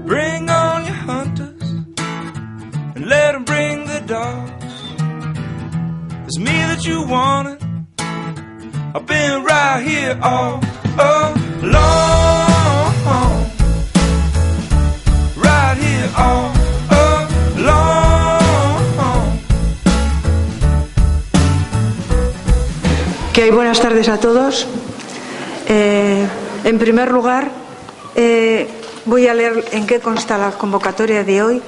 Bring on your hunters and let them bring the dogs. It's me that you wanted. I've been right here all along. Right here all along. Que hay buenas tardes a todos. En primer lugar, voy a leer en qué consta la convocatoria de hoy,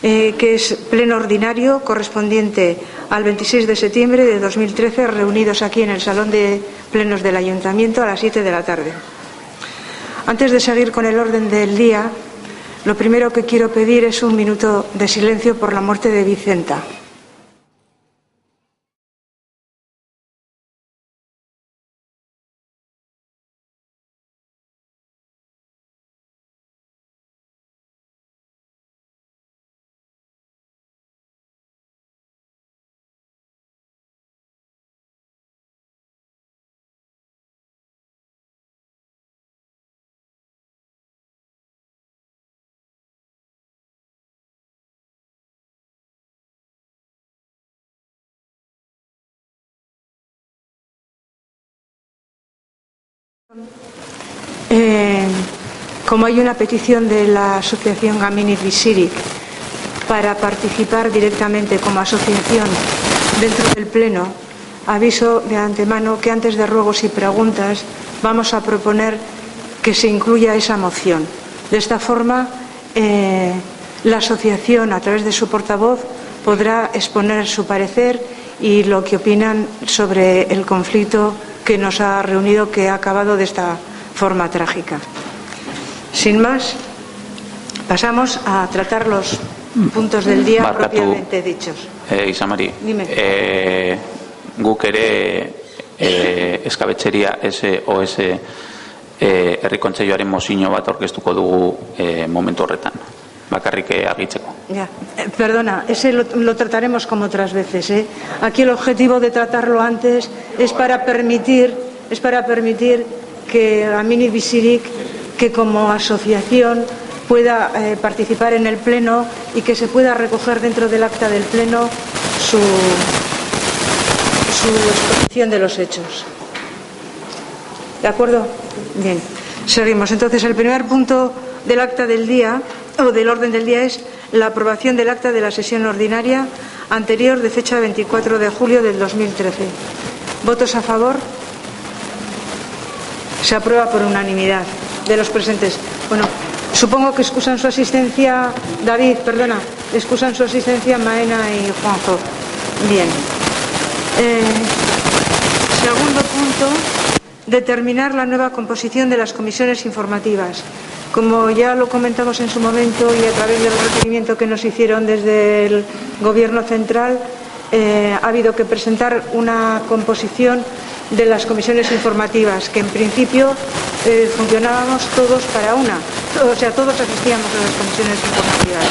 que es pleno ordinario correspondiente al 26 de septiembre de 2013, reunidos aquí en el Salón de Plenos del Ayuntamiento a las 7 de la tarde. Antes de seguir con el orden del día, lo primero que quiero pedir es un minuto de silencio por la muerte de Vicenta. Como hay una petición de la asociación Gamini Visirik para participar directamente como asociación dentro del pleno, aviso de antemano que antes de ruegos y preguntas vamos a proponer que se incluya esa moción. De esta forma, la asociación, a través de su portavoz, podrá exponer su parecer y lo que opinan sobre el conflicto que nos ha reunido, que ha acabado de esta forma trágica. Sin más, pasamos a tratar los puntos del día propiamente dichos. Isamari, dime. Guk ere eskabetxeria SOS herri kontseiluaren mozio bat aurkeztuko dugu momentu horretan. Bakarrik argitzeko. Ya. Perdona, ese lo trataremos como otras veces, ¿eh? Aquí el objetivo de tratarlo antes es para permitir que Gamini Visirik, que como asociación pueda participar en el pleno y que se pueda recoger dentro del acta del pleno su exposición de los hechos. ¿De acuerdo? Bien. Seguimos. Entonces, el primer punto del acta del día, o del orden del día, es la aprobación del acta de la sesión ordinaria anterior de fecha 24 de julio del 2013. ¿Votos a favor? Se aprueba por unanimidad de los presentes. Bueno, supongo que excusan su asistencia, David, perdona, excusan su asistencia Maena y Juanjo. Bien. Segundo punto, determinar la nueva composición de las comisiones informativas. Como ya lo comentamos en su momento y a través del requerimiento que nos hicieron desde el Gobierno central, ha habido que presentar una composición de las comisiones informativas, que en principio funcionábamos todos para una, o sea, todos asistíamos a las comisiones informativas.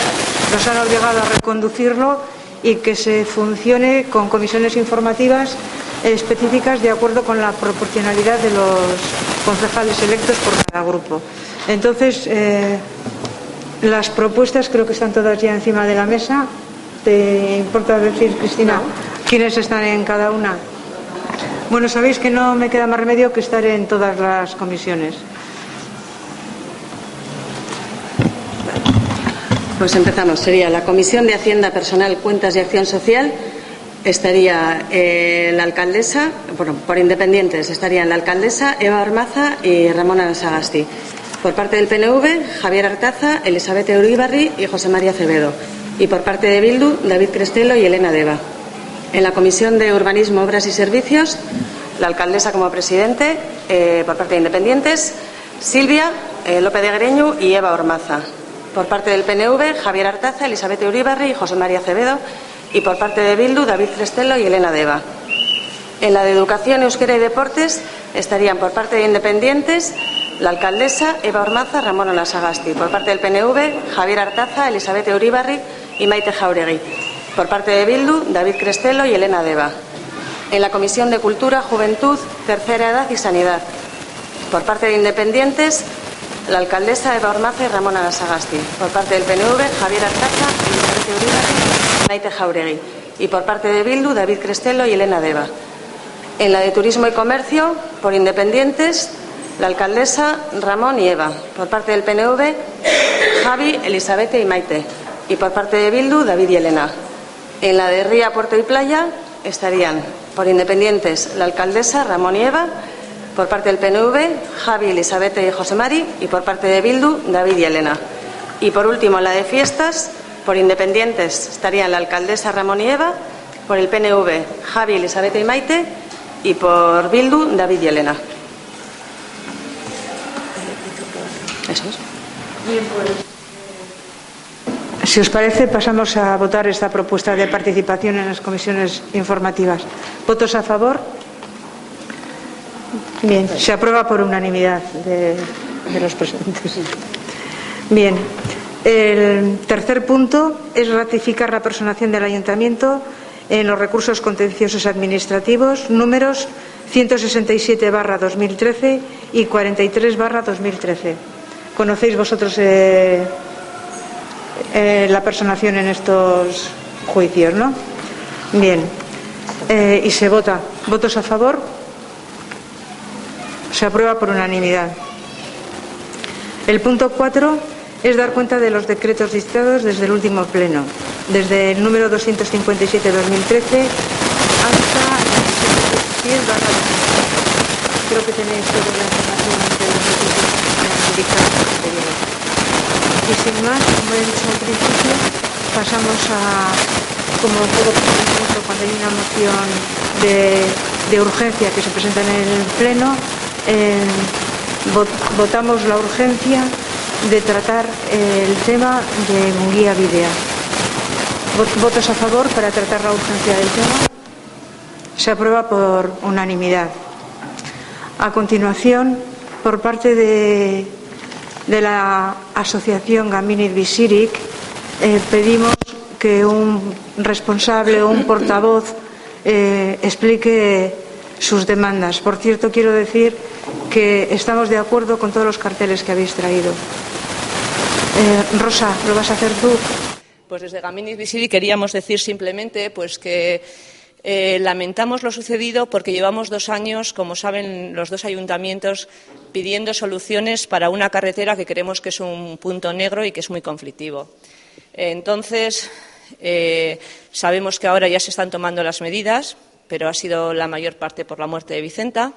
Nos han obligado a reconducirlo y que se funcione con comisiones informativas específicas de acuerdo con la proporcionalidad de los concejales electos por cada grupo. Entonces, las propuestas creo que están todas ya encima de la mesa. ¿Te importa decir, Cristina, quiénes están en cada una? Bueno, sabéis que no me queda más remedio que estar en todas las comisiones. Pues empezamos. Sería la Comisión de Hacienda Personal, Cuentas y Acción Social. Estaría la alcaldesa, bueno, por independientes estarían la alcaldesa Eva Ormaza y Ramona Sagasti. Por parte del PNV, Javier Artaza, Elizabeth Uribarri y José María Acevedo. Y por parte de Bildu, David Crestelo y Elena Deva. En la Comisión de Urbanismo, Obras y Servicios, la alcaldesa como presidente, por parte de independientes, Silvia López de Greñu y Eva Ormaza. Por parte del PNV, Javier Artaza, Elizabeth Uribarri y José María Acevedo. Y por parte de Bildu, David Crestelo y Elena Deva. En la de Educación, Euskera y Deportes estarían por parte de independientes la alcaldesa Eva Ormaza, Ramona Sagasti. Por parte del PNV, Javier Artaza, Elizabeth Uribarri y Maite Jauregui. Por parte de Bildu, David Crestelo y Elena Deva. En la Comisión de Cultura, Juventud, Tercera Edad y Sanidad. Por parte de Independientes, la alcaldesa Eva Ormaza y Ramón Anasagasti. Por parte del PNV, Javier Artaza, Elizabeth Uribe y Maite Jauregui. Y por parte de Bildu, David Crestelo y Elena Deva. En la de Turismo y Comercio, por Independientes, la alcaldesa Ramón y Eva. Por parte del PNV, Javi, Elizabeth y Maite. Y por parte de Bildu, David y Elena. En la de Ría, Puerto y Playa estarían por Independientes la alcaldesa Ramón y Eva. Por parte del PNV, Javi, Elizabeth y José Mari. Y por parte de Bildu, David y Elena. Y por último, en la de Fiestas, por Independientes estarían la alcaldesa Ramón y Eva. Por el PNV, Javi, Elizabeth y Maite. Y por Bildu, David y Elena. Eso es. Bien, pues, si os parece, pasamos a votar esta propuesta de participación en las comisiones informativas. ¿Votos a favor? Bien, se aprueba por unanimidad de los presentes. Bien, el tercer punto es ratificar la personación del Ayuntamiento en los recursos contenciosos administrativos números 167/2013 y 43/2013. ¿Conocéis vosotros la personación en estos juicios, no? Bien. Y se vota. ¿Votos a favor? Se aprueba por unanimidad. El punto 4 es dar cuenta de los decretos dictados desde el último pleno, desde el número 257/2013 hasta el 10/2013. Creo que tenéis toda la información de los decretos dictados anteriores. Y sin más, como he dicho al principio, pasamos a, como todo procedimiento cuando hay una moción de urgencia que se presenta en el Pleno, votamos la urgencia de tratar el tema de Munguía Bidea. ¿Votos a favor para tratar la urgencia del tema? Se aprueba por unanimidad. A continuación, por parte de la asociación Gaminit Bizirik, pedimos que un responsable o un portavoz explique sus demandas. Por cierto, quiero decir que estamos de acuerdo con todos los carteles que habéis traído. Rosa, ¿lo vas a hacer tú? Pues desde Gaminit Bizirik queríamos decir simplemente pues que lamentamos lo sucedido porque llevamos 2 años, como saben, los 2 ayuntamientos pidiendo soluciones para una carretera que creemos que es un punto negro y que es muy conflictivo. Entonces, sabemos que ahora ya se están tomando las medidas, pero ha sido la mayor parte por la muerte de Vicenta,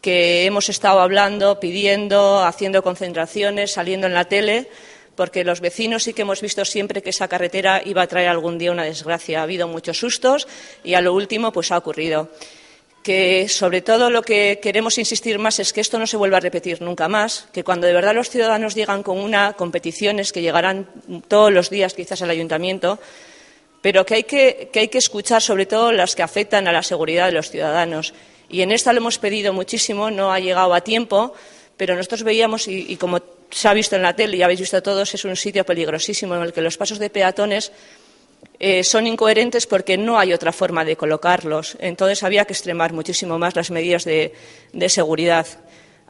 que hemos estado hablando, pidiendo, haciendo concentraciones, saliendo en la tele, porque los vecinos sí que hemos visto siempre que esa carretera iba a traer algún día una desgracia. Ha habido muchos sustos y a lo último pues ha ocurrido. Que sobre todo lo que queremos insistir más es que esto no se vuelva a repetir nunca más, que cuando de verdad los ciudadanos llegan con competiciones que llegarán todos los días quizás al ayuntamiento, pero que hay que escuchar sobre todo las que afectan a la seguridad de los ciudadanos. Y en esta lo hemos pedido muchísimo, no ha llegado a tiempo, pero nosotros veíamos, y como se ha visto en la tele y habéis visto todos, es un sitio peligrosísimo en el que los pasos de peatones son incoherentes porque no hay otra forma de colocarlos. Entonces había que extremar muchísimo más las medidas de seguridad.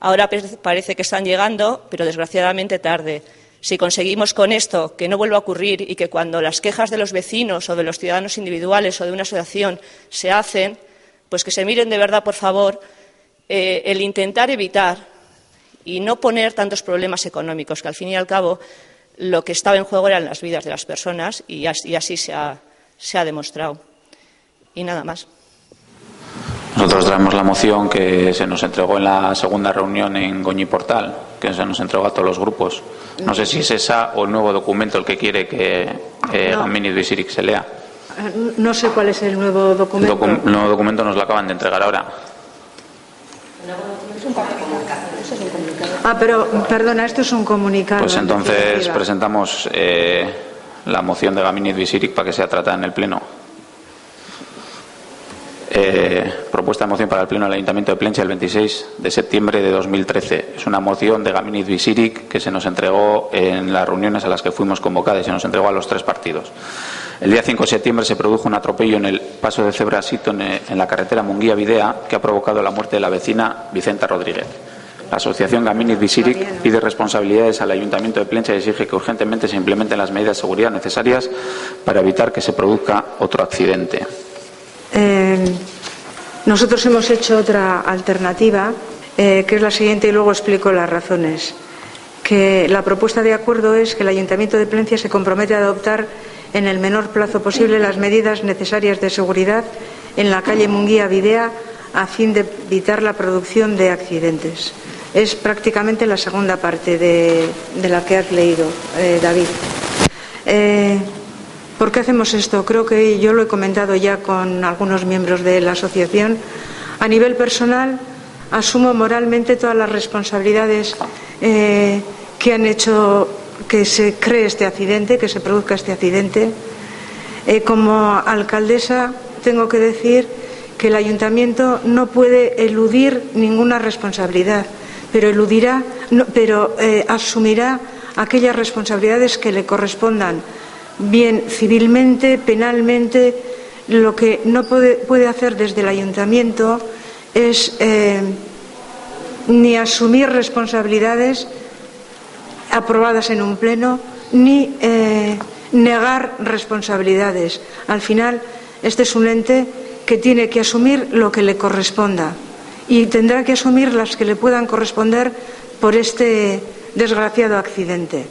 Ahora parece que están llegando, pero desgraciadamente tarde. Si conseguimos con esto que no vuelva a ocurrir y que cuando las quejas de los vecinos o de los ciudadanos individuales o de una asociación se hacen, pues que se miren de verdad, por favor, el intentar evitar y no poner tantos problemas económicos, que al fin y al cabo lo que estaba en juego eran las vidas de las personas y así se ha demostrado. Y nada más. Nosotros traemos la moción que se nos entregó en la segunda reunión en Goñi Portal, que se nos entregó a todos los grupos. No sé si es esa o el nuevo documento el que quiere que Gaminit Bizirik se lea. No sé cuál es el nuevo documento. El nuevo documento nos lo acaban de entregar ahora. Pero, perdona, esto es un comunicado. Pues entonces presentamos la moción de Gaminit Bizirik para que sea tratada en el Pleno. propuesta de moción para el Pleno del Ayuntamiento de Plentzia el 26 de septiembre de 2013. Es una moción de Gaminiz Visirik que se nos entregó en las reuniones a las que fuimos convocados y se nos entregó a los 3 partidos. El día 5 de septiembre se produjo un atropello en el paso de cebra Sito en la carretera Munguía-Bidea que ha provocado la muerte de la vecina Vicenta Rodríguez. La asociación Gaminiz Visirik pide responsabilidades al Ayuntamiento de Plentzia y exige que urgentemente se implementen las medidas de seguridad necesarias para evitar que se produzca otro accidente. Nosotros hemos hecho otra alternativa, que es la siguiente, y luego explico las razones. Que la propuesta de acuerdo es que el Ayuntamiento de Plentzia se compromete a adoptar en el menor plazo posible las medidas necesarias de seguridad en la calle Munguía-Bidea a fin de evitar la producción de accidentes. Es prácticamente la segunda parte de la que has leído, David. ¿Por qué hacemos esto? Creo que yo lo he comentado ya con algunos miembros de la asociación. A nivel personal, asumo moralmente todas las responsabilidades que han hecho que se cree este accidente, que se produzca este accidente. Como alcaldesa, tengo que decir que el Ayuntamiento no puede eludir ninguna responsabilidad, pero asumirá aquellas responsabilidades que le correspondan, bien civilmente, penalmente. Lo que no puede hacer desde el Ayuntamiento es ni asumir responsabilidades aprobadas en un pleno, ni negar responsabilidades. Al final, este es un ente que tiene que asumir lo que le corresponda y tendrá que asumir las que le puedan corresponder por este desgraciado accidente.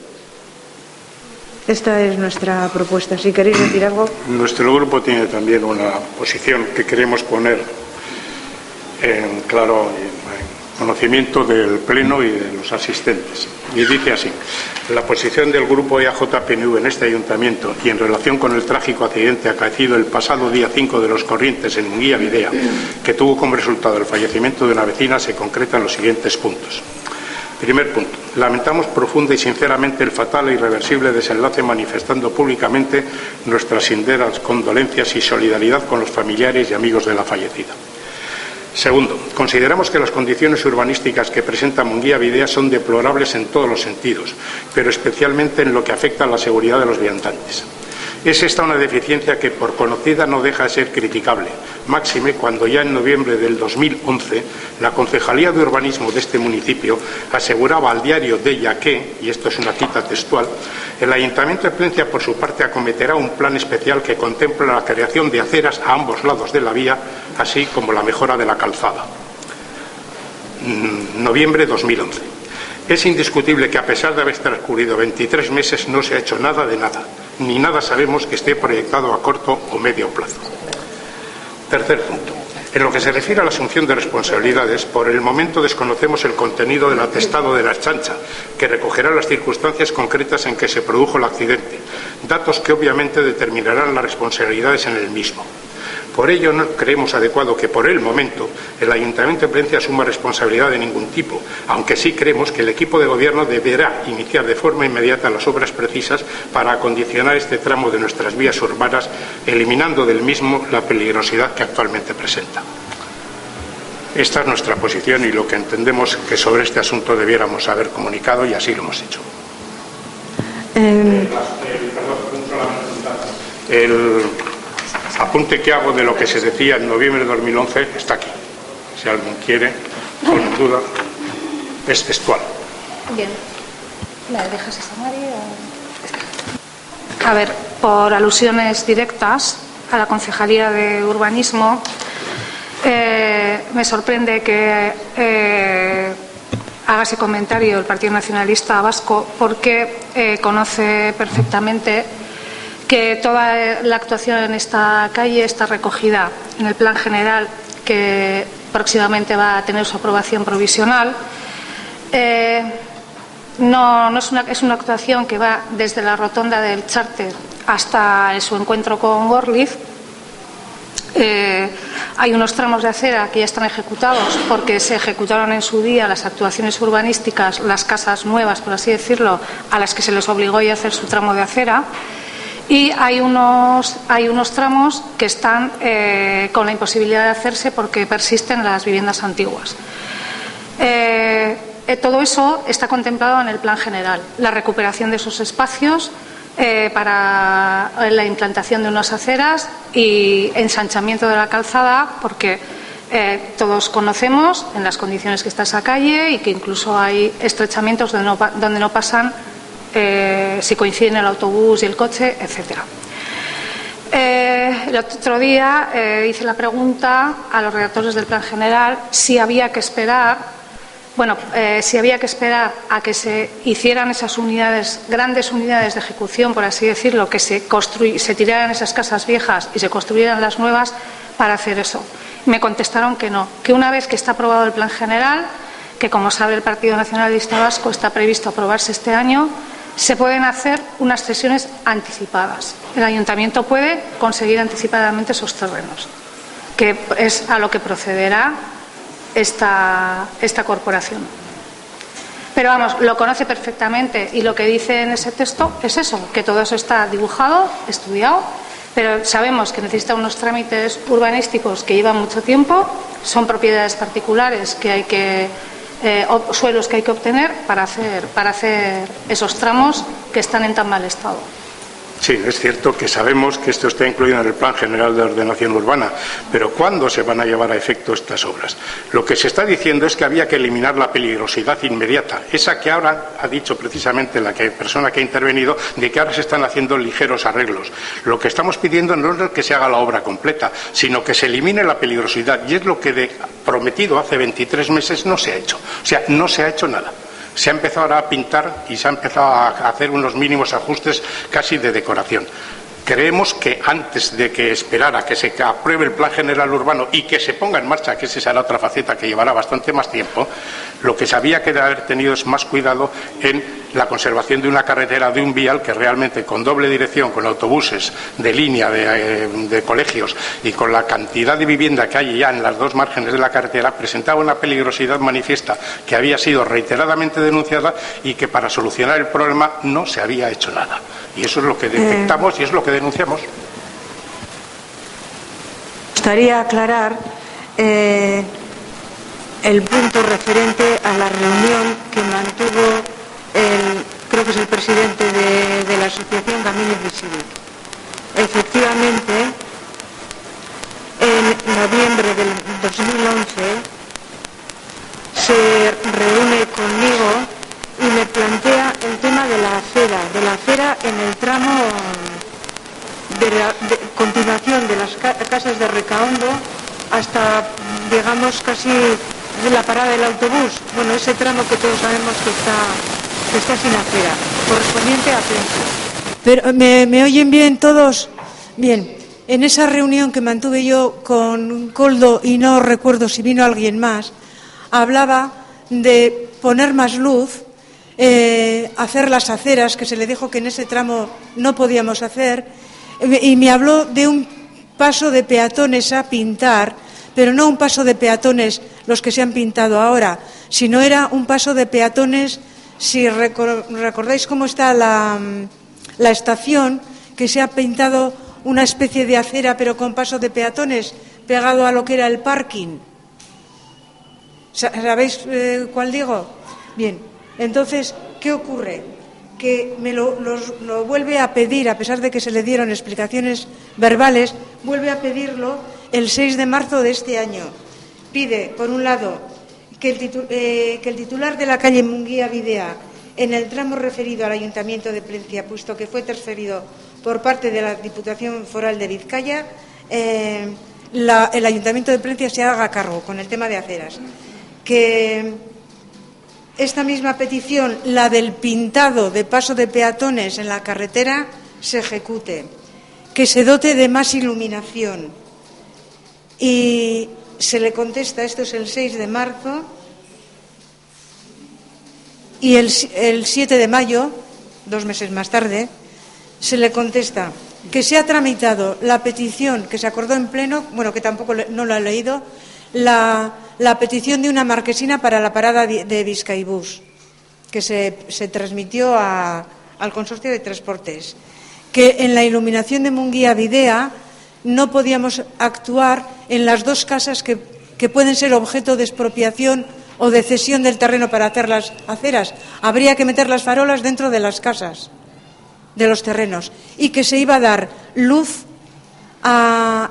Esta es nuestra propuesta. Si queréis decir algo. Nuestro grupo tiene también una posición que queremos poner en claro conocimiento del Pleno y de los asistentes. Y dice así: la posición del Grupo EAJ-PNV en este Ayuntamiento y en relación con el trágico accidente acaecido el pasado día 5 de los Corrientes en Munguía-Bidea, que tuvo como resultado el fallecimiento de una vecina, se concreta en los siguientes puntos. Primer punto. Lamentamos profunda y sinceramente el fatal e irreversible desenlace, manifestando públicamente nuestras sinceras condolencias y solidaridad con los familiares y amigos de la fallecida. Segundo, consideramos que las condiciones urbanísticas que presenta Munguía-Bidea son deplorables en todos los sentidos, pero especialmente en lo que afecta a la seguridad de los viandantes. Es esta una deficiencia que, por conocida, no deja de ser criticable, máxime cuando ya en noviembre del 2011 la Concejalía de Urbanismo de este municipio aseguraba al diario Deia que, y esto es una cita textual, el Ayuntamiento de Plentzia por su parte acometerá un plan especial que contempla la creación de aceras a ambos lados de la vía, así como la mejora de la calzada. Noviembre 2011. Es indiscutible que, a pesar de haber transcurrido 23 meses, no se ha hecho nada de nada, ni nada sabemos que esté proyectado a corto o medio plazo. Tercer punto. En lo que se refiere a la asunción de responsabilidades, por el momento desconocemos el contenido del atestado de la Ertzaintza, que recogerá las circunstancias concretas en que se produjo el accidente, datos que obviamente determinarán las responsabilidades en el mismo. Por ello, no creemos adecuado que, por el momento, el Ayuntamiento de Plentzia asuma responsabilidad de ningún tipo, aunque sí creemos que el equipo de gobierno deberá iniciar de forma inmediata las obras precisas para acondicionar este tramo de nuestras vías urbanas, eliminando del mismo la peligrosidad que actualmente presenta. Esta es nuestra posición y lo que entendemos que sobre este asunto debiéramos haber comunicado, y así lo hemos hecho. El apunte que hago de lo que se decía en noviembre de 2011 está aquí. Si alguien quiere, con duda, es textual. Bien. ¿Me dejas esta, María? A ver, por alusiones directas a la Concejalía de Urbanismo, me sorprende que haga ese comentario el Partido Nacionalista Vasco, porque conoce perfectamente que toda la actuación en esta calle está recogida en el plan general que próximamente va a tener su aprobación provisional. Es una actuación que va desde la rotonda del Charter hasta su encuentro con Gorliz. Hay unos tramos de acera que ya están ejecutados porque se ejecutaron en su día las actuaciones urbanísticas, las casas nuevas, por así decirlo, a las que se les obligó ya a hacer su tramo de acera. Y hay unos tramos que están con la imposibilidad de hacerse porque persisten las viviendas antiguas. Todo eso está contemplado en el plan general. La recuperación de esos espacios para la implantación de unas aceras y ensanchamiento de la calzada, porque todos conocemos en las condiciones que está esa calle y que incluso hay estrechamientos donde no pasan si coinciden el autobús y el coche, etcétera. El otro día hice la pregunta a los redactores del plan general si había que esperar a que se hicieran esas unidades, grandes unidades de ejecución, por así decirlo, que se tiraran esas casas viejas y se construyeran las nuevas para hacer eso. Me contestaron que no, que una vez que está aprobado el plan general, que como sabe el Partido Nacionalista Vasco está previsto aprobarse este año, se pueden hacer unas cesiones anticipadas. El ayuntamiento puede conseguir anticipadamente esos terrenos, que es a lo que procederá esta corporación. Pero vamos, lo conoce perfectamente y lo que dice en ese texto es eso, que todo eso está dibujado, estudiado, pero sabemos que necesita unos trámites urbanísticos que llevan mucho tiempo, son propiedades particulares que hay que suelos que hay que obtener para hacer esos tramos que están en tan mal estado. Sí, es cierto que sabemos que esto está incluido en el Plan General de Ordenación Urbana, pero ¿cuándo se van a llevar a efecto estas obras? Lo que se está diciendo es que había que eliminar la peligrosidad inmediata, esa que ahora ha dicho precisamente la persona que ha intervenido, de que ahora se están haciendo ligeros arreglos. Lo que estamos pidiendo no es que se haga la obra completa, sino que se elimine la peligrosidad, y es lo que prometido hace 23 meses no se ha hecho. O sea, no se ha hecho nada. Se ha empezado ahora a pintar y se ha empezado a hacer unos mínimos ajustes casi de decoración. Creemos que antes de que esperar a que se apruebe el Plan General Urbano y que se ponga en marcha, que esa será otra faceta que llevará bastante más tiempo, lo que se había que haber tenido es más cuidado en la conservación de una carretera, de un vial que realmente con doble dirección, con autobuses de línea de colegios y con la cantidad de vivienda que hay ya en las dos márgenes de la carretera, presentaba una peligrosidad manifiesta que había sido reiteradamente denunciada y que para solucionar el problema no se había hecho nada. Y eso es lo que detectamos y es lo que denunciamos. Me gustaría aclarar el punto referente a la reunión que mantuvo creo que es el presidente de la asociación Gamines Bizirik. Efectivamente, en noviembre del 2011 se reúne conmigo y me plantea el tema de la acera en el tramo de continuación de las casas de Recaondo hasta, digamos, casi de la parada del autobús. Bueno, ese tramo que todos sabemos que está sin acera, correspondiente a Plensa. Pero, ¿me oyen bien todos? Bien, en esa reunión que mantuve yo con Koldo, y no recuerdo si vino alguien más, hablaba de poner más luz, hacer las aceras, que se le dijo que en ese tramo no podíamos hacer, y me habló de un paso de peatones a pintar, pero no un paso de peatones los que se han pintado ahora, sino era un paso de peatones, si recordáis cómo está la estación, que se ha pintado una especie de acera pero con paso de peatones pegado a lo que era el parking. ¿Sabéis cuál digo? Bien, entonces, ¿qué ocurre? Que me lo vuelve a pedir, a pesar de que se le dieron explicaciones verbales, vuelve a pedirlo el 6 de marzo de este año. Pide, por un lado, que el titular de la calle Munguía Videa, en el tramo referido al Ayuntamiento de Plencia, puesto que fue transferido por parte de la Diputación Foral de Vizcaya, el Ayuntamiento de Plencia se haga cargo con el tema de aceras. Que esta misma petición, la del pintado de paso de peatones en la carretera, se ejecute. Que se dote de más iluminación. Y se le contesta, esto es el 6 de marzo, y el 7 de mayo, 2 meses más tarde, se le contesta que se ha tramitado la petición que se acordó en pleno, bueno, que tampoco no lo ha leído, la petición de una marquesina para la parada de Bizkaibus, que se transmitió al Consorcio de Transportes, que en la iluminación de Munguía-Bidea no podíamos actuar en las dos casas que pueden ser objeto de expropiación o de cesión del terreno para hacer las aceras. Habría que meter las farolas dentro de las casas, de los terrenos, y que se iba a dar luz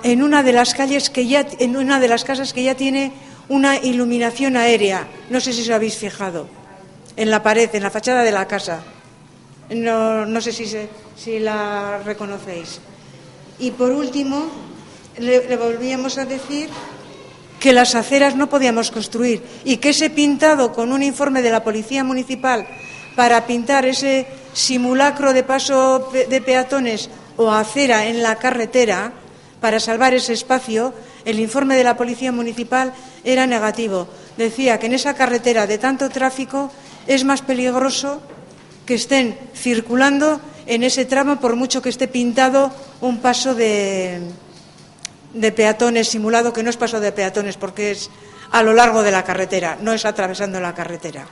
en una de las calles en una de las casas que ya tiene una iluminación aérea. No sé si os habéis fijado en la pared, en la fachada de la casa. No sé si la reconocéis. Y por último, le volvíamos a decir que las aceras no podíamos construir y que ese pintado con un informe de la Policía Municipal para pintar ese simulacro de paso de peatones o acera en la carretera para salvar ese espacio, el informe de la Policía Municipal era negativo. Decía que en esa carretera de tanto tráfico es más peligroso que estén circulando en ese tramo por mucho que esté pintado un paso de peatones simulado, que no es paso de peatones porque es a lo largo de la carretera, no es atravesando la carretera.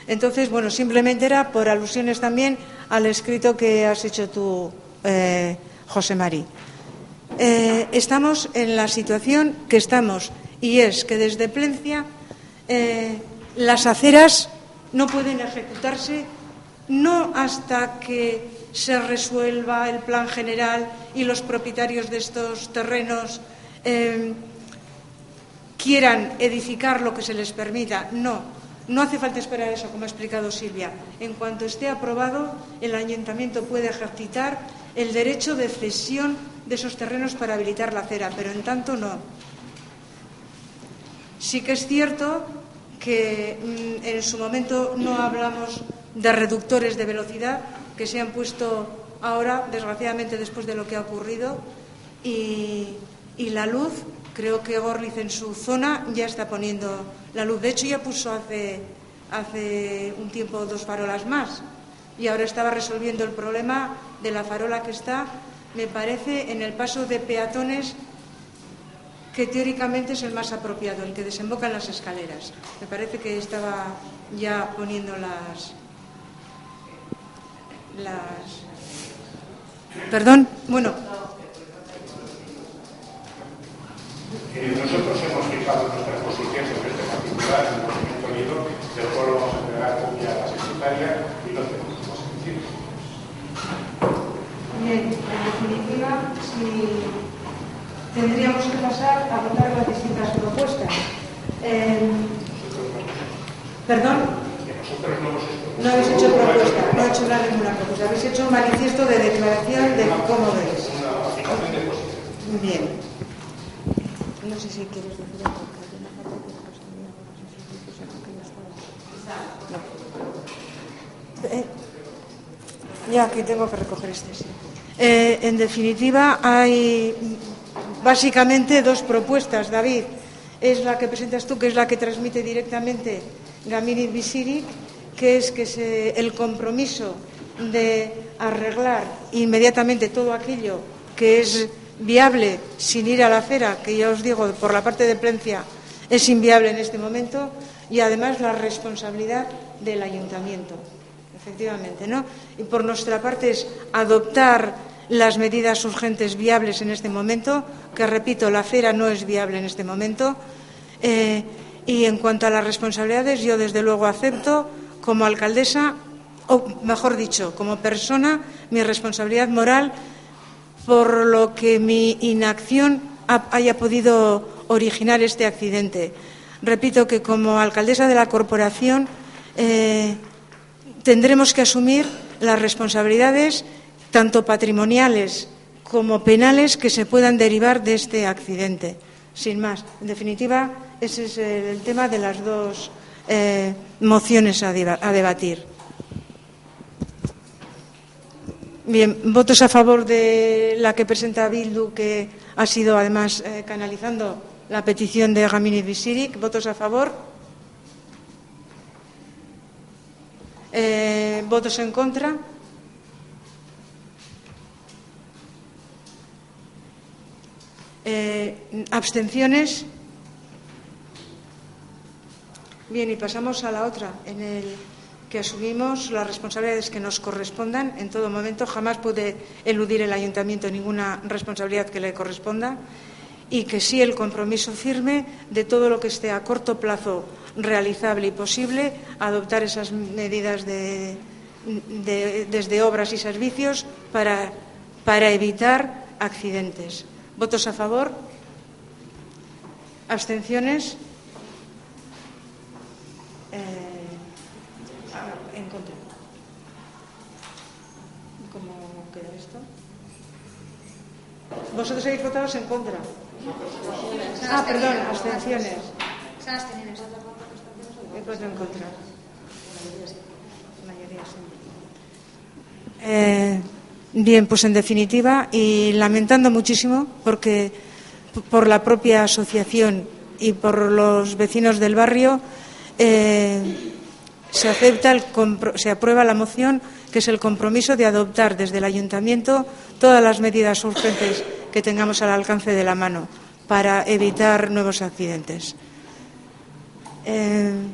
Entonces, bueno, simplemente era por alusiones también al escrito que has hecho tú, José Mari. Estamos en la situación que estamos, y es que desde Plencia las aceras no pueden ejecutarse, no hasta que se resuelva el plan general y los propietarios de estos terrenos quieran edificar lo que se les permita. No hace falta esperar eso, como ha explicado Silvia. En cuanto esté aprobado, el Ayuntamiento puede ejercitar el derecho de cesión de esos terrenos para habilitar la acera, pero en tanto no. Sí que es cierto que en su momento no hablamos de reductores de velocidad que se han puesto ahora, desgraciadamente, después de lo que ha ocurrido, y la luz, creo que Gorliz en su zona ya está poniendo la luz. De hecho, ya puso hace un tiempo 2 farolas más y ahora estaba resolviendo el problema de la farola que está, me parece, en el paso de peatones, que teóricamente es el más apropiado, el que desemboca en las escaleras. Me parece que estaba ya poniendo Perdón, bueno. Nosotros hemos fijado nuestras posiciones en este particular, en el movimiento unido, del cual vamos a entregar copia a la secretaria y no tenemos más que decir. Bien, en definitiva, si tendríamos que pasar a votar las distintas propuestas. ¿Perdón? Nosotros no hemos hecho. No habéis hecho propuesta, no he hecho ninguna propuesta. Habéis hecho un manifiesto de declaración de cómo veis. Bien. No sé si quieres decir algo. Ya, aquí tengo que recoger este. Sí. En definitiva, hay básicamente 2 propuestas, David. Es la que presentas tú, que es la que transmite directamente Gamini Visirik, que es que el compromiso de arreglar inmediatamente todo aquello que es viable sin ir a la acera, que ya os digo, por la parte de Plencia es inviable en este momento, y además la responsabilidad del Ayuntamiento, efectivamente, ¿no? Y por nuestra parte es adoptar las medidas urgentes viables en este momento, que repito, la acera no es viable en este momento, y en cuanto a las responsabilidades, yo desde luego acepto como alcaldesa, o mejor dicho, como persona, mi responsabilidad moral por lo que mi inacción haya podido originar este accidente. Repito que como alcaldesa de la corporación tendremos que asumir las responsabilidades tanto patrimoniales como penales que se puedan derivar de este accidente. Sin más, en definitiva, ese es el tema de las 2 mociones a debatir. Bien, votos a favor de la que presenta Bildu, que ha sido además canalizando la petición de Gamini Visirik. ¿Votos a favor? ¿Votos en contra? ¿Abstenciones? Bien, y pasamos a la otra, que asumimos las responsabilidades que nos correspondan en todo momento. Jamás puede eludir el Ayuntamiento ninguna responsabilidad que le corresponda, y que sí el compromiso firme de todo lo que esté a corto plazo realizable y posible, adoptar esas medidas desde obras y servicios para evitar accidentes. ¿Votos a favor? ¿Abstenciones? En contra. ¿Cómo queda esto? ¿Vosotros habéis votado en contra? Perdón, abstenciones. He votado en contra. Bien, pues en definitiva, y lamentando muchísimo, porque por la propia asociación y por los vecinos del barrio, se aprueba la moción, que es el compromiso de adoptar desde el Ayuntamiento todas las medidas urgentes que tengamos al alcance de la mano para evitar nuevos accidentes.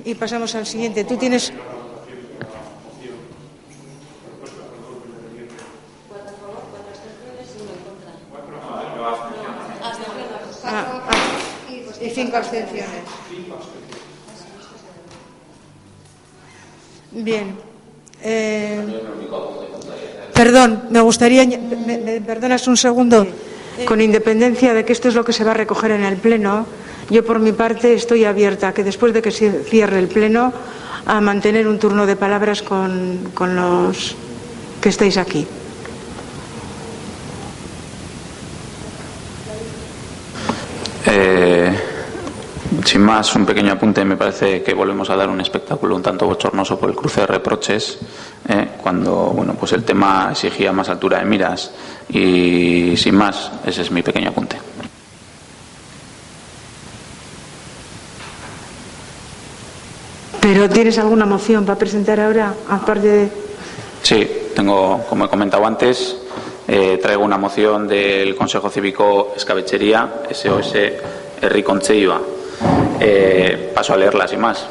Y pasamos al siguiente. Tú tienes... y 5 abstenciones. Bien. Perdón, me gustaría... ¿Me perdonas un segundo? Con independencia de que esto es lo que se va a recoger en el Pleno, yo por mi parte estoy abierta a que después de que se cierre el Pleno a mantener un turno de palabras con los que estáis aquí. Sin más, un pequeño apunte. Me parece que volvemos a dar un espectáculo un tanto bochornoso por el cruce de reproches, cuando pues el tema exigía más altura de miras. Y sin más, ese es mi pequeño apunte. ¿Pero tienes alguna moción para presentar ahora, aparte de...? Sí, tengo, como he comentado antes, traigo una moción del Consejo Cívico Escabechería, SOS Herri Kontseilua. Paso a leerla sin más.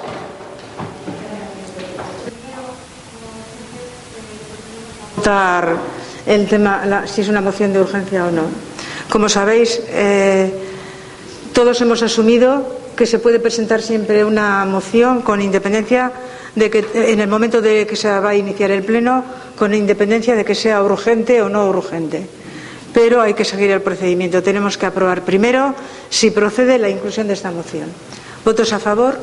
Votar el tema, si es una moción de urgencia o no. Como sabéis, todos hemos asumido que se puede presentar siempre una moción con independencia de que en el momento de que se va a iniciar el Pleno, con independencia de que sea urgente o no urgente. Pero hay que seguir el procedimiento. Tenemos que aprobar primero si procede la inclusión de esta moción. ¿Votos a favor?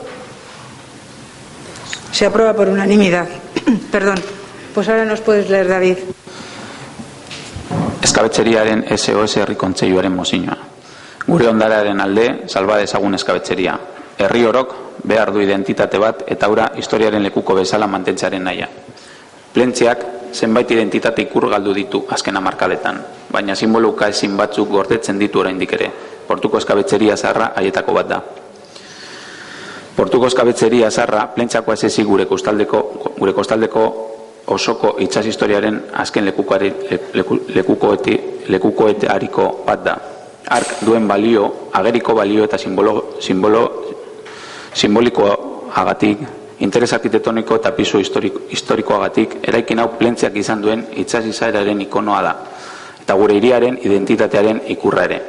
Se aprueba por unanimidad. Perdón. Pues ahora nos puedes leer, David. Eskabetxeriaren SOS Herri Kontseiluaren mozioa. Gure ondarearen alde salba dezagun eskabetxeria. Herri orok behar du identitate bat eta hura historiaren lekuko bezala mantentzearen nahia. Plentziak zenbait identitate ikur galdu ditu azken hamarkadetan, baina sinbolo ukaezin batzuk gordetzen ditu oraindik ere. Portuko eskabetxeria zaharra haietako bat da. Portuko eskabetxeria zaharra Plentziako esesi gure kostaldeko osoko itsas historiaren azken lekukoetariko bat da. Ark duen balio, ageriko balio eta simbolikoagatik, interes arkitektoniko eta pisu historikoagatik, eraikin hau Plentziak izan duen itsas izaeraren ikonoa da, eta gure hiriaren identitatearen ikurra ere.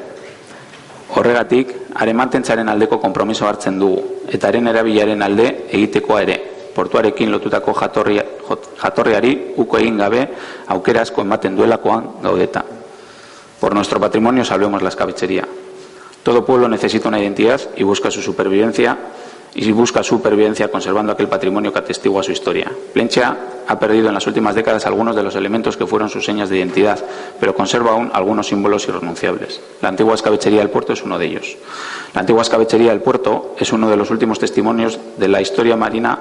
Horregatik, haren mantentzaren aldeko konpromiso hartzen dugu, eta haren erabilaren alde egitekoa ere, portuarekin lotutako jatorriari uko egin gabe aukera asko ematen duelakoan gaudeta. Por nuestro patrimonio salvemos la escabechería. Todo pueblo necesita una identidad y busca su supervivencia conservando aquel patrimonio que atestigua su historia. Plentzia ha perdido en las últimas décadas algunos de los elementos que fueron sus señas de identidad, pero conserva aún algunos símbolos irrenunciables. La antigua escabechería del puerto es uno de ellos. La antigua escabechería del puerto es uno de los últimos testimonios de la historia marina,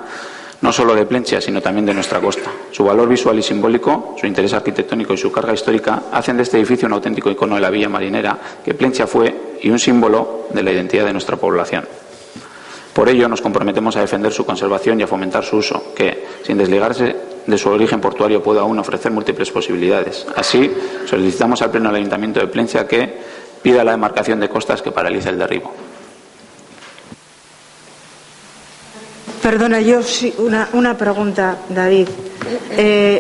no solo de Plentzia, sino también de nuestra costa. Su valor visual y simbólico, su interés arquitectónico y su carga histórica hacen de este edificio un auténtico icono de la villa marinera que Plentzia fue y un símbolo de la identidad de nuestra población. Por ello nos comprometemos a defender su conservación y a fomentar su uso, que, sin desligarse de su origen portuario, puede aún ofrecer múltiples posibilidades. Así, solicitamos al Pleno del Ayuntamiento de Plentzia que pida la demarcación de costas que paralice el derribo. Perdona, yo sí, una pregunta, David.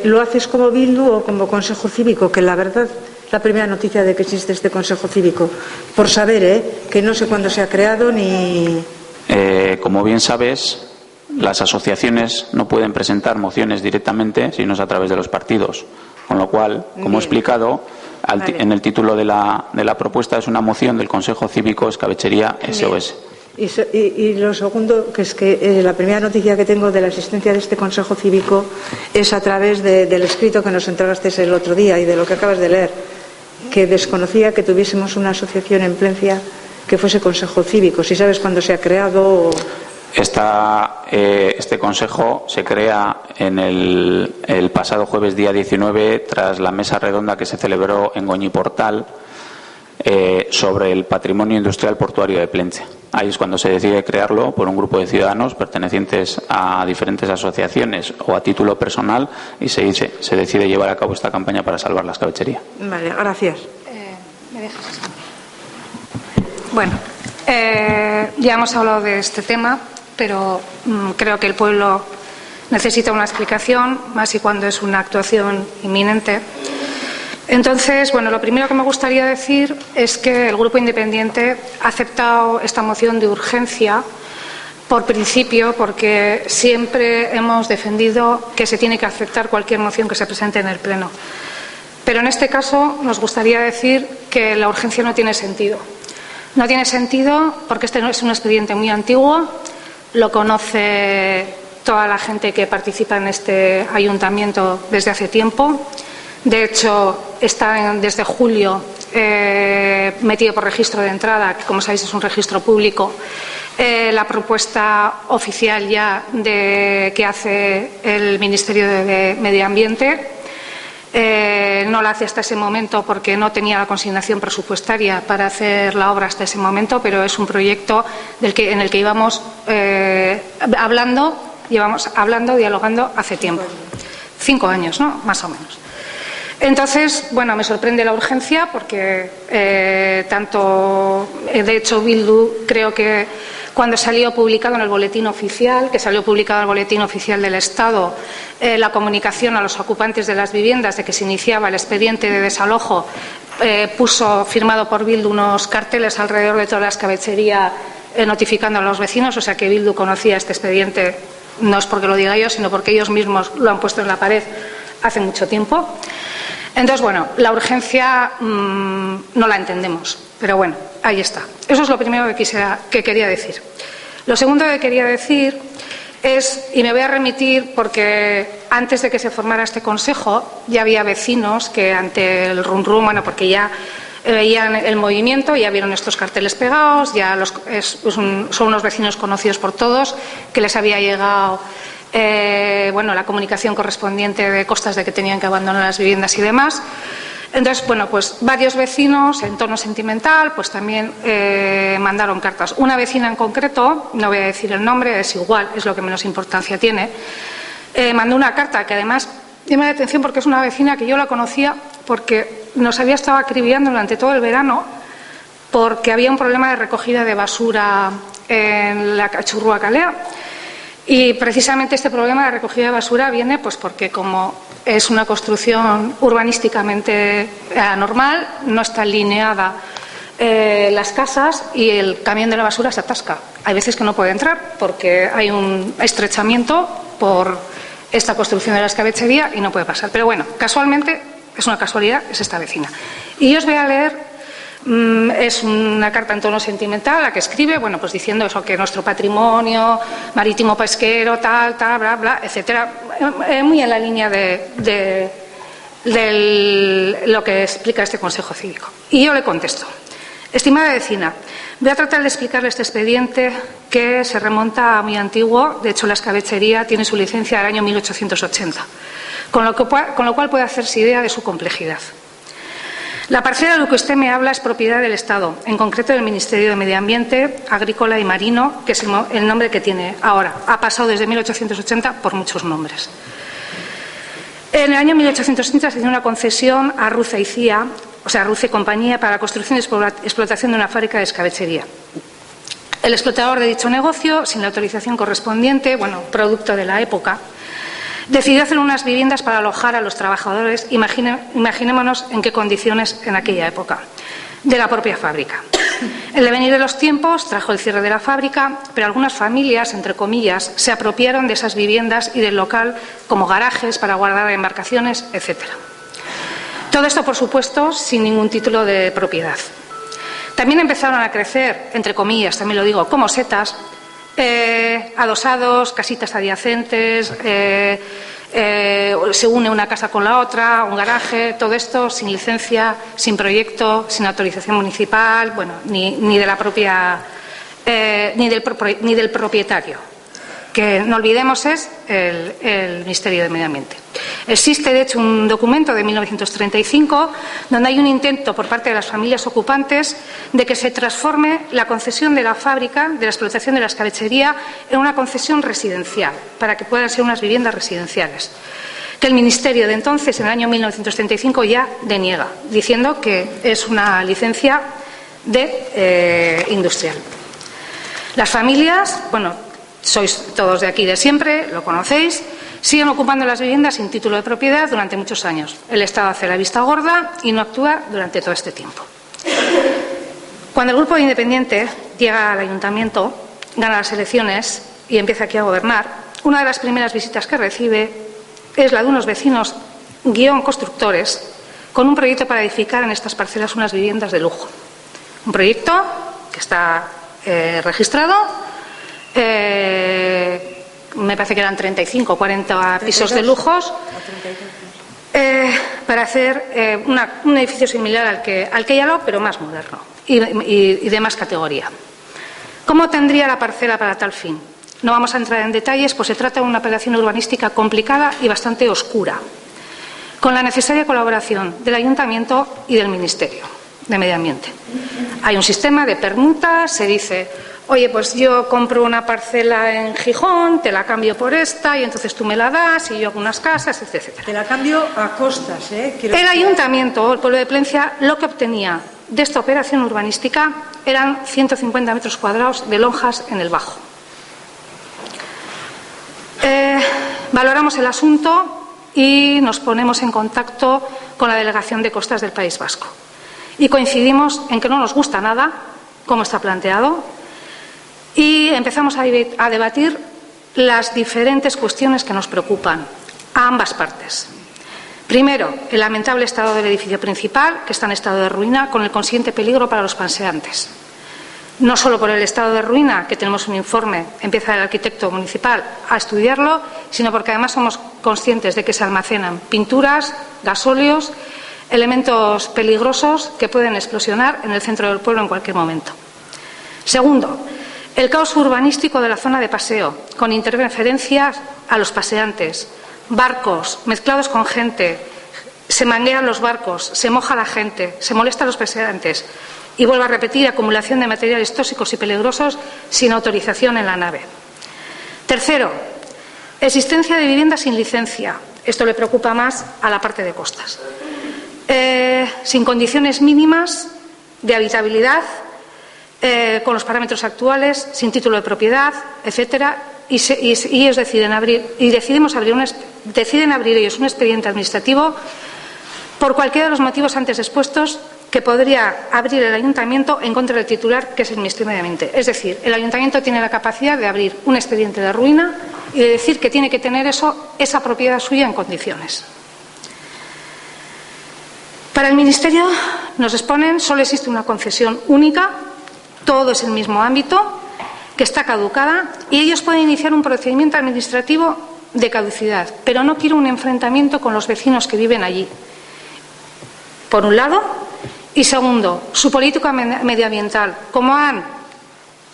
¿Lo haces como Bildu o como Consejo Cívico? Que la verdad, la primera noticia de que existe este Consejo Cívico. Por saber, que no sé cuándo se ha creado ni... Como bien sabes, las asociaciones no pueden presentar mociones directamente, sino es a través de los partidos. Con lo cual, como he explicado, en el título de la propuesta es una moción del Consejo Cívico Escabechería SOS. Y lo segundo, que es que la primera noticia que tengo de la existencia de este Consejo Cívico es a través del escrito que nos entregaste el otro día y de lo que acabas de leer, que desconocía que tuviésemos una asociación en Plencia que fuese Consejo Cívico. Si sabes cuándo se ha creado. Este consejo se crea en el pasado jueves día 19 tras la mesa redonda que se celebró en Goñi Portal sobre el patrimonio industrial portuario de Plencia. Ahí es cuando se decide crearlo por un grupo de ciudadanos pertenecientes a diferentes asociaciones o a título personal y se decide llevar a cabo esta campaña para salvar la escabechería. Vale, gracias. ¿Me dejas esto? Bueno, ya hemos hablado de este tema, pero creo que el pueblo necesita una explicación, más y cuando es una actuación inminente. Entonces, bueno, lo primero que me gustaría decir es que el Grupo Independiente ha aceptado esta moción de urgencia por principio, porque siempre hemos defendido que se tiene que aceptar cualquier moción que se presente en el Pleno. Pero en este caso nos gustaría decir que la urgencia no tiene sentido. No tiene sentido porque este no es un expediente muy antiguo, lo conoce toda la gente que participa en este ayuntamiento desde hace tiempo. De hecho, está desde julio metido por registro de entrada, que como sabéis es un registro público. La propuesta oficial ya que hace el Ministerio de Medio Ambiente. No la hace hasta ese momento porque no tenía la consignación presupuestaria para hacer la obra hasta ese momento, pero es un proyecto en el que íbamos dialogando hace tiempo. 5 años, ¿no? Más o menos. Entonces, bueno, me sorprende la urgencia porque de hecho, Bildu creo que cuando salió publicado en el boletín oficial, del Estado, la comunicación a los ocupantes de las viviendas de que se iniciaba el expediente de desalojo, puso firmado por Bildu unos carteles alrededor de toda la escabechería notificando a los vecinos, o sea que Bildu conocía este expediente, no es porque lo diga yo, sino porque ellos mismos lo han puesto en la pared hace mucho tiempo. Entonces, bueno, la urgencia no la entendemos, pero bueno, ahí está. Eso es lo primero que quería decir. Lo segundo que quería decir es, y me voy a remitir porque antes de que se formara este consejo ya había vecinos que ante el rum-rum, bueno, porque ya veían el movimiento, ya vieron estos carteles pegados, son unos vecinos conocidos por todos, que les había llegado la comunicación correspondiente de costas de que tenían que abandonar las viviendas y demás. Entonces, bueno, pues varios vecinos en tono sentimental pues también mandaron cartas. Una vecina en concreto, no voy a decir el nombre, es igual, es lo que menos importancia tiene, mandó una carta que además llama la atención porque es una vecina que yo la conocía porque nos había estado acribillando durante todo el verano porque había un problema de recogida de basura en la Cachurrúa Calea. Y precisamente este problema de recogida de basura viene pues porque como es una construcción urbanísticamente anormal, no está alineada las casas y el camión de la basura se atasca. Hay veces que no puede entrar porque hay un estrechamiento por esta construcción de la escabechería y no puede pasar. Pero bueno, casualmente, es una casualidad, es esta vecina. Y yo os voy a leer. Es una carta en tono sentimental la que escribe, bueno, pues diciendo eso, que nuestro patrimonio marítimo pesquero, tal, bla, bla, etcétera, muy en la línea de lo que explica este Consejo Cívico. Y yo le contesto: estimada vecina, voy a tratar de explicarle este expediente que se remonta a muy antiguo. De hecho, la escabechería tiene su licencia del año 1880, con lo cual puede hacerse idea de su complejidad. La parcela de lo que usted me habla es propiedad del Estado, en concreto del Ministerio de Medio Ambiente, Agrícola y Marino, que es el nombre que tiene ahora. Ha pasado desde 1880 por muchos nombres. En el año 1880 se dio una concesión a Ruce y Cía, o sea, Ruce y Compañía, para la construcción y explotación de una fábrica de escabechería. El explotador de dicho negocio, sin la autorización correspondiente, producto de la época, decidió hacer unas viviendas para alojar a los trabajadores, imaginémonos en qué condiciones en aquella época, de la propia fábrica. El devenir de los tiempos trajo el cierre de la fábrica, pero algunas familias, entre comillas, se apropiaron de esas viviendas y del local como garajes para guardar embarcaciones, etc. Todo esto, por supuesto, sin ningún título de propiedad. También empezaron a crecer, entre comillas, también lo digo, como setas, adosados, casitas adyacentes, se une una casa con la otra, un garaje, todo esto sin licencia, sin proyecto, sin autorización municipal, ni de la propia, ni del propietario, que no olvidemos es el Ministerio de Medio Ambiente. Existe, de hecho, un documento de 1935 donde hay un intento por parte de las familias ocupantes de que se transforme la concesión de la fábrica, de la explotación de la escabechería, en una concesión residencial, para que puedan ser unas viviendas residenciales, que el Ministerio de entonces, en el año 1935, ya deniega, diciendo que es una licencia industrial. Las familias, sois todos de aquí de siempre, lo conocéis, siguen ocupando las viviendas sin título de propiedad durante muchos años. El Estado hace la vista gorda y no actúa durante todo este tiempo. Cuando el grupo independiente llega al ayuntamiento, gana las elecciones y empieza aquí a gobernar, una de las primeras visitas que recibe es la de unos vecinos constructores con un proyecto para edificar en estas parcelas unas viviendas de lujo. Un proyecto que está registrado, me parece que eran 35 o 40 pisos de lujos, para hacer un edificio similar al que ya lo, pero más moderno y de más categoría. ¿Cómo tendría la parcela para tal fin? No vamos a entrar en detalles, pues se trata de una operación urbanística complicada y bastante oscura, con la necesaria colaboración del Ayuntamiento y del Ministerio de Medio Ambiente. Hay un sistema de permuta, se dice: oye, pues yo compro una parcela en Gijón, te la cambio por esta y entonces tú me la das y yo hago unas casas, etc. Te la cambio a costas, ¿eh? El Ayuntamiento, el pueblo de Plencia, lo que obtenía de esta operación urbanística eran 150 metros cuadrados de lonjas en el Bajo. Valoramos el asunto y nos ponemos en contacto con la Delegación de Costas del País Vasco. Y coincidimos en que no nos gusta nada cómo está planteado y empezamos a debatir las diferentes cuestiones que nos preocupan a ambas partes. Primero, el lamentable estado del edificio principal, que está en estado de ruina, con el consiguiente peligro para los paseantes. No solo por el estado de ruina, que tenemos un informe, empieza el arquitecto municipal a estudiarlo, sino porque además somos conscientes de que se almacenan pinturas, gasóleos, elementos peligrosos que pueden explosionar en el centro del pueblo en cualquier momento. Segundo, el caos urbanístico de la zona de paseo, con interferencias a los paseantes, barcos mezclados con gente, se manguean los barcos, se moja la gente, se molesta a los paseantes y, vuelvo a repetir, acumulación de materiales tóxicos y peligrosos sin autorización en la nave. Tercero, existencia de viviendas sin licencia. Esto le preocupa más a la parte de costas. Sin condiciones mínimas de habitabilidad, con los parámetros actuales, sin título de propiedad, etcétera, y ellos deciden abrir ellos un expediente administrativo por cualquiera de los motivos antes expuestos que podría abrir el Ayuntamiento en contra del titular, que es el Ministerio de Medio Ambiente. Es decir, el Ayuntamiento tiene la capacidad de abrir un expediente de ruina y de decir que tiene que tener esa propiedad suya en condiciones. Para el Ministerio, nos exponen, solo existe una concesión única, todo es el mismo ámbito, que está caducada, y ellos pueden iniciar un procedimiento administrativo de caducidad, pero no quiero un enfrentamiento con los vecinos que viven allí, por un lado, y segundo, su política medioambiental, como han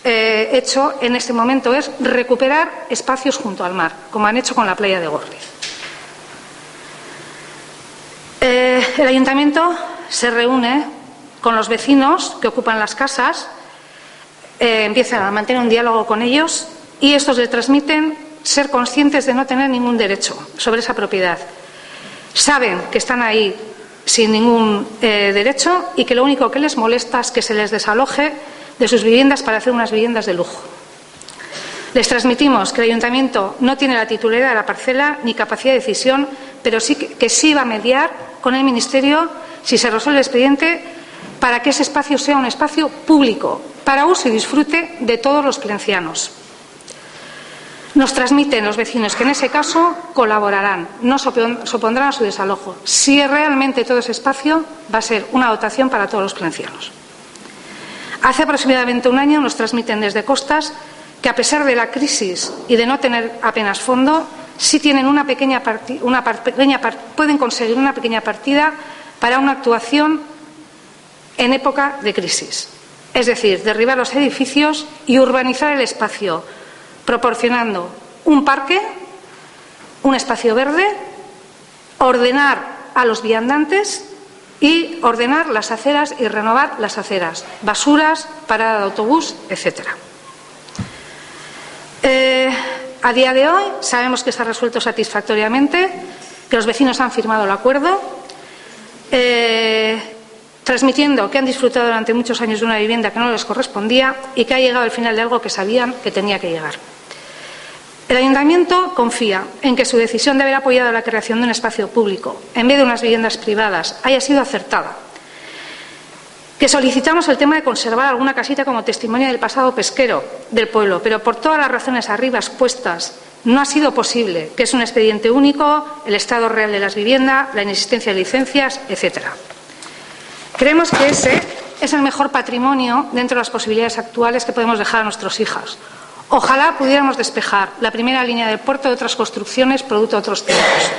hecho en este momento, es recuperar espacios junto al mar, como han hecho con la playa de Gorliz. El Ayuntamiento se reúne con los vecinos que ocupan las casas, empiezan a mantener un diálogo con ellos y estos le transmiten ser conscientes de no tener ningún derecho sobre esa propiedad. Saben que están ahí sin ningún derecho y que lo único que les molesta es que se les desaloje de sus viviendas para hacer unas viviendas de lujo. Les transmitimos que el Ayuntamiento no tiene la titularidad de la parcela ni capacidad de decisión, pero sí que sí va a mediar con el Ministerio, si se resuelve el expediente, para que ese espacio sea un espacio público, para uso y disfrute de todos los plencianos. Nos transmiten los vecinos que en ese caso colaborarán, no se opondrán a su desalojo, si realmente todo ese espacio va a ser una dotación para todos los plencianos. Hace aproximadamente un año nos transmiten desde Costas que, a pesar de la crisis y de no tener apenas fondo, sí tienen pueden conseguir una pequeña partida para una actuación en época de crisis. Es decir, derribar los edificios y urbanizar el espacio, proporcionando un parque, un espacio verde, ordenar a los viandantes y ordenar las aceras y renovar las aceras, basuras, parada de autobús, etcétera. A día de hoy sabemos que se ha resuelto satisfactoriamente, que los vecinos han firmado el acuerdo, transmitiendo que han disfrutado durante muchos años de una vivienda que no les correspondía y que ha llegado al final de algo que sabían que tenía que llegar. El Ayuntamiento confía en que su decisión de haber apoyado la creación de un espacio público en vez de unas viviendas privadas haya sido acertada. Que solicitamos el tema de conservar alguna casita como testimonio del pasado pesquero del pueblo, pero por todas las razones arriba expuestas no ha sido posible, que es un expediente único, el estado real de las viviendas, la inexistencia de licencias, etcétera. Creemos que ese es el mejor patrimonio dentro de las posibilidades actuales que podemos dejar a nuestros hijos. Ojalá pudiéramos despejar la primera línea del puerto de otras construcciones producto de otros tiempos.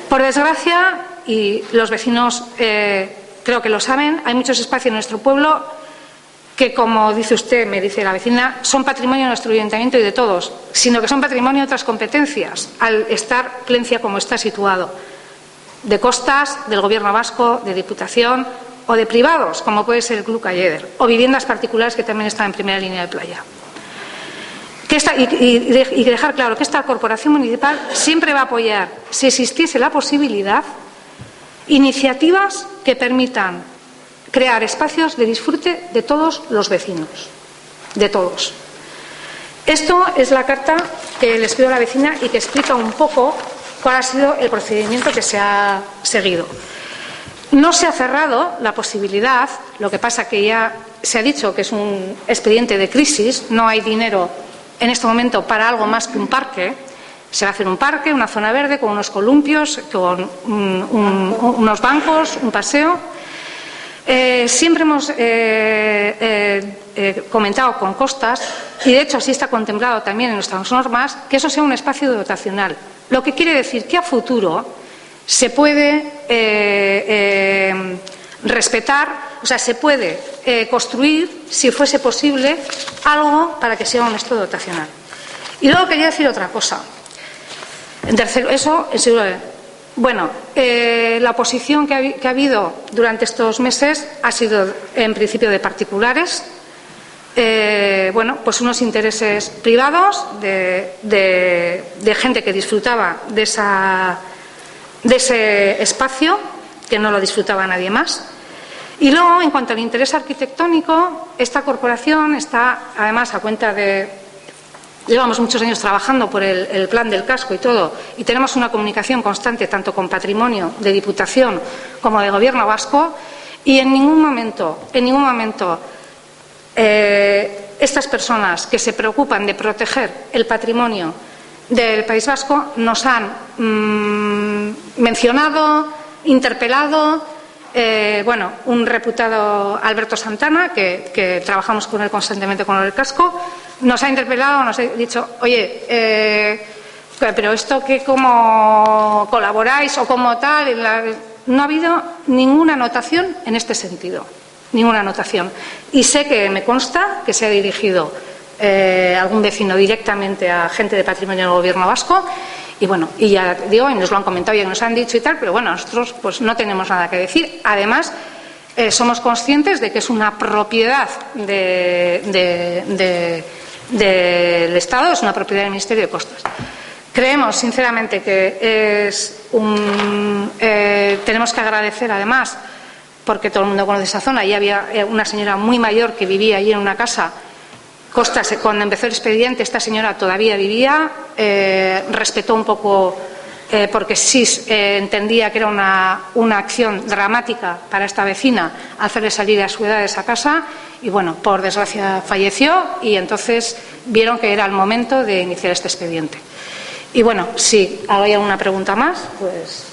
Por desgracia, y los vecinos creo que lo saben, hay muchos espacios en nuestro pueblo que, como dice usted, me dice la vecina, son patrimonio de nuestro Ayuntamiento y de todos, sino que son patrimonio de otras competencias, al estar Plencia como está situado, de Costas, del Gobierno vasco, de Diputación o de privados, como puede ser el Club Calleder, o viviendas particulares que también están en primera línea de playa. Y dejar claro que esta corporación municipal siempre va a apoyar, si existiese la posibilidad, iniciativas que permitan crear espacios de disfrute de todos los vecinos, de todos. Esto es la carta que le escribo a la vecina y que explica un poco cuál ha sido el procedimiento que se ha seguido. No se ha cerrado la posibilidad, lo que pasa que ya se ha dicho que es un expediente de crisis, no hay dinero en este momento para algo más que un parque. Se va a hacer un parque, una zona verde con unos columpios, con unos bancos, un paseo. Siempre hemos comentado con Costas, y de hecho así está contemplado también en nuestras normas, que eso sea un espacio dotacional. Lo que quiere decir que a futuro se puede respetar, o sea, se puede construir, si fuese posible, algo para que sea un espacio dotacional. Y luego quería decir otra cosa. En tercero, eso, en segundo, bueno, la oposición que ha habido durante estos meses ha sido en principio de particulares, bueno, pues unos intereses privados de gente que disfrutaba de ese espacio, que no lo disfrutaba nadie más. Y luego, en cuanto al interés arquitectónico, esta corporación está, además, a cuenta de... Llevamos muchos años trabajando por el plan del casco y todo, y tenemos una comunicación constante tanto con Patrimonio de Diputación como de Gobierno vasco, y en ningún momento estas personas que se preocupan de proteger el patrimonio del País Vasco nos han mencionado, interpelado. Bueno, un reputado, Alberto Santana, que trabajamos con él constantemente con el casco, nos ha interpelado, nos ha dicho, oye, pero esto que cómo colaboráis o como tal, no ha habido ninguna anotación en este sentido, ninguna anotación. Y sé que me consta que se ha dirigido algún vecino directamente a gente de Patrimonio del Gobierno vasco. Y bueno, y ya digo, y nos lo han comentado y nos han dicho y tal, pero bueno, nosotros pues no tenemos nada que decir. Además, somos conscientes de que es una propiedad del Estado, es una propiedad del Ministerio de Costas. Creemos, sinceramente, que es tenemos que agradecer, además, porque todo el mundo conoce esa zona, y había una señora muy mayor que vivía allí en una casa. Cuando empezó el expediente, esta señora todavía vivía, respetó un poco, porque sí entendía que era una acción dramática para esta vecina hacerle salir a su edad de esa casa, y bueno, por desgracia falleció, y entonces vieron que era el momento de iniciar este expediente. Y bueno, si hay alguna pregunta más, pues...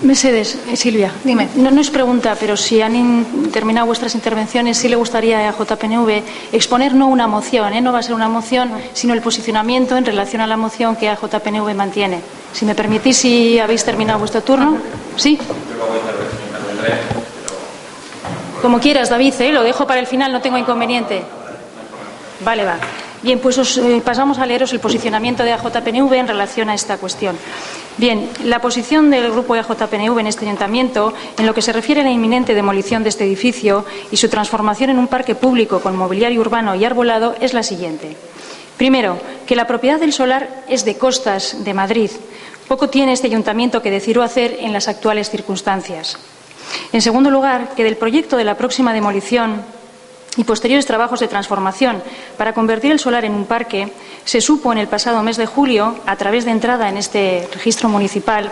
Mercedes, Silvia, dime. No es pregunta, pero si han terminado vuestras intervenciones, sí le gustaría a JPNV exponer no una moción, no va a ser una moción, sino el posicionamiento en relación a la moción que JPNV mantiene. Si me permitís, si habéis terminado vuestro turno. ¿Sí? Como quieras, David, lo dejo para el final, no tengo inconveniente. Vale, va. Bien, pues pasamos a leeros el posicionamiento de AJPNV en relación a esta cuestión. Bien, la posición del grupo AJPNV en este ayuntamiento, en lo que se refiere a la inminente demolición de este edificio y su transformación en un parque público con mobiliario urbano y arbolado, es la siguiente. Primero, que la propiedad del solar es de Costas de Madrid. Poco tiene este ayuntamiento que decir o hacer en las actuales circunstancias. En segundo lugar, que del proyecto de la próxima demolición y posteriores trabajos de transformación para convertir el solar en un parque, se supo en el pasado mes de julio, a través de entrada en este registro municipal,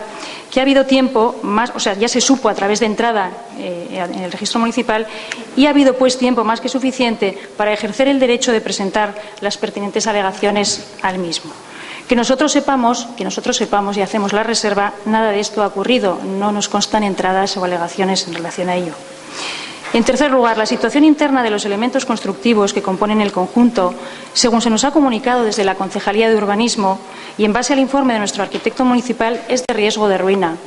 que ha habido tiempo más, ya se supo a través de entrada en el registro municipal, y ha habido pues tiempo más que suficiente para ejercer el derecho de presentar las pertinentes alegaciones al mismo. Que nosotros sepamos y hacemos la reserva, nada de esto ha ocurrido, no nos constan entradas o alegaciones en relación a ello. En tercer lugar, la situación interna de los elementos constructivos que componen el conjunto, según se nos ha comunicado desde la Concejalía de Urbanismo y en base al informe de nuestro arquitecto municipal, es de riesgo de ruina.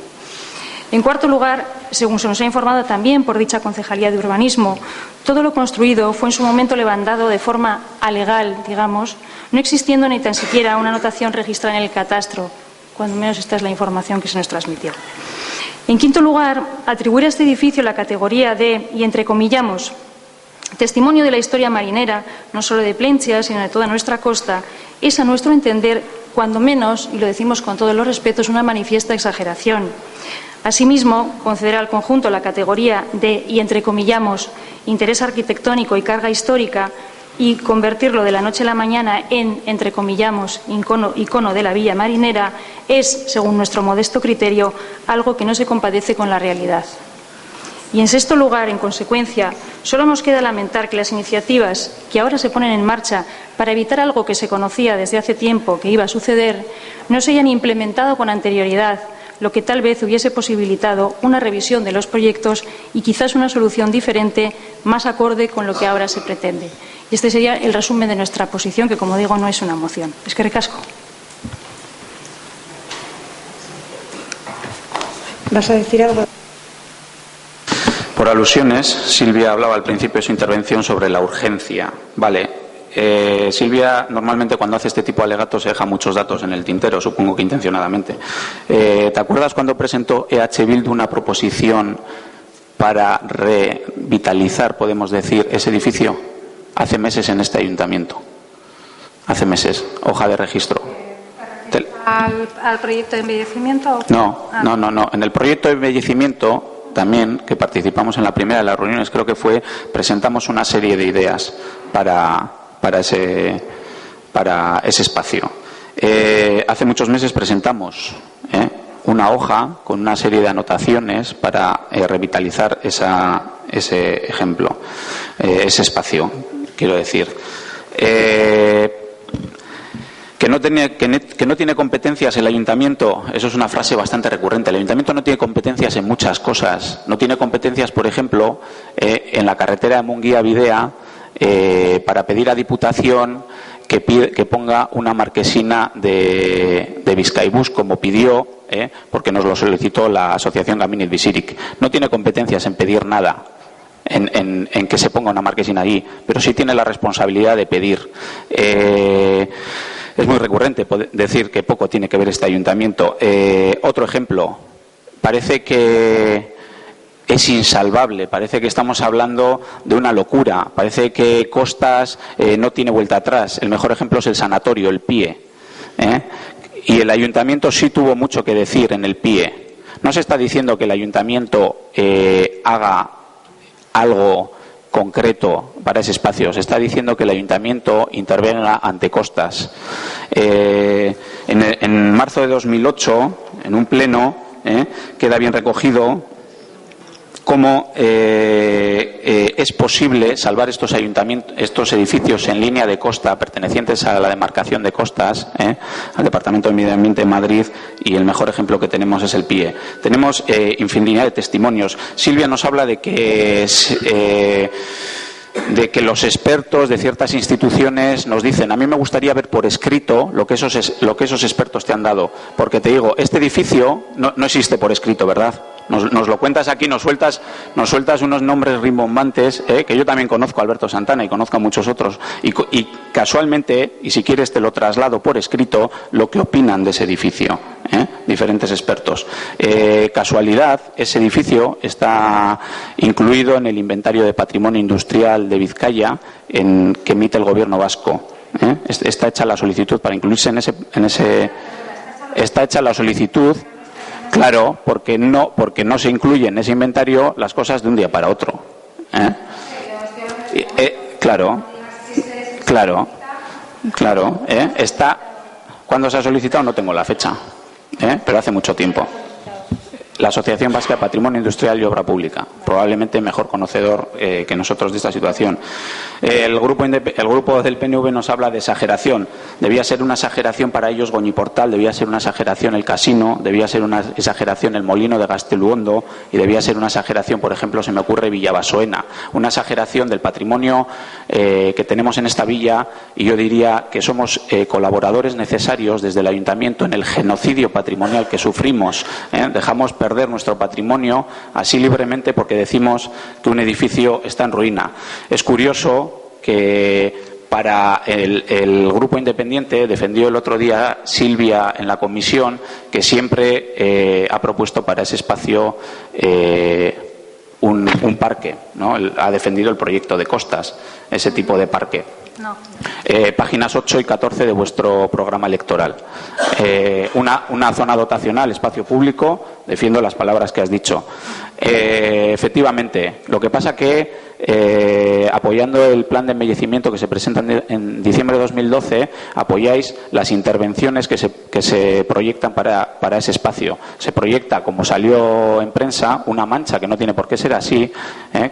En cuarto lugar, según se nos ha informado también por dicha Concejalía de Urbanismo, todo lo construido fue en su momento levantado de forma alegal, digamos, no existiendo ni tan siquiera una anotación registrada en el catastro, cuando menos esta es la información que se nos transmitió. En quinto lugar, atribuir a este edificio la categoría de, y entrecomillamos, testimonio de la historia marinera, no solo de Plentzia, sino de toda nuestra costa, es, a nuestro entender, cuando menos, y lo decimos con todos los respetos, una manifiesta exageración. Asimismo, conceder al conjunto la categoría de, y entrecomillamos, interés arquitectónico y carga histórica, y convertirlo de la noche a la mañana en, entrecomillamos, icono de la villa marinera, es, según nuestro modesto criterio, algo que no se compadece con la realidad. Y en sexto lugar, en consecuencia, solo nos queda lamentar que las iniciativas que ahora se ponen en marcha para evitar algo que se conocía desde hace tiempo que iba a suceder, no se hayan implementado con anterioridad, lo que tal vez hubiese posibilitado una revisión de los proyectos y quizás una solución diferente, más acorde con lo que ahora se pretende. Y este sería el resumen de nuestra posición, que, como digo, no es una moción. Eskerrik asko. ¿Vas a decir algo? Por alusiones, Silvia hablaba al principio de su intervención sobre la urgencia. Vale. Silvia normalmente cuando hace este tipo de alegatos se deja muchos datos en el tintero, supongo que intencionadamente. ¿Te acuerdas cuando presentó EH Bildu una proposición para revitalizar, podemos decir, ese edificio? Hace meses en este ayuntamiento. Hace meses. Hoja de registro. ¿Al proyecto de embellecimiento? No. En el proyecto de embellecimiento también, que participamos en la primera de las reuniones, creo que fue, presentamos una serie de ideas para ese espacio. Hace muchos meses presentamos una hoja con una serie de anotaciones para revitalizar ese ejemplo, ese espacio, quiero decir. Que no tiene competencias el ayuntamiento, eso es una frase bastante recurrente. El ayuntamiento no tiene competencias en muchas cosas. No tiene competencias, por ejemplo, en la carretera de Munguía-Bidea, para pedir a Diputación que ponga una marquesina de Bizkaibus, como pidió, porque nos lo solicitó la asociación Gaminis Bizirik. No tiene competencias en pedir nada, en que se ponga una marquesina allí, pero sí tiene la responsabilidad de pedir. Es muy recurrente decir que poco tiene que ver este ayuntamiento. Otro ejemplo, parece que es insalvable, parece que estamos hablando de una locura, parece que Costas no tiene vuelta atrás. El mejor ejemplo es el sanatorio, el PIE. Y el ayuntamiento sí tuvo mucho que decir en el PIE. No se está diciendo que el ayuntamiento haga algo concreto para ese espacio. Se está diciendo que el ayuntamiento intervenga ante costas. En marzo de 2008, en un pleno, queda bien recogido cómo es posible salvar estos edificios en línea de costa pertenecientes a la demarcación de costas, al Departamento de Medio Ambiente de Madrid, y el mejor ejemplo que tenemos es el PIE. Tenemos infinidad de testimonios. Silvia nos habla de que los expertos de ciertas instituciones nos dicen: a mí me gustaría ver por escrito lo que esos expertos te han dado, porque te digo, este edificio no existe por escrito, ¿verdad? Nos lo cuentas aquí, nos sueltas unos nombres rimbombantes, que yo también conozco a Alberto Santana y conozco a muchos otros, y casualmente, y si quieres te lo traslado por escrito, lo que opinan de ese edificio, diferentes expertos. Casualidad, ese edificio está incluido en el inventario de patrimonio industrial de Vizcaya que emite el gobierno vasco. Está hecha la solicitud para incluirse en ese. Está hecha la solicitud. Claro, porque no se incluye en ese inventario las cosas de un día para otro. Claro. Está. ¿Cuándo se ha solicitado? No tengo la fecha, pero hace mucho tiempo. La Asociación Vasca de Patrimonio Industrial y Obra Pública, probablemente mejor conocedor que nosotros de esta situación. El grupo del PNV nos habla de exageración. Debía ser una exageración para ellos Goñiportal, debía ser una exageración el casino, debía ser una exageración el molino de Gasteluondo y debía ser una exageración, por ejemplo, se me ocurre Villabasoena. Una exageración del patrimonio que tenemos en esta villa, y yo diría que somos colaboradores necesarios desde el ayuntamiento en el genocidio patrimonial que sufrimos. Dejamos perder nuestro patrimonio así libremente porque decimos que un edificio está en ruina. Es curioso que para el grupo independiente defendió el otro día Silvia en la comisión que siempre ha propuesto para ese espacio un parque, ¿no? Ha defendido el proyecto de costas, ese tipo de parque. No. Páginas 8 y 14 de vuestro programa electoral. Una zona dotacional, espacio público, defiendo las palabras que has dicho. Efectivamente, lo que pasa que apoyando el plan de embellecimiento que se presenta en diciembre de 2012, apoyáis las intervenciones que se proyectan para ese espacio. Se proyecta, como salió en prensa, una mancha que no tiene por qué ser así,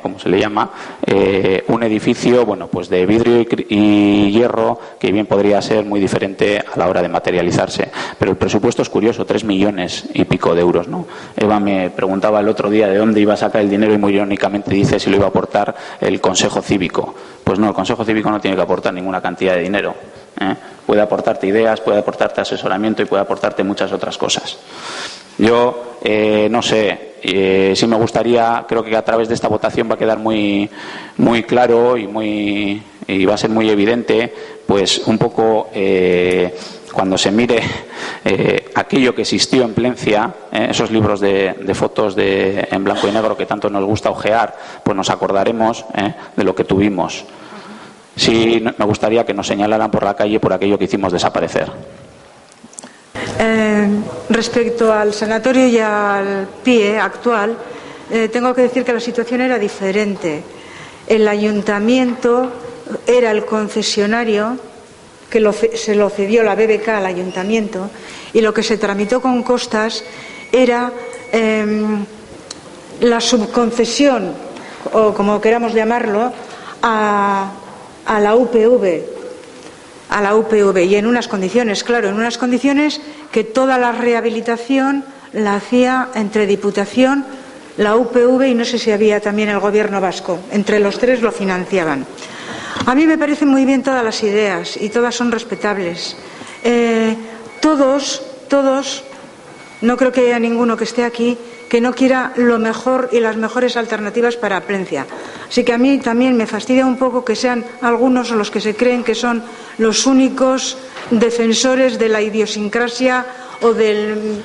como se le llama, un edificio, bueno, pues de vidrio y hierro, que bien podría ser muy diferente a la hora de materializarse. Pero el presupuesto es curioso, 3 millones y pico de euros, ¿no? Eva me preguntaba el otro día de dónde iba a sacar el dinero y muy irónicamente dice si lo iba a aportar el Consejo Cívico. Pues no, el Consejo Cívico no tiene que aportar ninguna cantidad de dinero. Puede aportarte ideas, puede aportarte asesoramiento y puede aportarte muchas otras cosas. Yo no sé, sí me gustaría, creo que a través de esta votación va a quedar muy claro y va a ser muy evidente, pues un poco cuando se mire aquello que existió en Plencia, esos libros de fotos en blanco y negro que tanto nos gusta ojear, pues nos acordaremos de lo que tuvimos. Sí, me gustaría que nos señalaran por la calle por aquello que hicimos desaparecer. Respecto al sanatorio y al PIE actual, tengo que decir que la situación era diferente. El ayuntamiento era el concesionario que se lo cedió la BBK al ayuntamiento, y lo que se tramitó con costas era la subconcesión, o como queramos llamarlo, a la UPV, y en unas condiciones, claro, en unas condiciones que toda la rehabilitación la hacía entre Diputación, la UPV y no sé si había también el Gobierno vasco. Entre los tres lo financiaban. A mí me parecen muy bien todas las ideas y todas son respetables. Todos, no creo que haya ninguno que esté aquí que no quiera lo mejor y las mejores alternativas para Plencia. Así que a mí también me fastidia un poco que sean algunos los que se creen que son los únicos defensores de la idiosincrasia o de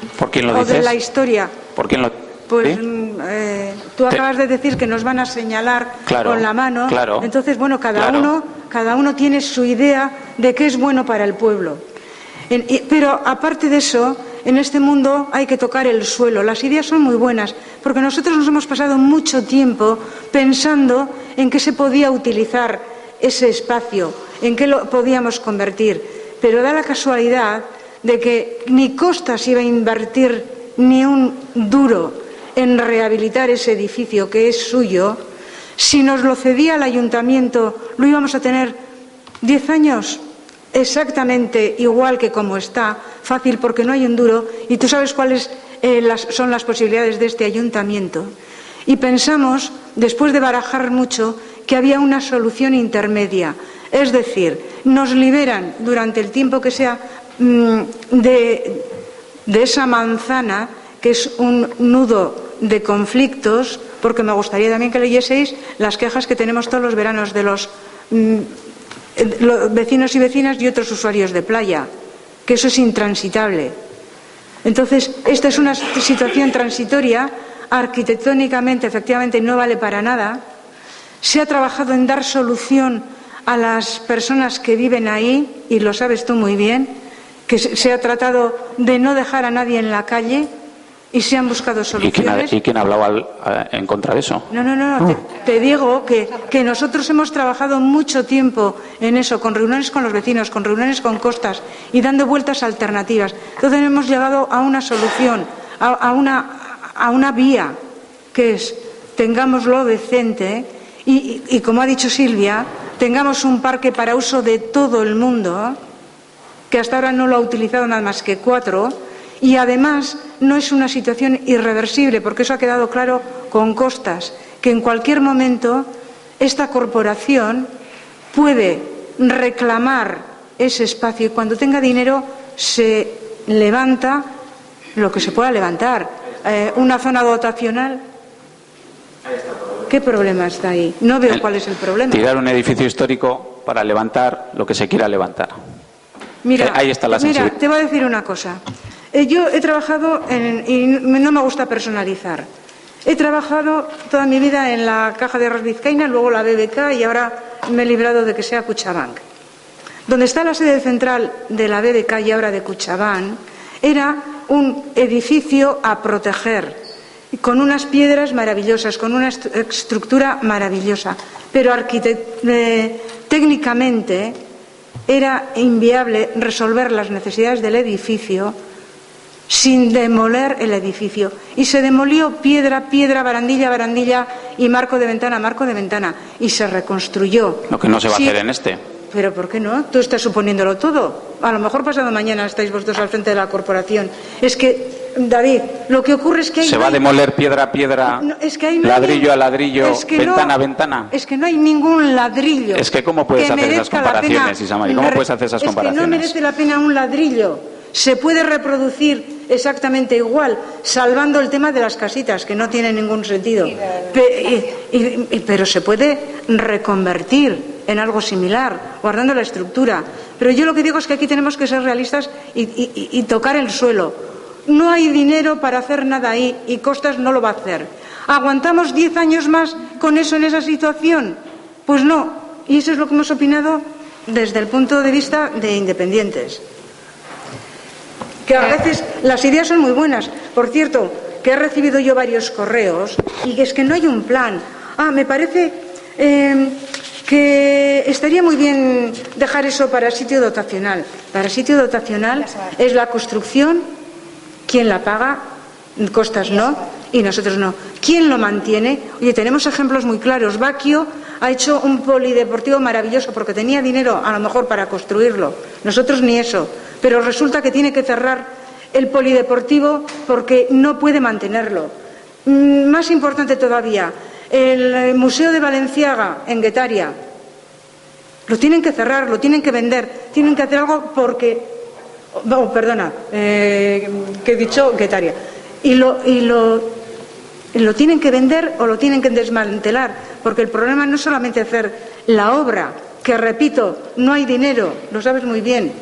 la historia. ¿Por quién lo Pues ¿sí? Tú acabas de decir que nos van a señalar con la mano. Claro, entonces, bueno, cada uno tiene su idea de qué es bueno para el pueblo. Pero aparte de eso, en este mundo hay que tocar el suelo. Las ideas son muy buenas, porque nosotros nos hemos pasado mucho tiempo pensando en qué se podía utilizar ese espacio, en qué lo podíamos convertir. Pero da la casualidad de que ni Costas iba a invertir ni un duro en rehabilitar ese edificio que es suyo. Si nos lo cedía el ayuntamiento, lo íbamos a tener 10 años exactamente igual que como está, fácil porque no hay un duro, y tú sabes cuáles son las posibilidades de este ayuntamiento. Y pensamos, después de barajar mucho, que había una solución intermedia, es decir, nos liberan durante el tiempo que sea de esa manzana, que es un nudo de conflictos, porque me gustaría también que leyeseis las quejas que tenemos todos los veranos de los vecinos y vecinas y otros usuarios de playa, que eso es intransitable. Entonces, esta es una situación transitoria, arquitectónicamente, efectivamente, no vale para nada. Se ha trabajado en dar solución a las personas que viven ahí, y lo sabes tú muy bien, que se ha tratado de no dejar a nadie en la calle y se han buscado soluciones. ¿Y quién ha hablado en contra de eso? No. Te digo que nosotros hemos trabajado mucho tiempo en eso, con reuniones con los vecinos, con reuniones con Costas y dando vueltas alternativas. Entonces hemos llegado a una solución, a una vía, que es tengámoslo decente y como ha dicho Silvia, tengamos un parque para uso de todo el mundo, que hasta ahora no lo ha utilizado nada más que 4, y además no es una situación irreversible, porque eso ha quedado claro con Costas, que en cualquier momento esta corporación puede reclamar ese espacio y cuando tenga dinero se levanta lo que se pueda levantar. Una zona dotacional. ¿Qué problema está ahí? No veo cuál es el problema. Tirar un edificio histórico para levantar lo que se quiera levantar. Mira, ahí está la sensibilidad. Mira, te voy a decir una cosa. Yo he trabajado y no me gusta personalizar. He trabajado toda mi vida en la Caja de Ahorros Vizcaína, luego la BBK y ahora me he librado de que sea Kutxabank. Donde está la sede central de la BBK y ahora de Kutxabank, era un edificio a proteger, con unas piedras maravillosas, con una estructura maravillosa, pero técnicamente era inviable resolver las necesidades del edificio sin demoler el edificio. Y se demolió piedra, barandilla y marco de ventana, y se reconstruyó. Lo que no se va a hacer en este. Pero ¿por qué no? Tú estás suponiéndolo todo. A lo mejor pasado mañana estáis vosotros al frente de la corporación. Es que, David, lo que ocurre es que se va a demoler piedra a piedra, ladrillo a ladrillo, ventana a ventana. Es que no hay ningún ladrillo. Es que ¿cómo puedes hacer esas comparaciones, Isamari? ¿Cómo puedes hacer esas comparaciones? Es que no merece la pena un ladrillo. Se puede reproducir exactamente igual, salvando el tema de las casitas, que no tiene ningún sentido. Pero se puede reconvertir en algo similar, guardando la estructura. Pero yo lo que digo es que aquí tenemos que ser realistas y tocar el suelo. No hay dinero para hacer nada ahí y Costas no lo va a hacer. ¿Aguantamos 10 años más con eso en esa situación? Pues no. Y eso es lo que hemos opinado desde el punto de vista de independientes. Que a veces las ideas son muy buenas. Por cierto, que he recibido yo varios correos y es que no hay un plan. Me parece que estaría muy bien dejar eso para sitio dotacional. Para sitio dotacional es la construcción, ¿quién la paga? Costas no, y nosotros no. ¿Quién lo mantiene? Oye, tenemos ejemplos muy claros. Baquio ha hecho un polideportivo maravilloso porque tenía dinero a lo mejor para construirlo. Nosotros ni eso. Pero resulta que tiene que cerrar el polideportivo porque no puede mantenerlo. Más importante todavía, el Museo de Valenciaga en Guetaria. Lo tienen que cerrar, lo tienen que vender, tienen que hacer algo porque... que he dicho Guetaria. Y lo tienen que vender o lo tienen que desmantelar, porque el problema no es solamente hacer la obra, que repito, no hay dinero, lo sabes muy bien,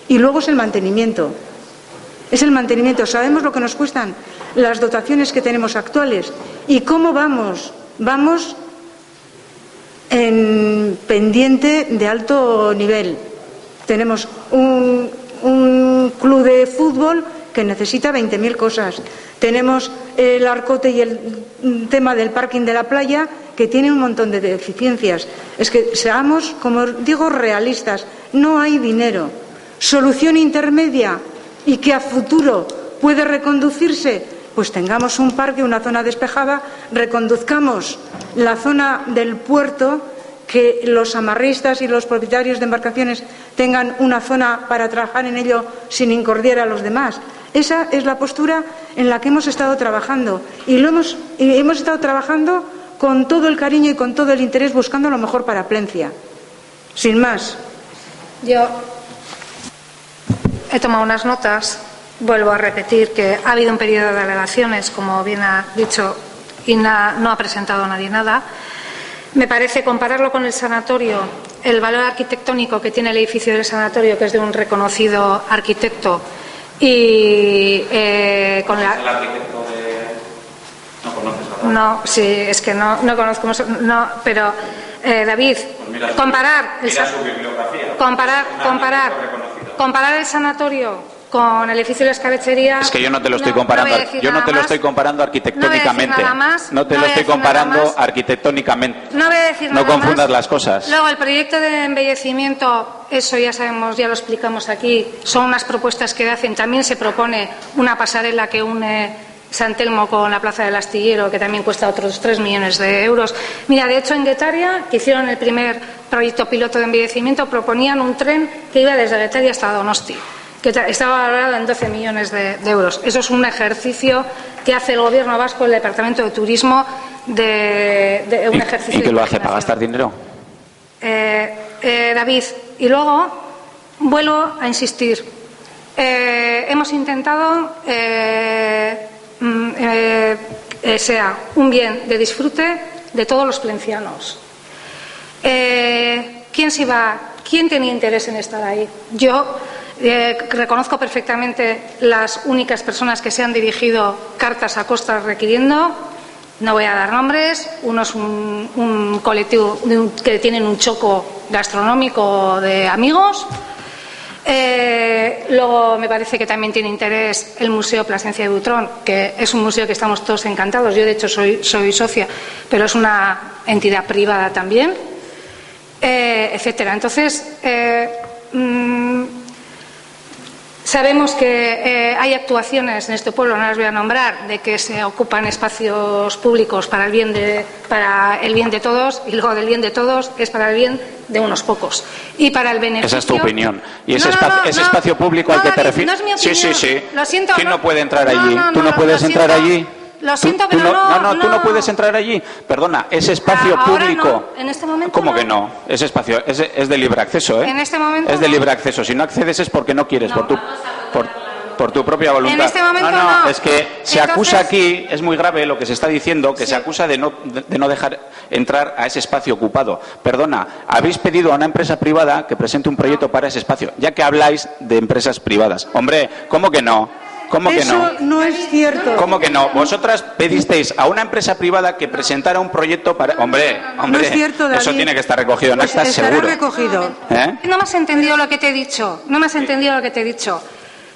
y luego es el mantenimiento. Es el mantenimiento. Sabemos lo que nos cuestan las dotaciones que tenemos actuales y cómo vamos. Vamos en pendiente de alto nivel. Tenemos un un club de fútbol que necesita 20.000 cosas. Tenemos el Arcote y el tema del parking de la playa, que tiene un montón de deficiencias. Es que seamos, como digo, realistas. No hay dinero. Solución intermedia y que a futuro puede reconducirse, pues tengamos un parque, una zona despejada, reconduzcamos la zona del puerto, que los amarristas y los propietarios de embarcaciones tengan una zona para trabajar en ello sin incordiar a los demás. Esa es la postura en la que hemos estado trabajando y hemos estado trabajando con todo el cariño y con todo el interés, buscando lo mejor para Plencia. Sin más. Yo he tomado unas notas. Vuelvo a repetir que ha habido un periodo de alegaciones, como bien ha dicho, y no ha presentado nadie nada. Me parece, compararlo con el sanatorio, el valor arquitectónico que tiene el edificio del sanatorio, que es de un reconocido arquitecto, y con la... ¿El arquitecto de...? ¿No conoces a No, sí, es que no conozco... No, pero, David, pues comparar su bibliografía. Comparar el sanatorio con el edificio de la escabechería... Es que yo no te lo estoy comparando. Yo no te lo estoy comparando arquitectónicamente. No te lo estoy comparando arquitectónicamente. No voy a decir nada más. No confundas las cosas. Luego, el proyecto de embellecimiento, eso ya sabemos, ya lo explicamos aquí, son unas propuestas que hacen. También se propone una pasarela que une San Telmo con la Plaza del Astillero, que también cuesta otros 3 millones de euros. Mira, de hecho, en Guetaria, que hicieron el primer proyecto piloto de embellecimiento, proponían un tren que iba desde Guetaria hasta Donosti, que estaba valorado en 12 millones de euros. Eso es un ejercicio que hace el Gobierno vasco, el Departamento de Turismo, de un ejercicio. ¿Y qué lo hace? ¿Para gastar dinero? David, y luego vuelvo a insistir. Hemos intentado sea un bien de disfrute de todos los plencianos. ¿Quién tenía interés en estar ahí? Yo reconozco perfectamente las únicas personas que se han dirigido cartas a Costa requiriendo. No voy a dar nombres. Uno es un colectivo que tienen un choco gastronómico de amigos. Luego me parece que también tiene interés el Museo Plasencia de Butrón, que es un museo que estamos todos encantados. Yo, de hecho, soy socia, pero es una entidad privada también, etcétera. Entonces, sabemos que hay actuaciones en este pueblo, no las voy a nombrar, de que se ocupan espacios públicos para el bien de todos, y luego del bien de todos es para el bien de unos pocos. Y para el beneficio... Esa es tu opinión. ¿Y ese espacio público al que te refieres? No es mi opinión. Sí. Lo siento. ¿Quién no puede entrar allí? ¿Tú no puedes entrar allí? Lo siento, tú pero tú no puedes entrar allí. Perdona, ese espacio público. No. En este momento ¿Cómo no. que no? Ese espacio es de libre acceso, ¿eh? En este momento es de no. libre acceso. Si no accedes es porque no quieres, por tu propia voluntad. En este momento no. Es que se acusa aquí, es muy grave lo que se está diciendo, que se acusa de no dejar entrar a ese espacio ocupado. Perdona, habéis pedido a una empresa privada que presente un proyecto para ese espacio, ya que habláis de empresas privadas. Hombre, ¿cómo que no? ¿Cómo que no? Eso no es cierto. ¿Cómo que no? Vosotras pedisteis a una empresa privada que presentara un proyecto para... Hombre, no es cierto, David. Eso tiene que estar recogido en actas, estará seguro. recogido. No me has entendido lo que te he dicho.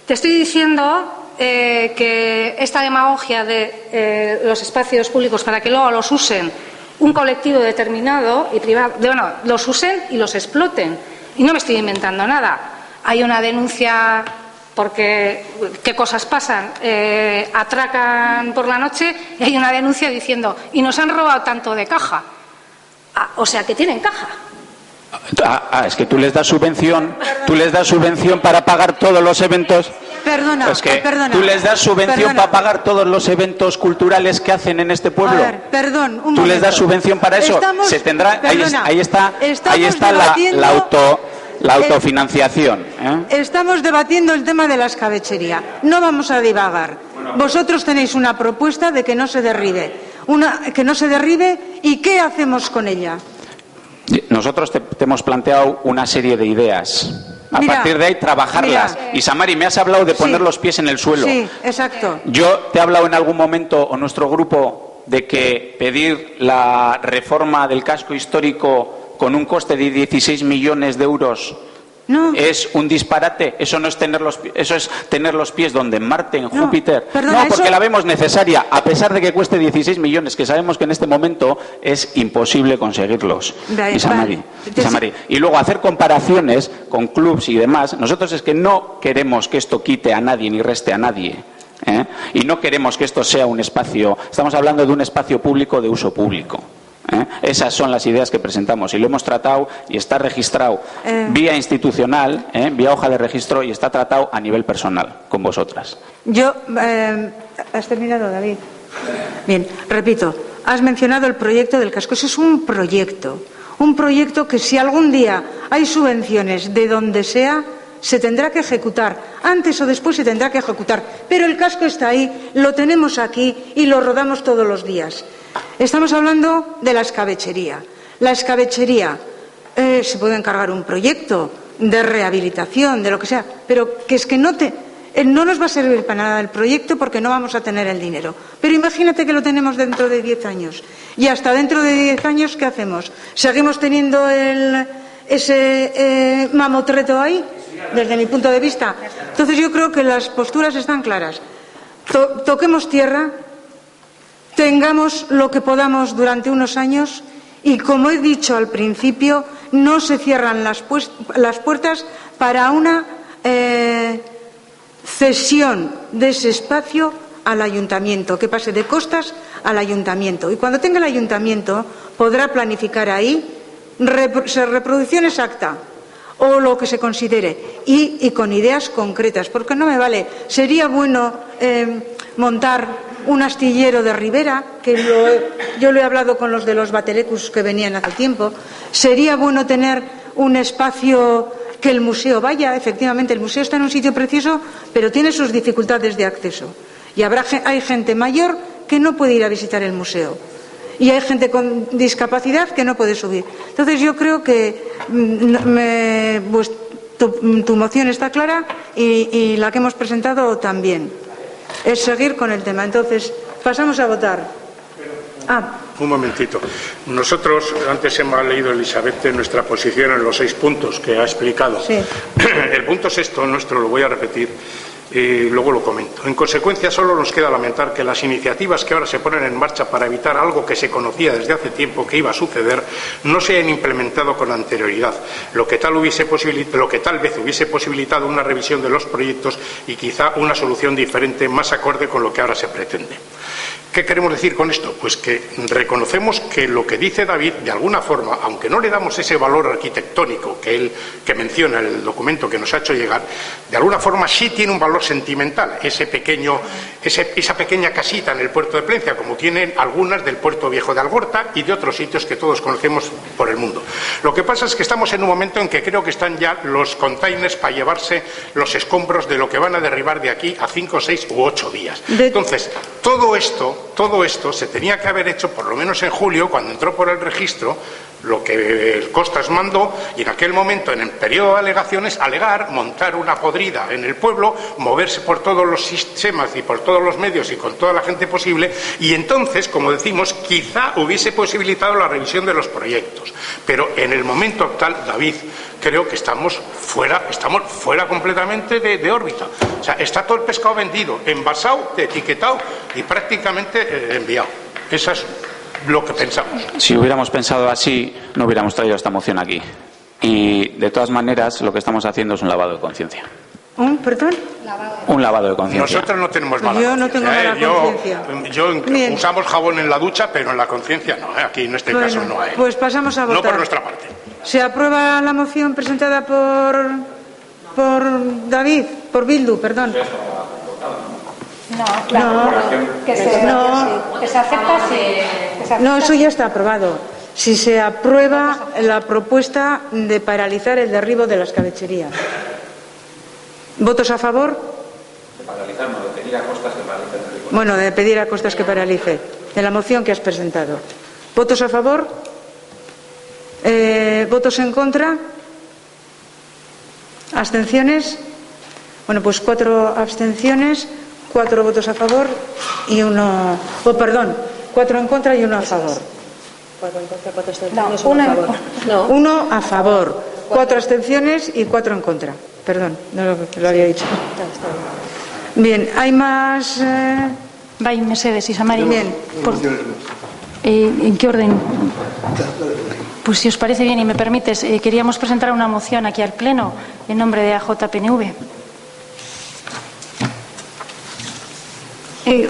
Te estoy diciendo que esta demagogia de los espacios públicos para que luego los usen un colectivo determinado y privado, los usen y los exploten. Y no me estoy inventando nada. Hay una denuncia porque qué cosas pasan. Atracan por la noche y hay una denuncia diciendo y nos han robado tanto de caja. O sea que tienen caja. Es que tú les das subvención para pagar todos los eventos. Perdona, tú les das subvención para pagar todos los eventos culturales que hacen en este pueblo. A ver, perdón, un tú momento. les das subvención para eso. Se tendrá, ahí está la autofinanciación. Estamos debatiendo el tema de la escabechería. No vamos a divagar. Vosotros tenéis una propuesta de que no se derribe. ¿Y qué hacemos con ella? Nosotros te hemos planteado una serie de ideas. A partir de ahí, trabajarlas. Y Samari, me has hablado de poner los pies en el suelo. Sí, exacto. Yo te he hablado en algún momento, o nuestro grupo, de que pedir la reforma del casco histórico con un coste de 16 millones de euros No. Es un disparate. Eso no es eso es tener los pies donde en Marte, en Júpiter. Perdona, no, porque eso... la vemos necesaria, a pesar de que cueste 16 millones, que sabemos que en este momento es imposible conseguirlos. Vale. Y luego hacer comparaciones con clubs y demás. Nosotros es que no queremos que esto quite a nadie ni reste a nadie. Y no queremos que esto sea un espacio. Estamos hablando de un espacio público de uso público. Esas son las ideas que presentamos y lo hemos tratado y está registrado vía institucional, vía hoja de registro, y está tratado a nivel personal con vosotras. ¿Has terminado, David? Bien, repito, has mencionado el proyecto del casco. Eso es un proyecto que si algún día hay subvenciones de donde sea, se tendrá que ejecutar, antes o después se tendrá que ejecutar, pero el casco está ahí, lo tenemos aquí y lo rodamos todos los días. Estamos hablando de la escabechería. La escabechería se puede encargar un proyecto de rehabilitación, de lo que sea, pero que es que no nos va a servir para nada el proyecto porque no vamos a tener el dinero. Pero imagínate que lo tenemos dentro de 10 años. Y hasta dentro de 10 años, ¿qué hacemos? ¿Seguimos teniendo ese mamotreto ahí? Desde mi punto de vista. Entonces yo creo que las posturas están claras. Toquemos tierra, tengamos lo que podamos durante unos años y, como he dicho al principio, no se cierran las puertas para una cesión de ese espacio al ayuntamiento, que pase de costas al ayuntamiento. Y cuando tenga el ayuntamiento podrá planificar ahí reproducción exacta o lo que se considere y con ideas concretas, porque no me vale. Sería bueno montar un astillero de ribera, que yo lo he hablado con los de los Batelecus que venían hace tiempo. Sería bueno tener un espacio que el museo vaya. Efectivamente, el museo está en un sitio precioso, pero tiene sus dificultades de acceso. Y hay gente mayor que no puede ir a visitar el museo. Y hay gente con discapacidad que no puede subir. Entonces yo creo que tu moción está clara y la que hemos presentado también. Es seguir con el tema. Entonces, pasamos a votar. Un momentito. Nosotros, antes hemos leído, Elizabeth, nuestra posición en los 6 puntos que ha explicado. Sí. El punto sexto nuestro, lo voy a repetir, y luego lo comento. En consecuencia, solo nos queda lamentar que las iniciativas que ahora se ponen en marcha para evitar algo que se conocía desde hace tiempo que iba a suceder no se hayan implementado con anterioridad, lo que tal vez hubiese posibilitado una revisión de los proyectos y quizá una solución diferente más acorde con lo que ahora se pretende. ¿Qué queremos decir con esto? Pues que reconocemos que lo que dice David, de alguna forma, aunque no le damos ese valor arquitectónico que menciona el documento que nos ha hecho llegar, de alguna forma sí tiene un valor sentimental, esa pequeña casita en el puerto de Plencia, como tienen algunas del puerto viejo de Algorta y de otros sitios que todos conocemos por el mundo. Lo que pasa es que estamos en un momento en que creo que están ya los containers para llevarse los escombros de lo que van a derribar de aquí a 5, 6 u 8 días. Entonces, todo esto se tenía que haber hecho por lo menos en julio, cuando entró por el registro, lo que el Costas mandó, y en aquel momento, en el periodo de alegaciones, montar una podrida en el pueblo, moverse por todos los sistemas y por todos los medios y con toda la gente posible, y entonces, como decimos, quizá hubiese posibilitado la revisión de los proyectos. Pero en el momento actual, David, creo que estamos fuera completamente de órbita. O sea, está todo el pescado vendido, envasado, etiquetado y prácticamente enviado. Esa es lo que pensamos. Si hubiéramos pensado así, no hubiéramos traído esta moción aquí. Y de todas maneras, lo que estamos haciendo es un lavado de conciencia. ¿Perdón? Un lavado de conciencia. Nosotros no tenemos mala conciencia. Yo no tengo mala conciencia. Usamos jabón en la ducha, pero en la conciencia no. Aquí en este caso no hay. Pues pasamos a votar. No por nuestra parte. ¿Se aprueba la moción presentada por David, por Bildu, perdón? Que se acepta, sí. No, eso ya está aprobado. Si se aprueba la propuesta de paralizar el derribo de la escabechería. ¿Votos a favor? De paralizar, no, de pedir a Costas que paralice el derribo. Bueno, de pedir a Costas que paralice. De la moción que has presentado. ¿Votos a favor? ¿Votos en contra? ¿Abstenciones? Bueno, pues 4 abstenciones, 4 votos a favor y 1... 4 en contra y 1 a favor. 4 en contra, 4 abstenciones, 1 a favor. No. 1 a favor, 4 abstenciones y 4 en contra. Perdón, no lo había dicho. Bien, ¿hay más? Vai, Mercedes y Samari. Bien. ¿En qué orden? Pues si os parece bien y me permites, queríamos presentar una moción aquí al Pleno en nombre de AJPNV.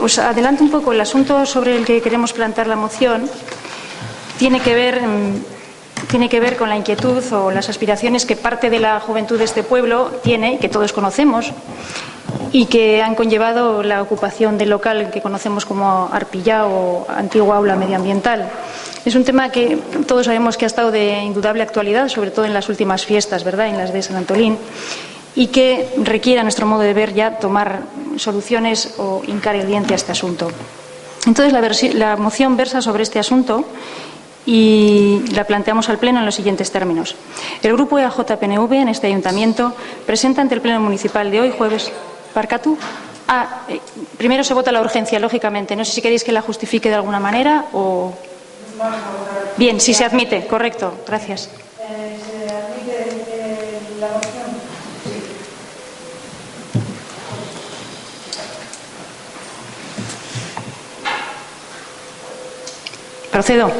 Os adelanto un poco. El asunto sobre el que queremos plantear la moción tiene que ver con la inquietud o las aspiraciones que parte de la juventud de este pueblo tiene, que todos conocemos, y que han conllevado la ocupación del local que conocemos como Arpillá o antigua aula medioambiental. Es un tema que todos sabemos que ha estado de indudable actualidad, sobre todo en las últimas fiestas, ¿verdad?, en las de San Antolín, y que requiere, a nuestro modo de ver, ya tomar soluciones o hincar el diente a este asunto. Entonces, la moción versa sobre este asunto y la planteamos al Pleno en los siguientes términos. El Grupo AJPNV en este Ayuntamiento presenta ante el Pleno Municipal de hoy, jueves... ¿Parcatu? Primero se vota la urgencia, lógicamente. No sé si queréis que la justifique de alguna manera o... Bien, si se admite, correcto. Gracias. ¿Se admite la moción? ¿Procedo?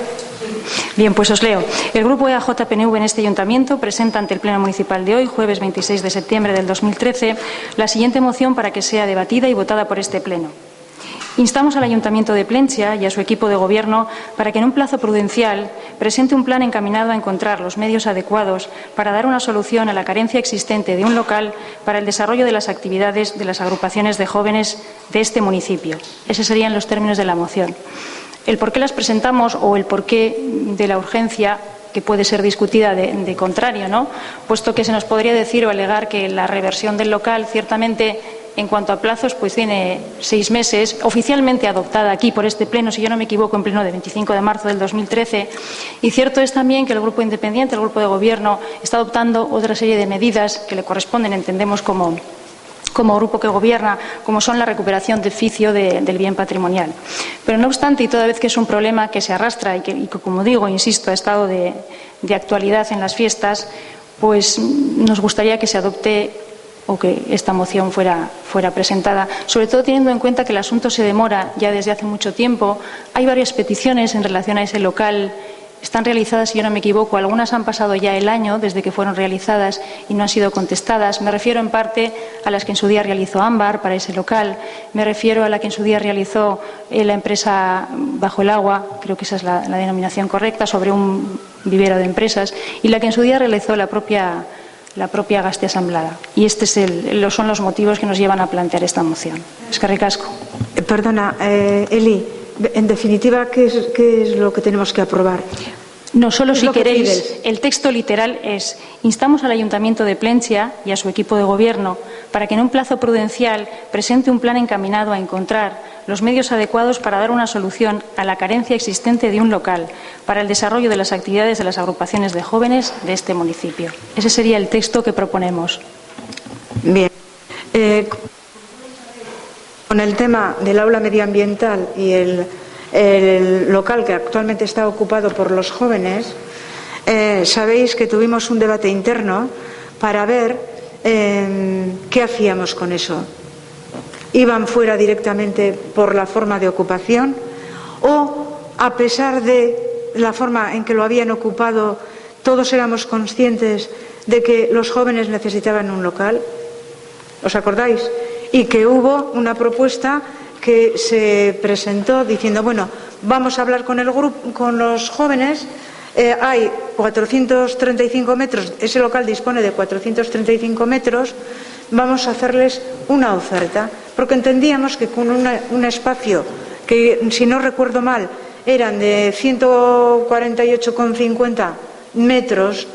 Bien, pues os leo. El Grupo AJPNV en este Ayuntamiento presenta ante el Pleno Municipal de hoy, jueves 26 de septiembre del 2013, la siguiente moción para que sea debatida y votada por este Pleno. Instamos al Ayuntamiento de Plentzia y a su equipo de Gobierno para que en un plazo prudencial presente un plan encaminado a encontrar los medios adecuados para dar una solución a la carencia existente de un local para el desarrollo de las actividades de las agrupaciones de jóvenes de este municipio. Esos serían los términos de la moción. El por qué las presentamos o el porqué de la urgencia, que puede ser discutida de contrario, ¿no?, puesto que se nos podría decir o alegar que la reversión del local, ciertamente, en cuanto a plazos, pues tiene 6 meses, oficialmente adoptada aquí por este Pleno, si yo no me equivoco, en Pleno de 25 de marzo del 2013. Y cierto es también que el Grupo Independiente, el Grupo de Gobierno, está adoptando otra serie de medidas que le corresponden, entendemos, como grupo que gobierna, como son la recuperación de oficio del bien patrimonial. Pero no obstante, y toda vez que es un problema que se arrastra y que como digo, insisto, ha estado de actualidad en las fiestas, pues nos gustaría que se adopte o que esta moción fuera presentada, sobre todo teniendo en cuenta que el asunto se demora ya desde hace mucho tiempo. Hay varias peticiones en relación a ese local. Están realizadas, si yo no me equivoco, algunas han pasado ya el año desde que fueron realizadas y no han sido contestadas. Me refiero en parte a las que en su día realizó Ámbar para ese local, me refiero a la que en su día realizó la empresa Bajo el Agua, creo que esa es la denominación correcta, sobre un vivero de empresas, y la que en su día realizó la propia Gasti Asamblada. Y son los motivos que nos llevan a plantear esta moción. Eskerrik asko. Perdona, Eli. En definitiva, ¿qué es lo que tenemos que aprobar? No, solo si queréis. El texto literal es: instamos al Ayuntamiento de Plentzia y a su equipo de Gobierno para que en un plazo prudencial presente un plan encaminado a encontrar los medios adecuados para dar una solución a la carencia existente de un local para el desarrollo de las actividades de las agrupaciones de jóvenes de este municipio. Ese sería el texto que proponemos. Bien. Con el tema del aula medioambiental y el local que actualmente está ocupado por los jóvenes, sabéis que tuvimos un debate interno para ver qué hacíamos con eso. ¿Iban fuera directamente por la forma de ocupación o, a pesar de la forma en que lo habían ocupado, todos éramos conscientes de que los jóvenes necesitaban un local? ¿Os acordáis? Y que hubo una propuesta que se presentó diciendo, bueno, vamos a hablar con los jóvenes, hay 435 metros, ese local dispone de 435 metros, vamos a hacerles una oferta, porque entendíamos que con un espacio que, si no recuerdo mal, eran de 148,50 metros,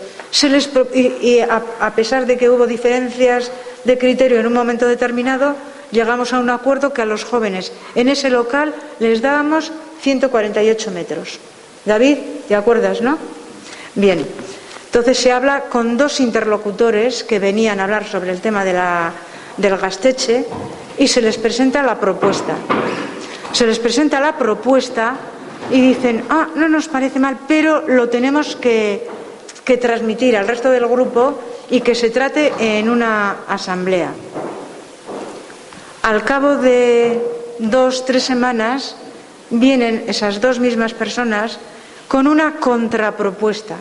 y a pesar de que hubo diferencias de criterio en un momento determinado, llegamos a un acuerdo que a los jóvenes en ese local les dábamos 148 metros. David, ¿te acuerdas, no? Bien, entonces se habla con 2 interlocutores que venían a hablar sobre el tema del Gaztetxe y se les presenta la propuesta. Se les presenta la propuesta y dicen, no nos parece mal, pero lo tenemos que que transmitir al resto del grupo y que se trate en una asamblea. Al cabo de 2-3 semanas vienen esas dos mismas personas con una contrapropuesta,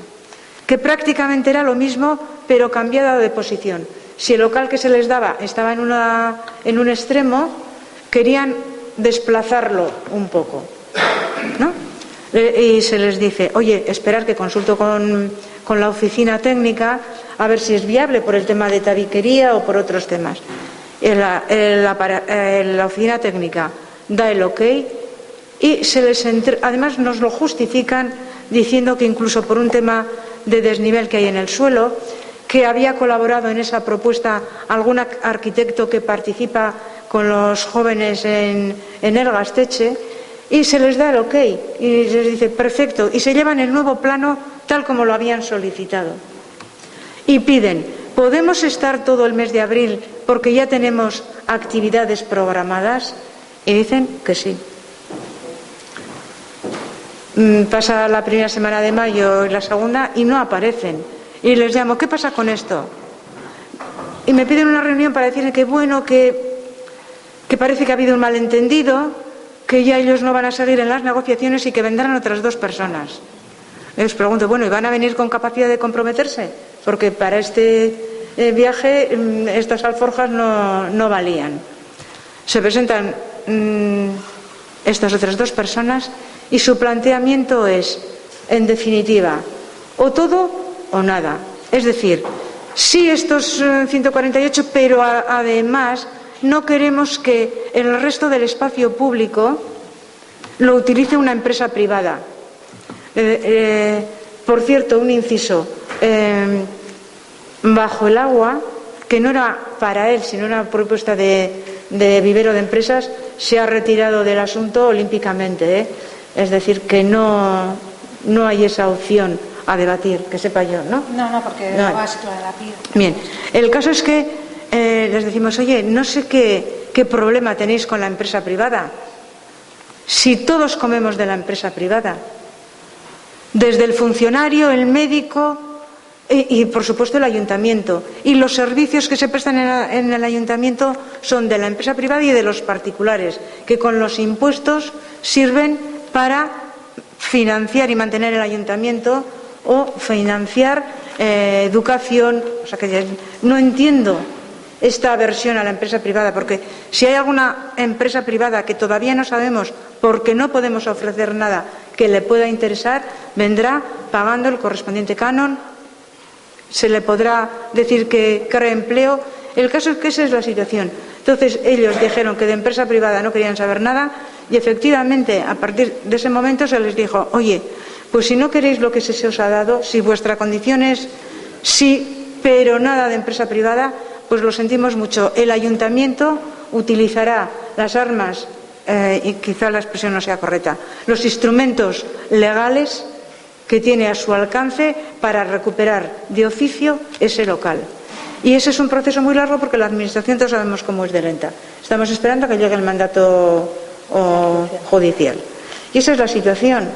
que prácticamente era lo mismo, pero cambiada de posición. Si el local que se les daba estaba en un extremo, querían desplazarlo un poco, ¿no? Y se les dice, oye, esperar que consulto con la oficina técnica a ver si es viable por el tema de tabiquería o por otros temas. La oficina técnica da el ok y además nos lo justifican diciendo que incluso por un tema de desnivel que hay en el suelo, que había colaborado en esa propuesta algún arquitecto que participa con los jóvenes en el Gaztetxe, y se les da el ok y les dice perfecto, y se llevan el nuevo plano tal como lo habían solicitado y piden, ¿podemos estar todo el mes de abril porque ya tenemos actividades programadas? Y dicen que sí. Pasa la primera semana de mayo y la segunda y no aparecen, y les llamo, ¿qué pasa con esto? Y me piden una reunión para decirle que bueno, que parece que ha habido un malentendido, que ya ellos no van a seguir en las negociaciones y que vendrán otras 2 personas. Les pregunto, bueno, ¿y van a venir con capacidad de comprometerse? Porque para este viaje estas alforjas no valían. Se presentan estas otras 2 personas y su planteamiento es, en definitiva, o todo o nada. Es decir, sí estos 148, pero además no queremos que el resto del espacio público lo utilice una empresa privada. Por cierto, un inciso, bajo el agua, que no era para él, sino una propuesta de vivero de empresas, se ha retirado del asunto olímpicamente, Es decir, que no hay esa opción a debatir, que sepa yo, ¿no? No, porque no va a ser la pida. Bien, el caso es que les decimos, oye, no sé qué problema tenéis con la empresa privada, si todos comemos de la empresa privada, desde el funcionario, el médico y por supuesto el ayuntamiento, y los servicios que se prestan en el ayuntamiento son de la empresa privada y de los particulares, que con los impuestos sirven para financiar y mantener el ayuntamiento o financiar educación. O sea que no entiendo esta aversión a la empresa privada, porque si hay alguna empresa privada que todavía no sabemos porque no podemos ofrecer nada que le pueda interesar, vendrá pagando el correspondiente canon, se le podrá decir que crea empleo. El caso es que esa es la situación. Entonces ellos dijeron que de empresa privada no querían saber nada y efectivamente a partir de ese momento se les dijo, oye, pues si no queréis lo que se os ha dado, si vuestra condición es sí, pero nada de empresa privada, pues lo sentimos mucho. El ayuntamiento utilizará las armas, y quizá la expresión no sea correcta, los instrumentos legales que tiene a su alcance para recuperar de oficio ese local. Y ese es un proceso muy largo porque la administración todos sabemos cómo es de lenta. Estamos esperando a que llegue el mandato judicial. Y esa es la situación.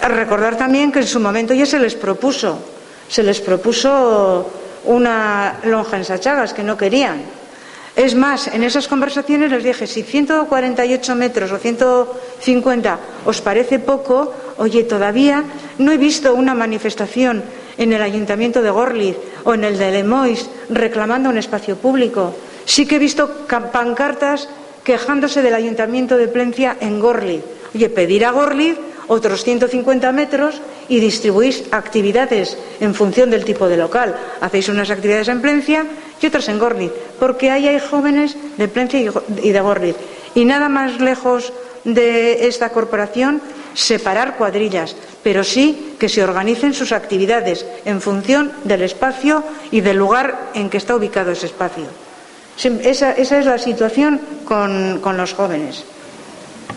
Recordar también que en su momento ya se les propuso una lonja en Sachagas, que no querían. Es más, en esas conversaciones les dije, si 148 metros o 150 os parece poco, oye, todavía no he visto una manifestación en el ayuntamiento de Gorliz o en el de Lemois reclamando un espacio público. Sí que he visto pancartas quejándose del ayuntamiento de Plencia en Gorliz. Oye, pedir a Gorliz otros 150 metros y distribuís actividades en función del tipo de local. Hacéis unas actividades en Plencia y otras en Gorliz, porque ahí hay jóvenes de Plencia y de Gorliz. Y nada más lejos de esta corporación, separar cuadrillas, pero sí que se organicen sus actividades en función del espacio y del lugar en que está ubicado ese espacio. Esa es la situación con los jóvenes.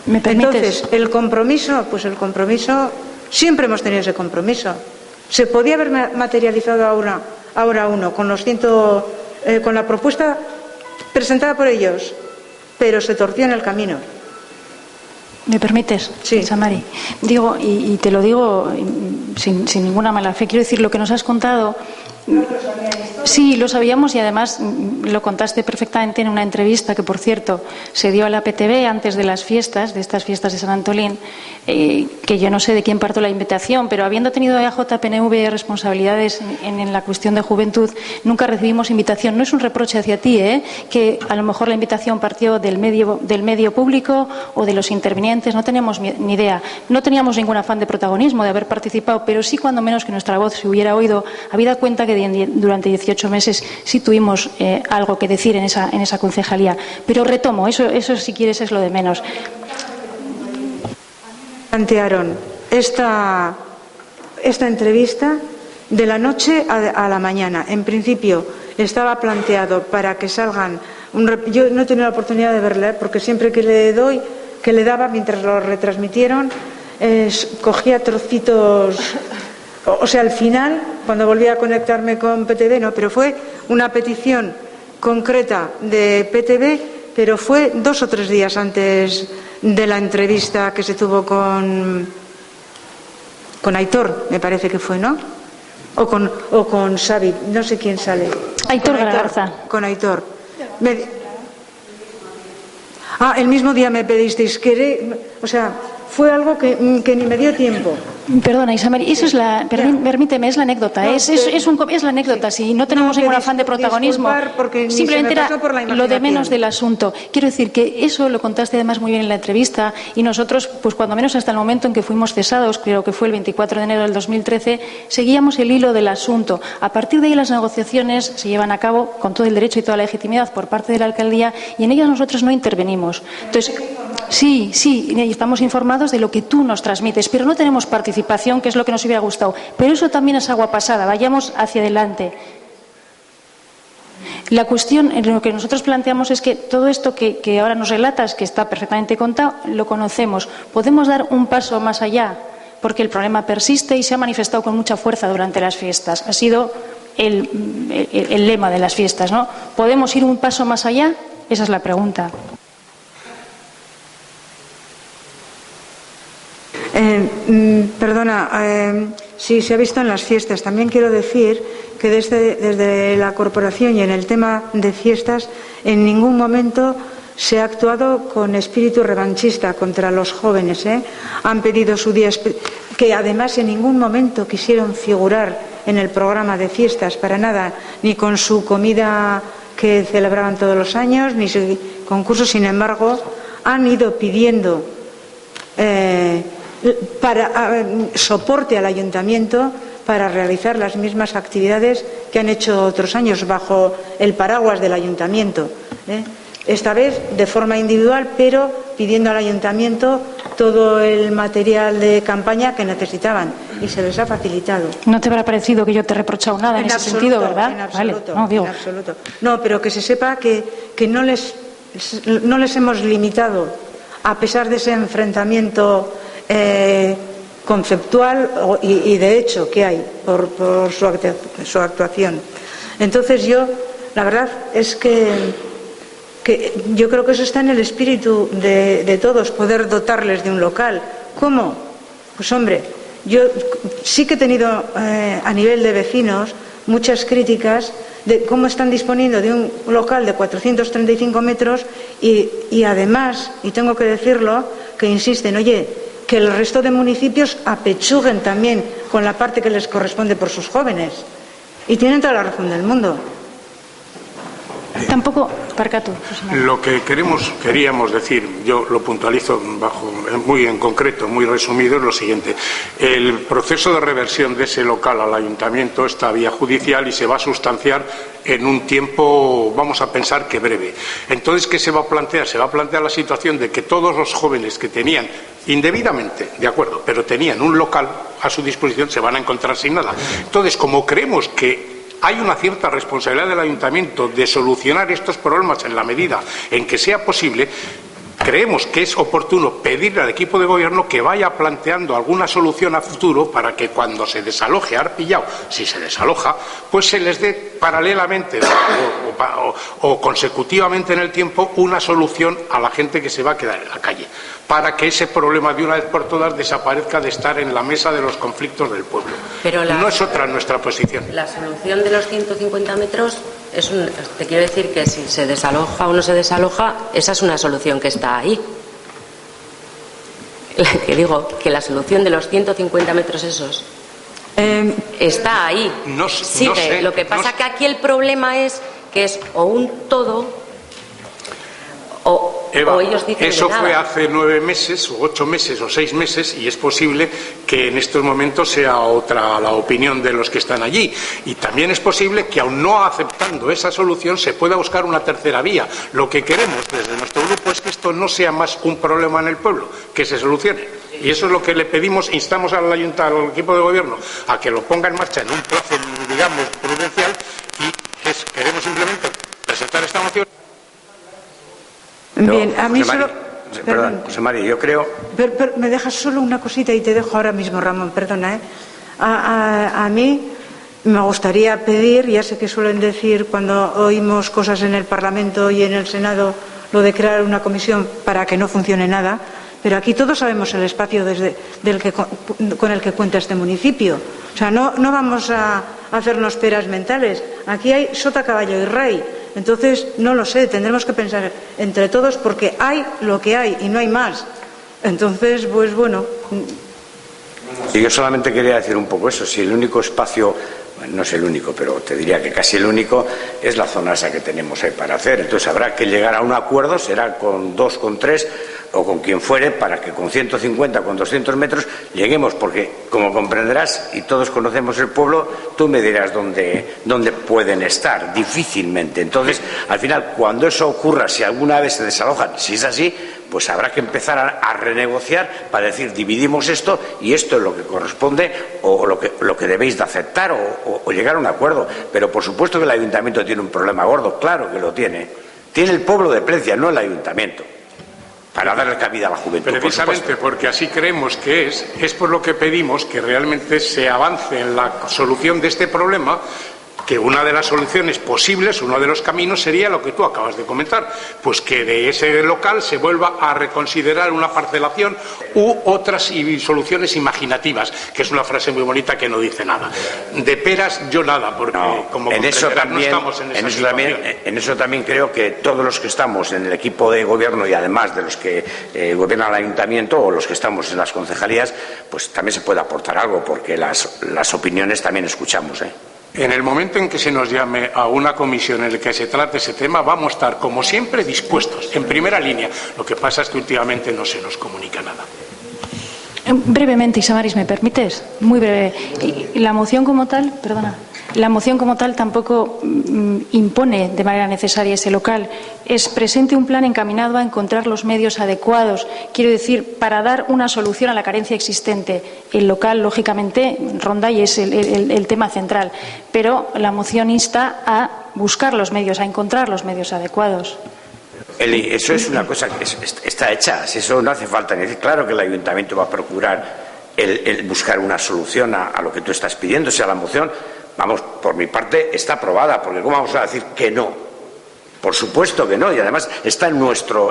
¿Me permites? Entonces, el compromiso, siempre hemos tenido ese compromiso. Se podía haber materializado ahora uno, con la propuesta presentada por ellos, pero se torció en el camino. ¿Me permites, Sí. Samari? Digo, y te lo digo sin ninguna mala fe, quiero decir, lo que nos has contado. Sí, lo sabíamos y además lo contaste perfectamente en una entrevista que, por cierto, se dio a la PTV antes de las fiestas, de estas fiestas de San Antolín, que yo no sé de quién parto la invitación, pero habiendo tenido AJPNV responsabilidades en la cuestión de juventud, nunca recibimos invitación. No es un reproche hacia ti, que a lo mejor la invitación partió del medio público o de los intervinientes, no tenemos ni idea. No teníamos ningún afán de protagonismo, de haber participado, pero sí cuando menos que nuestra voz se hubiera oído, habida cuenta que durante 18 meses sí tuvimos algo que decir en esa concejalía. Pero retomo, eso si quieres es lo de menos. Plantearon esta entrevista de la noche a la mañana. En principio estaba planteado para que salgan... Yo no he tenido la oportunidad de verla, porque siempre que le daba mientras lo retransmitieron, cogía trocitos... O sea, al final, cuando volví a conectarme con PTV, no, pero fue una petición concreta de PTV, pero fue 2 o 3 días antes de la entrevista que se tuvo con Aitor, me parece que fue, ¿no? O con Xavi, no sé quién sale. Aitor Gargarza. Con Aitor. El mismo día me pedisteis o sea, fue algo que ni me dio tiempo. Perdona, Isamari, eso es permíteme, es la anécdota. No, es la anécdota, sí. Si no tenemos ningún afán de protagonismo, simplemente era lo de menos del asunto. Quiero decir que eso lo contaste además muy bien en la entrevista y nosotros, pues cuando menos hasta el momento en que fuimos cesados, creo que fue el 24 de enero del 2013, seguíamos el hilo del asunto. A partir de ahí las negociaciones se llevan a cabo con todo el derecho y toda la legitimidad por parte de la alcaldía y en ellas nosotros no intervenimos. Entonces, sí, estamos informados de lo que tú nos transmites, pero no tenemos participación, que es lo que nos hubiera gustado. Pero eso también es agua pasada, vayamos hacia adelante. La cuestión, lo que nosotros planteamos es que todo esto que ahora nos relatas, que está perfectamente contado, lo conocemos. Podemos dar un paso más allá, porque el problema persiste y se ha manifestado con mucha fuerza durante las fiestas. Ha sido el lema de las fiestas, ¿no? ¿Podemos ir un paso más allá? Esa es la pregunta. Sí, se ha visto en las fiestas. También quiero decir que desde la corporación y en el tema de fiestas en ningún momento se ha actuado con espíritu revanchista contra los jóvenes. Han pedido su día, que además en ningún momento quisieron figurar en el programa de fiestas para nada, ni con su comida que celebraban todos los años, ni su concurso. Sin embargo, han ido pidiendo soporte al ayuntamiento para realizar las mismas actividades que han hecho otros años bajo el paraguas del ayuntamiento. Esta vez de forma individual, pero pidiendo al ayuntamiento todo el material de campaña que necesitaban y se les ha facilitado. ¿No te habrá parecido que yo te he reprochado nada en ese sentido, verdad? En absoluto, vale, en absoluto. No, pero que se sepa que no les hemos limitado, a pesar de ese enfrentamiento conceptual y de hecho que hay por su actuación. Entonces la verdad es que yo creo que eso está en el espíritu de todos, poder dotarles de un local. ¿Cómo? Pues hombre, yo sí que he tenido a nivel de vecinos muchas críticas de cómo están disponiendo de un local de 435 metros y además, y tengo que decirlo, que insisten, oye, que el resto de municipios apechuguen también con la parte que les corresponde por sus jóvenes. Y tienen toda la razón del mundo. Tampoco, Parcato. Lo que queríamos decir, yo lo puntualizo muy en concreto, muy resumido, es lo siguiente. El proceso de reversión de ese local al ayuntamiento está vía judicial y se va a sustanciar en un tiempo, vamos a pensar que breve. Entonces, ¿qué se va a plantear? Se va a plantear la situación de que todos los jóvenes que tenían, indebidamente, de acuerdo, pero tenían un local a su disposición, se van a encontrar sin nada. Entonces, como creemos que hay una cierta responsabilidad del ayuntamiento de solucionar estos problemas en la medida en que sea posible, creemos que es oportuno pedirle al equipo de gobierno que vaya planteando alguna solución a futuro para que cuando se desaloje Arpillao, si se desaloja, pues se les dé paralelamente o consecutivamente en el tiempo una solución a la gente que se va a quedar en la calle, para que ese problema de una vez por todas desaparezca de estar en la mesa de los conflictos del pueblo. Pero no es otra nuestra posición. La solución de los 150 metros te quiero decir que si se desaloja o no se desaloja, esa es una solución que está ahí. Que digo que la solución de los 150 metros esos está ahí. Sigue. Lo que pasa que aquí el problema es que es o un todo Eva, o ellos dicen eso de nada. fue hace 9 meses o 8 meses o 6 meses y es posible que en estos momentos sea otra la opinión de los que están allí, y también es posible que aun no aceptando esa solución se pueda buscar una tercera vía. Lo que queremos desde nuestro grupo es que esto no sea más un problema en el pueblo, que se solucione, y eso es lo que le pedimos, instamos al equipo de gobierno a que lo ponga en marcha en un plazo, digamos, prudencial, y queremos simplemente presentar esta moción. Bien, a mí solo... Perdón, José María, yo creo... Pero me dejas solo una cosita y te dejo ahora mismo, Ramón, perdona. A mí me gustaría pedir, ya sé que suelen decir cuando oímos cosas en el Parlamento y en el Senado, lo de crear una comisión para que no funcione nada, pero aquí todos sabemos el espacio con el que cuenta este municipio. O sea, no vamos a hacernos peras mentales. Aquí hay sota, caballo y rey. Entonces, no lo sé, tendremos que pensar entre todos porque hay lo que hay y no hay más. Entonces, pues bueno. Y yo solamente quería decir un poco eso, si el único espacio, no es el único, pero te diría que casi el único, es la zona esa que tenemos ahí para hacer. Entonces habrá que llegar a un acuerdo, será con 2, con 3 o con quien fuere, para que con 150, con 200 metros lleguemos, porque como comprenderás, y todos conocemos el pueblo, tú me dirás dónde pueden estar, difícilmente. Entonces, al final, cuando eso ocurra, si alguna vez se desalojan, si es así, pues habrá que empezar a renegociar para decir, dividimos esto y esto es lo que corresponde o lo que debéis de aceptar o llegar a un acuerdo. Pero por supuesto que el ayuntamiento tiene un problema gordo, claro que lo tiene. Tiene el pueblo de Plencia, no el ayuntamiento, para darle cabida a la juventud. Precisamente porque así creemos que es por lo que pedimos que realmente se avance en la solución de este problema, que una de las soluciones posibles, uno de los caminos sería lo que tú acabas de comentar, pues que de ese local se vuelva a reconsiderar una parcelación u otras soluciones imaginativas, que es una frase muy bonita que no dice nada. De peras yo nada, porque como comprenderás no estamos en esa situación. En eso también creo que todos los que estamos en el equipo de gobierno y además de los que gobiernan el ayuntamiento o los que estamos en las concejalías, pues también se puede aportar algo, porque las opiniones también escuchamos, En el momento en que se nos llame a una comisión en la que se trate ese tema, vamos a estar, como siempre, dispuestos, en primera línea. Lo que pasa es que últimamente no se nos comunica nada. Brevemente, Isamaris, ¿me permites? Muy breve. Y la moción como tal, perdona, la moción como tal tampoco impone de manera necesaria ese local. Es presente un plan encaminado a encontrar los medios adecuados, quiero decir, para dar una solución a la carencia existente. El local, lógicamente, ronda y es el tema central, pero la moción insta a buscar los medios, a encontrar los medios adecuados. Eli, eso es una cosa que está hecha, si eso no hace falta ni decir. Claro que el ayuntamiento va a procurar el buscar una solución a lo que tú estás pidiendo. O sea, la moción, vamos, por mi parte está aprobada, porque ¿cómo vamos a decir que no? Por supuesto que no, y además está en nuestro...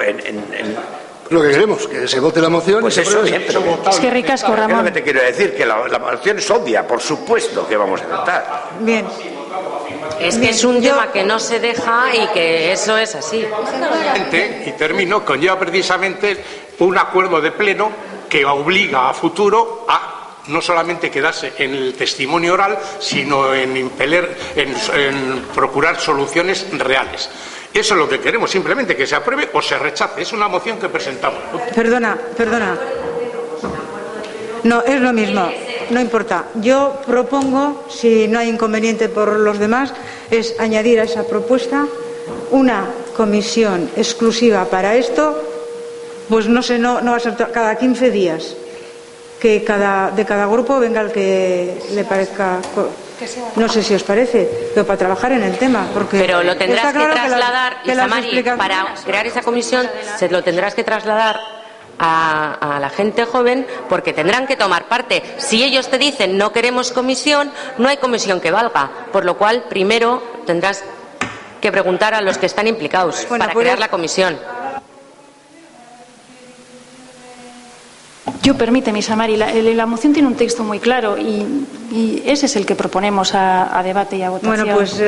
Lo que queremos, que se vote la moción. Pues eso bien, pero es que ricasco, Ramón. Es lo que te quiero decir, que la moción es obvia, por supuesto que vamos a aceptar. Bien. Es que es un tema que no se deja y que eso es así. Y termino, conlleva precisamente un acuerdo de pleno que obliga a futuro a no solamente quedarse en el testimonio oral, sino en procurar soluciones reales. Eso es lo que queremos, simplemente que se apruebe o se rechace. Es una moción que presentamos. Perdona. No, es lo mismo, no importa. Yo propongo, si no hay inconveniente por los demás, es añadir a esa propuesta una comisión exclusiva para esto, pues no sé, no va a ser cada 15 días, que de cada grupo venga el que le parezca No sé si os parece, pero para trabajar en el tema. Porque pero lo tendrás que trasladar, Isamari, para crear esa comisión se lo tendrás que trasladar a la gente joven, porque tendrán que tomar parte. Si ellos te dicen no queremos comisión, no hay comisión que valga, por lo cual primero tendrás que preguntar a los que están implicados para crear la comisión. Yo, permíteme, Isamari, la moción tiene un texto muy claro y ese es el que proponemos a debate y a votación. Bueno, pues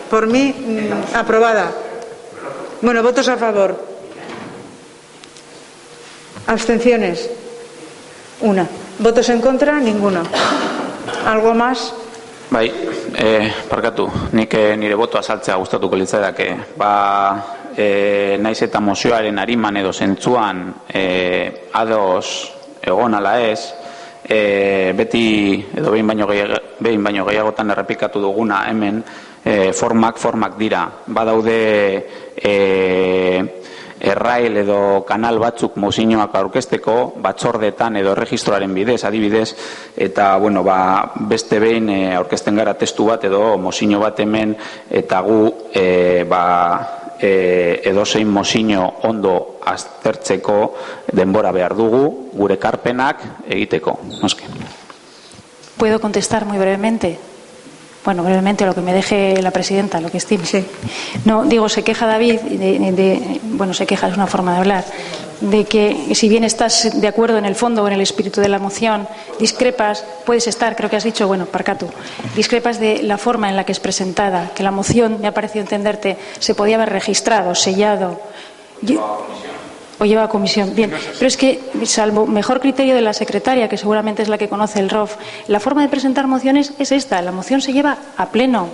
por mí, aprobada. Bueno, votos a favor. Abstenciones. Una. Votos en contra, ninguno. ¿Algo más? Bai, parkatu, nik nire botoa azaltzea gustatuko litzaidake. Naiz eta mozioaren ariman edo zentzuan ados egon ala ez, beti edo behin baino gehiagotan errepikatu duguna hemen, formak dira. Badaude errail edo kanal batzuk mozioak aurkezteko, batzordetan edo erregistroaren bidez, adibidez, eta beste behin aurkezten gara testu bat edo mozio bat hemen, eta gu edozein mozio ondo aztertzeko denbora behar dugu, gure ekarpenak egiteko. Noski. ¿Puedo contestar muy brevemente? Bueno, brevemente lo que me deje la presidenta, lo que estime. Sí. No, digo, se queja David, se queja, es una forma de hablar, de que si bien estás de acuerdo en el fondo o en el espíritu de la moción, discrepas, puedes estar, creo que has dicho, parcatu, discrepas de la forma en la que es presentada, que la moción, me ha parecido entenderte, se podía haber registrado, sellado. O lleva a comisión. Bien, pero es que, salvo mejor criterio de la secretaria, que seguramente es la que conoce el ROF, la forma de presentar mociones es esta. La moción se lleva a pleno,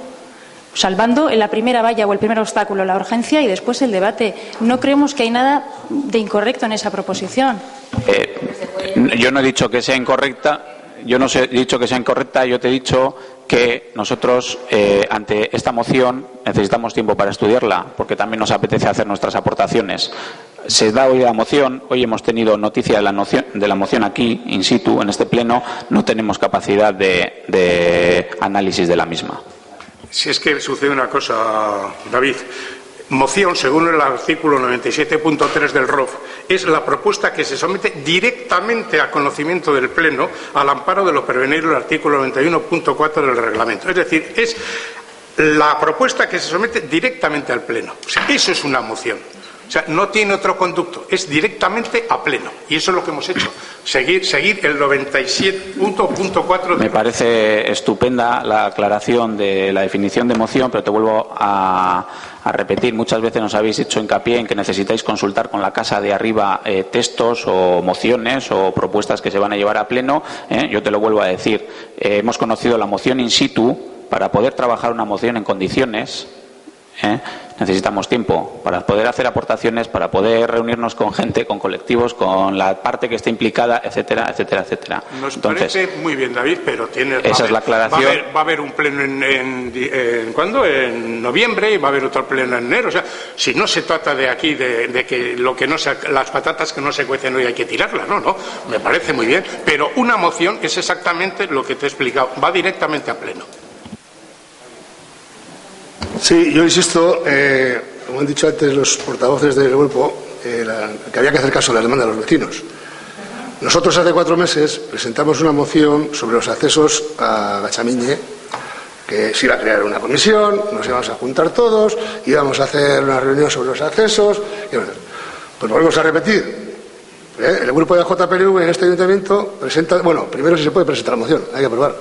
salvando en la primera valla o el primer obstáculo la urgencia y después el debate. No creemos que hay nada de incorrecto en esa proposición. Yo no he dicho que sea incorrecta. Yo te he dicho que nosotros ante esta moción necesitamos tiempo para estudiarla, porque también nos apetece hacer nuestras aportaciones. Se da hoy la moción, hoy hemos tenido noticia de la moción aquí, in situ, en este pleno, no tenemos capacidad de análisis de la misma. Si es que sucede una cosa, David. Moción, según el artículo 97.3 del ROF, es la propuesta que se somete directamente a conocimiento del Pleno al amparo de lo prevenido en el artículo 91.4 del reglamento. Es decir, es la propuesta que se somete directamente al Pleno. O sea, eso es una moción. O sea, no tiene otro conducto, es directamente a pleno. Y eso es lo que hemos hecho, seguir el 97.4. Me parece estupenda la aclaración de la definición de moción, pero te vuelvo a repetir. Muchas veces nos habéis hecho hincapié en que necesitáis consultar con la casa de arriba textos o mociones o propuestas que se van a llevar a pleno. Yo te lo vuelvo a decir. Hemos conocido la moción in situ. Para poder trabajar una moción en condiciones, necesitamos tiempo para poder hacer aportaciones, para poder reunirnos con gente, con colectivos, con la parte que esté implicada, etcétera, etcétera, etcétera. Nos parece muy bien, David, pero esa es la aclaración. Va a haber un pleno ¿cuándo? En noviembre, y va a haber otro pleno en enero. O sea, si no se trata de aquí de que las patatas que no se cuecen hoy hay que tirarlas, no, me parece muy bien. Pero una moción es exactamente lo que te he explicado, va directamente a pleno. Sí, yo insisto, como han dicho antes los portavoces del grupo, que había que hacer caso a la demanda de los vecinos. Nosotros hace 4 meses presentamos una moción sobre los accesos a Gachamiñe, que se iba a crear una comisión, nos íbamos a juntar todos, íbamos a hacer una reunión sobre los accesos. Pues volvemos a repetir. El grupo de JPNV en este ayuntamiento presenta, primero si se puede presentar la moción, hay que aprobar.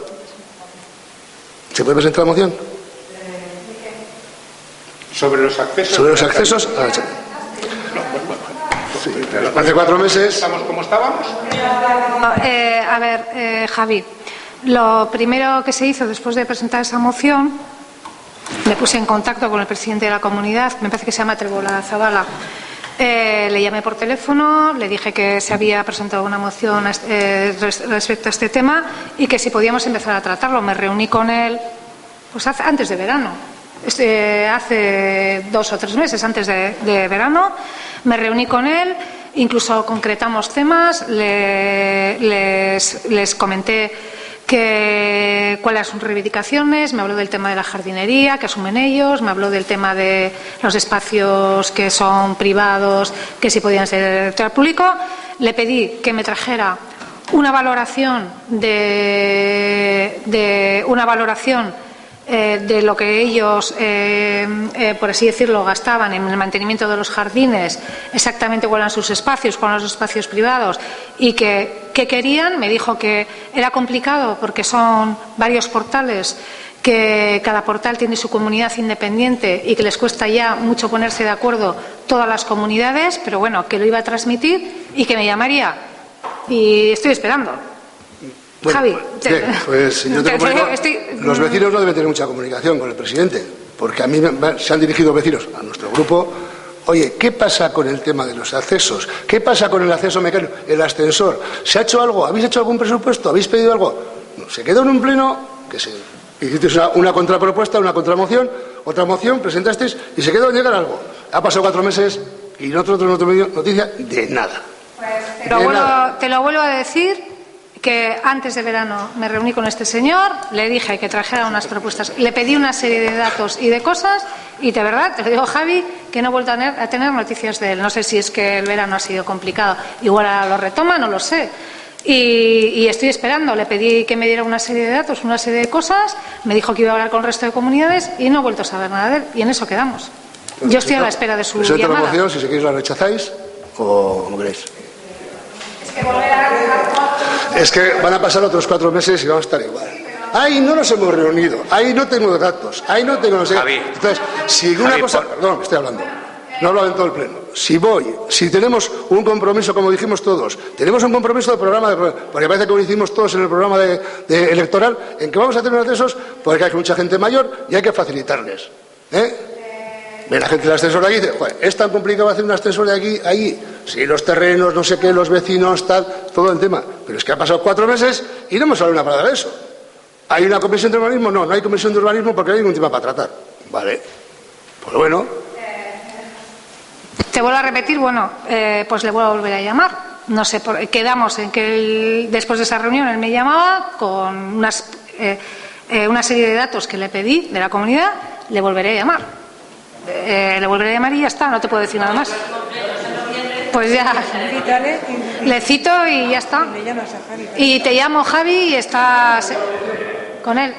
¿Se puede presentar la moción? Sobre los accesos. Sobre los accesos a la sí, hace 4 meses. ¿Estamos como estábamos? A ver, Javi, lo primero que se hizo después de presentar esa moción, me puse en contacto con el presidente de la comunidad, me parece que se llama Trebola Zavala. Le llamé por teléfono, le dije que se había presentado una moción respecto a este tema y que si podíamos empezar a tratarlo. Me reuní con él antes de verano. Hace 2 o 3 meses antes de verano me reuní con él, incluso concretamos temas, les comenté cuáles son sus reivindicaciones, me habló del tema de la jardinería que asumen ellos, me habló del tema de los espacios que son privados, que sí podían ser del público. Le pedí que me trajera una valoración de lo que ellos, por así decirlo, gastaban en el mantenimiento de los jardines, exactamente cuáles eran sus espacios, cuáles eran los espacios privados y qué querían. Me dijo que era complicado porque son varios portales, que cada portal tiene su comunidad independiente y que les cuesta ya mucho ponerse de acuerdo todas las comunidades, pero bueno, que lo iba a transmitir y que me llamaría. Y estoy esperando. Bueno, Javi, pues yo te comunico, los vecinos no deben tener mucha comunicación con el presidente, porque a mí se han dirigido vecinos a nuestro grupo. Oye, ¿qué pasa con el tema de los accesos? ¿Qué pasa con el acceso mecánico, el ascensor? ¿Se ha hecho algo? ¿Habéis hecho algún presupuesto? ¿Habéis pedido algo? No, se quedó en un pleno que se hicisteis una contrapropuesta, una contramoción, otra moción, presentasteis y se quedó en llegar algo. Ha pasado 4 meses y nosotros no tenemos noticia de nada. Pues te lo vuelvo a decir, que antes de verano me reuní con este señor, le dije que trajera unas propuestas, le pedí una serie de datos y de cosas y de verdad, te lo digo, Javi, que no he vuelto a tener noticias de él. No sé si es que el verano ha sido complicado, igual ahora lo retoma, no lo sé. Y estoy esperando, le pedí que me diera una serie de datos, una serie de cosas, me dijo que iba a hablar con el resto de comunidades y no he vuelto a saber nada de él y en eso quedamos. Bueno, yo estoy a la espera de su llamada. La moción, si queréis la rechazáis o como queréis. Es que van a pasar otros 4 meses y vamos a estar igual. Ahí no nos hemos reunido, ahí no tengo datos, ahí no tengo... Entonces, si una Javi, cosa... Perdón, estoy hablando. No he hablado en todo el pleno. Si tenemos un compromiso, como dijimos todos, tenemos un compromiso de programa, porque parece que lo hicimos todos en el programa de electoral, en que vamos a tener accesos, porque hay mucha gente mayor y hay que facilitarles. Ve la gente del ascensor de aquí y dice, joder, es tan complicado hacer un ascensor de aquí a allí. Sí, los terrenos, no sé qué, los vecinos, tal, todo el tema. Pero es que ha pasado 4 meses y no hemos hablado una palabra de eso. ¿Hay una comisión de urbanismo? No, no hay comisión de urbanismo porque no hay ningún tema para tratar. Vale. Pues bueno. Te vuelvo a repetir, pues le vuelvo a volver a llamar. No sé, quedamos en que después de esa reunión él me llamaba con una serie de datos que le pedí de la comunidad, le volveré a llamar. Le volveré a llamar y ya está, no te puedo decir nada más. Pues ya, le cito y ya está. Y te llamo, Javi, y estás con él,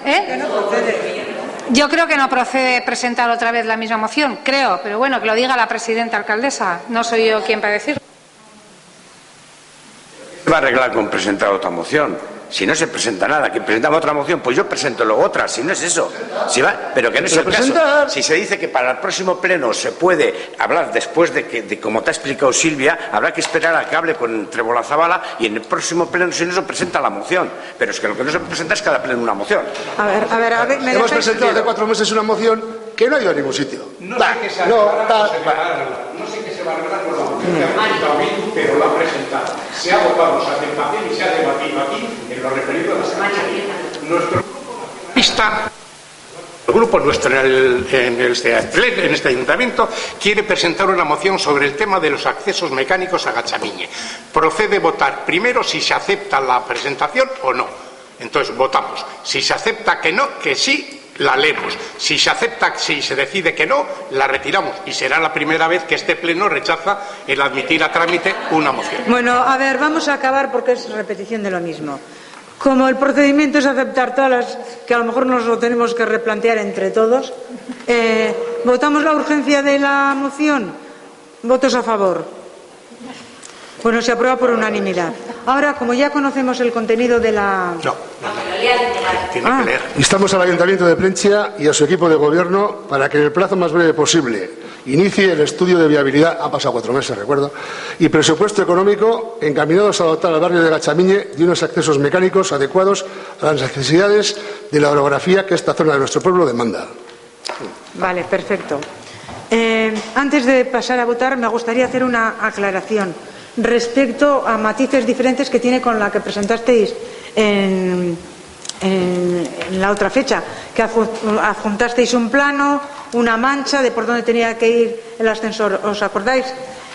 Yo creo que no procede presentar otra vez la misma moción, creo, pero bueno, que lo diga la presidenta alcaldesa, no soy yo quien para decirlo. ¿Qué va a arreglar con presentar otra moción? Si no se presenta nada, que presentamos otra moción, pues yo presento luego otra, si no es eso. Pero que no es el caso. Si se dice que para el próximo pleno se puede hablar después de como te ha explicado Silvia, habrá que esperar a que hable con Trebola Zabala y en el próximo pleno si no se presenta la moción. Pero es que lo que no se presenta es cada pleno una moción. A ver, hemos presentado hace 4 meses una moción que no ha ido a ningún sitio. No sé qué se va a arreglar con la moción que ha presentado, pero lo ha presentado. Se ha votado, se ha debatido y se ha debatido aquí en lo referido a la semana. Nuestro grupo nuestro en este ayuntamiento quiere presentar una moción sobre el tema de los accesos mecánicos a Gachamiñe. Procede votar primero si se acepta la presentación o no. Entonces votamos. Si se acepta que no, que sí, la leemos. Si se acepta, si se decide que no, la retiramos. Y será la primera vez que este pleno rechaza el admitir a trámite una moción. Bueno, a ver, vamos a acabar porque es repetición de lo mismo. Como el procedimiento es aceptar todas las que a lo mejor nos lo tenemos que replantear entre todos, ¿votamos la urgencia de la moción? ¿Votos a favor? Bueno, se aprueba por unanimidad. Ahora, como ya conocemos el contenido de la... No. Tiene que leer. Instamos al Ayuntamiento de Plentzia y a su equipo de gobierno para que en el plazo más breve posible inicie el estudio de viabilidad, ha pasado 4 meses, recuerdo, y presupuesto económico encaminados a dotar al barrio de Gachamiñe de unos accesos mecánicos adecuados a las necesidades de la orografía que esta zona de nuestro pueblo demanda. Vale, perfecto. Antes de pasar a votar, me gustaría hacer una aclaración respecto a matices diferentes que tiene con la que presentasteis en la otra fecha, que adjuntasteis un plano, una mancha de por dónde tenía que ir el ascensor, ¿os acordáis?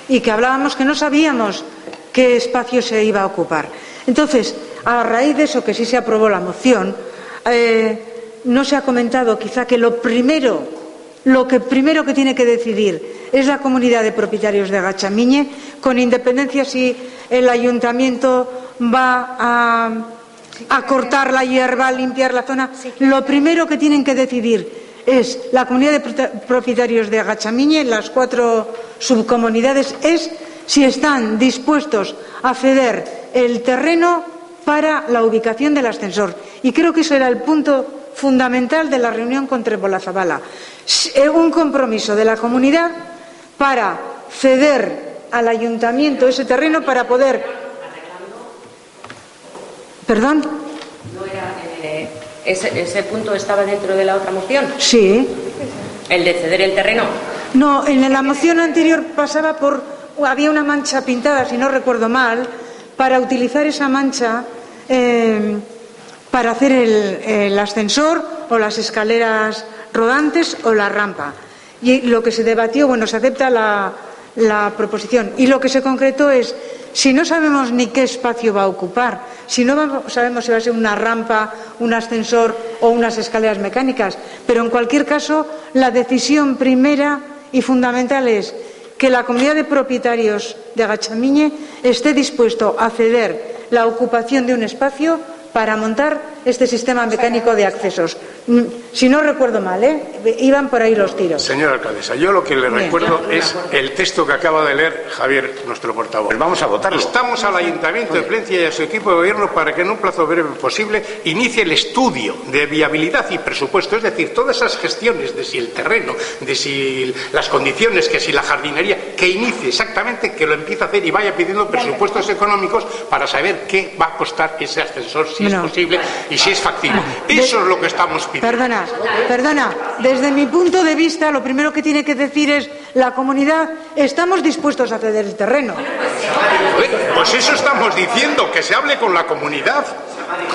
Y que hablábamos que no sabíamos qué espacio se iba a ocupar. Entonces, a raíz de eso que sí se aprobó la moción, no se ha comentado quizá que lo primero que tiene que decidir es la comunidad de propietarios de Agachamiñe, con independencia si el ayuntamiento va a cortar la hierba, a limpiar la zona. Lo primero que tienen que decidir es la comunidad de propietarios de Agachamiñe, las 4 subcomunidades, es si están dispuestos a ceder el terreno para la ubicación del ascensor. Y creo que eso era el punto fundamental de la reunión con Tremolazabala. Un compromiso de la comunidad para ceder al ayuntamiento ese terreno para poder... ¿Perdón? ¿No era, ese punto estaba dentro de la otra moción? Sí. ¿El de ceder el terreno? No, en la moción anterior pasaba por... Había una mancha pintada, si no recuerdo mal, para utilizar esa mancha para hacer el ascensor o las escaleras rodantes o la rampa. Y lo que se debatió, bueno, se acepta la proposición. Y lo que se concretó es, si no sabemos ni qué espacio va a ocupar, si no sabemos si va a ser una rampa, un ascensor o unas escaleras mecánicas, pero en cualquier caso, la decisión primera y fundamental es que la comunidad de propietarios de Agachamiñe esté dispuesto a ceder la ocupación de un espacio para montar este sistema mecánico de accesos. Si no recuerdo mal, iban por ahí los tiros. Señora alcaldesa, yo lo que le recuerdo es el texto que acaba de leer Javier, nuestro portavoz. Pues vamos a votarlo. Instamos al Ayuntamiento de Plencia y a su equipo de gobierno para que en un plazo breve posible inicie el estudio de viabilidad y presupuesto, es decir, todas esas gestiones de si el terreno, de si las condiciones, que si la jardinería, que inicie exactamente, que lo empiece a hacer y vaya pidiendo presupuestos económicos para saber qué va a costar ese ascensor, si es posible y si es factible. Eso es lo que estamos pidiendo. Perdona. Desde mi punto de vista, lo primero que tiene que decir es la comunidad, estamos dispuestos a ceder el terreno. Pues eso estamos diciendo, que se hable con la comunidad.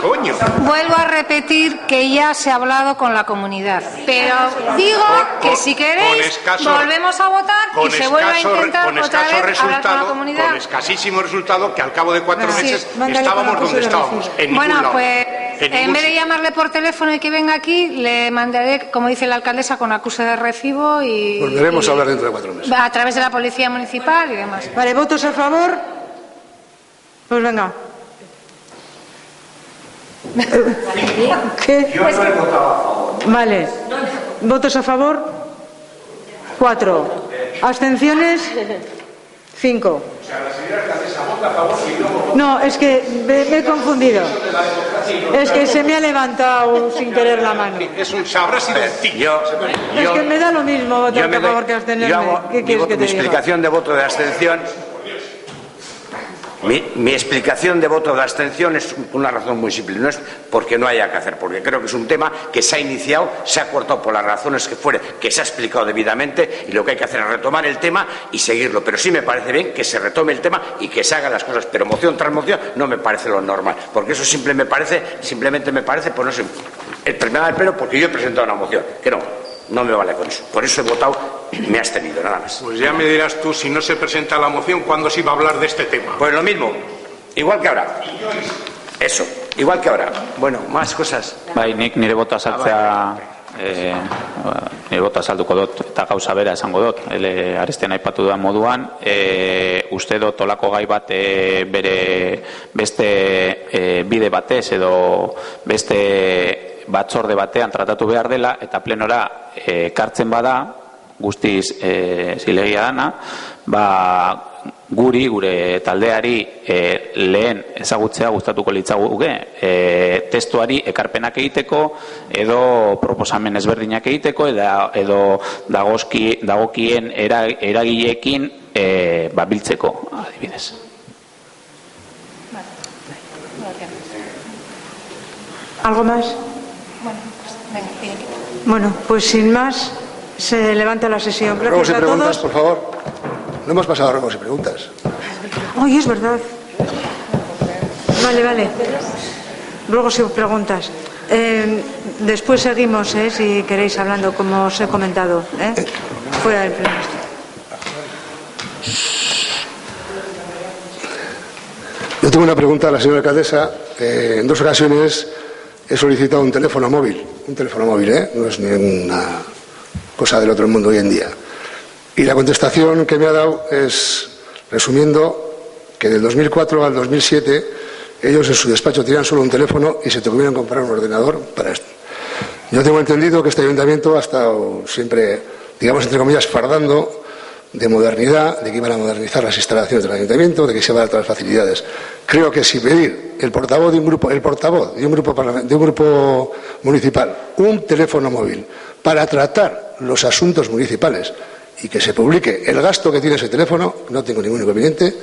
Coño. Vuelvo a repetir que ya se ha hablado con la comunidad, pero digo que si queréis volvemos a votar y se vuelve a intentar otra vez hablar con la comunidad. Con escasísimo resultado, que al cabo de 4 meses estábamos donde estábamos, en ningún lado. Pues en vez de llamarle por teléfono y que venga aquí, le mandaré, como dice la alcaldesa, con acuse de recibo y... Volveremos a hablar dentro de 4 meses. A través de la policía municipal y demás. Vale, ¿votos a favor? Pues venga. ¿Qué? Yo no he votado a favor. Vale. ¿Votos a favor? 4. ¿Abstenciones? 5. O sea, la señora alcaldesa vota a favor y luego... No, es que me he confundido. Es que se me ha levantado sin querer la mano. Es un sabrá sido un tic. Es que me da lo mismo votar a favor que abstenerme. ¿Qué quieres que te diga? Mi explicación de voto de abstención... Mi explicación de voto de abstención es una razón muy simple, no es porque no haya que hacer, porque creo que es un tema que se ha iniciado, se ha cortado por las razones que fuere, que se ha explicado debidamente y lo que hay que hacer es retomar el tema y seguirlo, pero sí me parece bien que se retome el tema y que se hagan las cosas, pero moción tras moción no me parece lo normal, porque eso simplemente me parece, pues no sé, el problema del pelo porque yo he presentado una moción, que no me vale con eso. Por eso he votado, me he abstenido, nada más. Pues ya me dirás tú, si no se presenta la moción, ¿cuándo se iba a hablar de este tema? Pues lo mismo, igual que ahora. Eso, igual que ahora. Bueno, más cosas. Bai, nik nire boto azaltzea, nire boto azalduko dut, eta gauza bera esango dut, Arestian aipatu dudan moduan, uste dut olako gai bat bere beste bide batez edo beste batzorde batean tratatu behar dela eta plenora ekartzen bada guztiz zilegia dana, gure taldeari lehen ezagutzea gustatuko litzaguke testuari ekarpenak egiteko edo proposamen ezberdinak egiteko edo dagokien eragileekin biltzeko, adibidez. ¿Algo más? Bueno, pues sin más, se levanta la sesión. Gracias a todos. Ruegos y preguntas, por favor. No hemos pasado a ruegos y preguntas. Ay, es verdad. Vale. Ruegos y preguntas. Después seguimos, si queréis, hablando, como os he comentado. Fuera del pleno. Yo tengo una pregunta a la señora alcaldesa. En 2 ocasiones he solicitado un teléfono móvil, no es ninguna cosa del otro mundo hoy en día. Y la contestación que me ha dado es, resumiendo, que del 2004 al 2007 ellos en su despacho tenían solo un teléfono y se tuvieron que comprar un ordenador para esto. Yo tengo entendido que este ayuntamiento ha estado siempre, digamos, entre comillas, fardando de modernidad, de que iban a modernizar las instalaciones del ayuntamiento, de que se iban a dar todas las facilidades. Creo que si pedir el portavoz de un grupo municipal un teléfono móvil para tratar los asuntos municipales y que se publique el gasto que tiene ese teléfono, no tengo ningún inconveniente,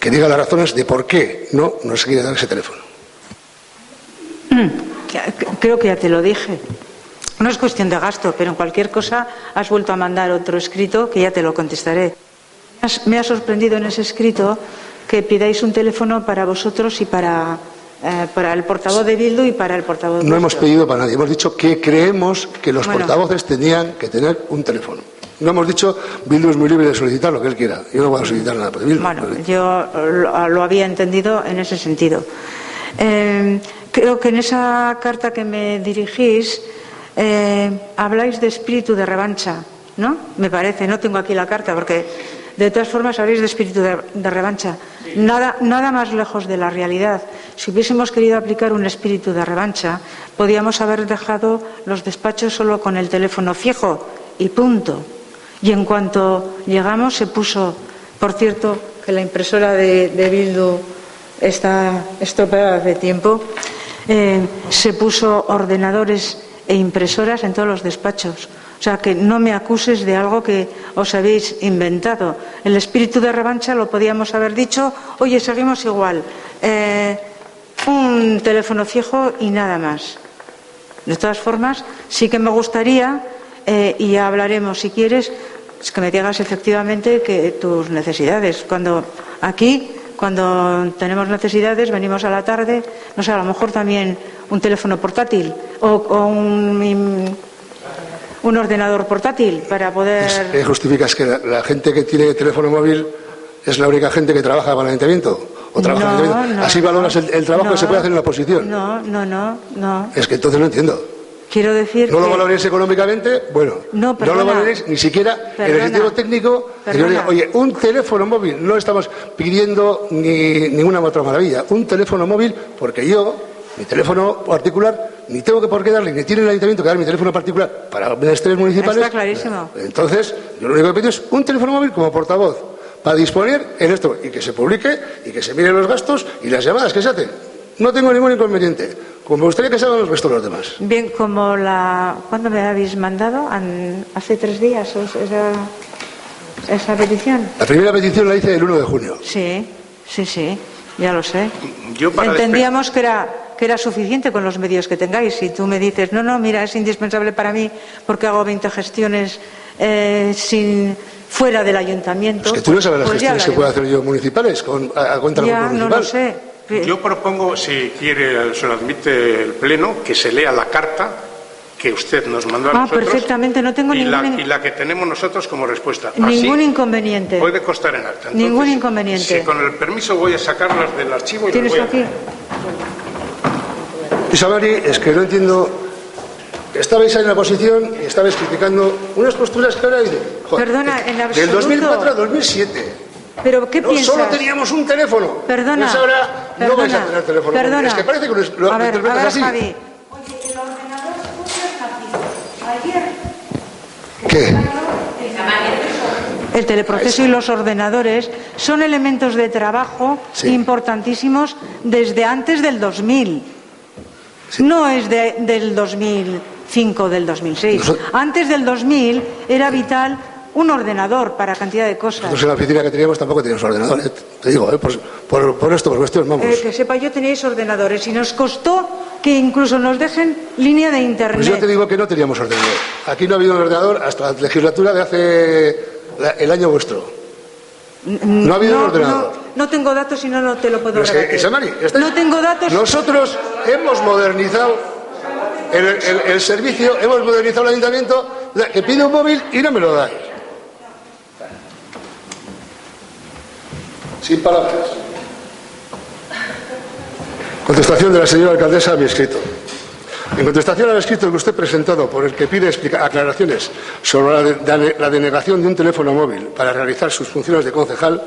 que diga las razones de por qué no se quiere dar ese teléfono. Creo que ya te lo dije. No es cuestión de gasto, pero en cualquier cosa has vuelto a mandar otro escrito que ya te lo contestaré. Me ha sorprendido en ese escrito que pidáis un teléfono para vosotros y para el portavoz de Bildu y para el portavoz de... No hemos pedido para nadie, hemos dicho que creemos que los portavoces tenían que tener un teléfono. No hemos dicho, Bildu es muy libre de solicitar lo que él quiera. Yo no voy a solicitar nada por Bildu. Bueno, yo lo había entendido en ese sentido. Creo que en esa carta que me dirigís habláis de espíritu de revancha, ¿no? Me parece, no tengo aquí la carta porque de todas formas habláis de espíritu de revancha. Nada más lejos de la realidad. Si hubiésemos querido aplicar un espíritu de revancha, podíamos haber dejado los despachos solo con el teléfono fijo y punto. Y en cuanto llegamos se puso, por cierto, que la impresora de Bildu está estropeada hace tiempo, se puso ordenadores e impresoras en todos los despachos. O sea, que no me acuses de algo que os habéis inventado. El espíritu de revancha lo podíamos haber dicho, oye, seguimos igual, un teléfono fijo y nada más. De todas formas, sí que me gustaría, y ya hablaremos si quieres, es que me digas efectivamente que tus necesidades. Cuando tenemos necesidades, venimos a la tarde, no sé, a lo mejor también un teléfono portátil o un ordenador portátil para poder... ¿Justificas que la gente que tiene teléfono móvil es la única gente que trabaja para el ayuntamiento? ¿O trabaja en el ayuntamiento? ¿Así valoras el trabajo que se puede hacer en la oposición? No. Es que entonces no entiendo. Quiero decir ¿No lo valoréis económicamente? Bueno, no lo valoréis ni siquiera en el sentido técnico. Oye, un teléfono móvil, no estamos pidiendo ninguna otra maravilla. Un teléfono móvil, porque yo, mi teléfono particular, ni tengo que por qué darle, ni tiene el ayuntamiento que dar mi teléfono particular para menesteres municipales. Está clarísimo. Entonces, yo lo único que pido es un teléfono móvil como portavoz, para disponer en esto, y que se publique, y que se miren los gastos y las llamadas que se hacen. No tengo ningún inconveniente. Como me gustaría que se hagan los restos de los demás. Bien, como ¿cuándo me habéis mandado? ¿Hace 3 días esa petición? La primera petición la hice el 1 de junio. Sí, ya lo sé. Entendíamos que era suficiente con los medios que tengáis. Si tú me dices, no, mira, es indispensable para mí porque hago 20 gestiones fuera del ayuntamiento. Es que tú no sabes las gestiones que puedo hacer yo municipales a cuenta del grupo municipal. No lo sé. Yo propongo, si quiere, se lo admite el Pleno, que se lea la carta que usted nos mandó a nosotros. Perfectamente, no tengo y la que tenemos nosotros como respuesta. Ningún inconveniente. Puede constar en acta. Entonces, ningún inconveniente. Si con el permiso voy a sacarlas del archivo y ¿Tienes las voy aquí? Isabel, es que no entiendo. Estabais ahí en la oposición y estabais criticando unas posturas que ahora hay Perdona, en absoluto. Del 2004 al 2007. ¿Pero qué piensas? Solo teníamos un teléfono. Perdona. Pues ahora no vais a tener teléfono. Perdona. Es que parece que lo interpretas así. Javi. Oye, el ordenador ayer. ¿Qué? El teleproceso y los ordenadores son elementos de trabajo importantísimos desde antes del 2000. No es del 2005 o del 2006. Antes del 2000 era vital un ordenador para cantidad de cosas. Nosotros en la oficina que teníamos tampoco teníamos ordenadores. Te digo, por cuestión, vamos. Que sepa yo, teníais ordenadores y nos costó que incluso nos dejen línea de internet. Pues yo te digo que no teníamos ordenador. Aquí no ha habido un ordenador hasta la legislatura de hace el año vuestro. No ha habido un ordenador. No tengo datos y no te lo puedo rebatir. No tengo datos. Nosotros hemos modernizado el servicio, hemos modernizado el ayuntamiento, que pide un móvil y no me lo dais. Sin palabras. Contestación de la señora alcaldesa a mi escrito. En contestación al escrito que usted ha presentado, por el que pide aclaraciones sobre la denegación de un teléfono móvil para realizar sus funciones de concejal,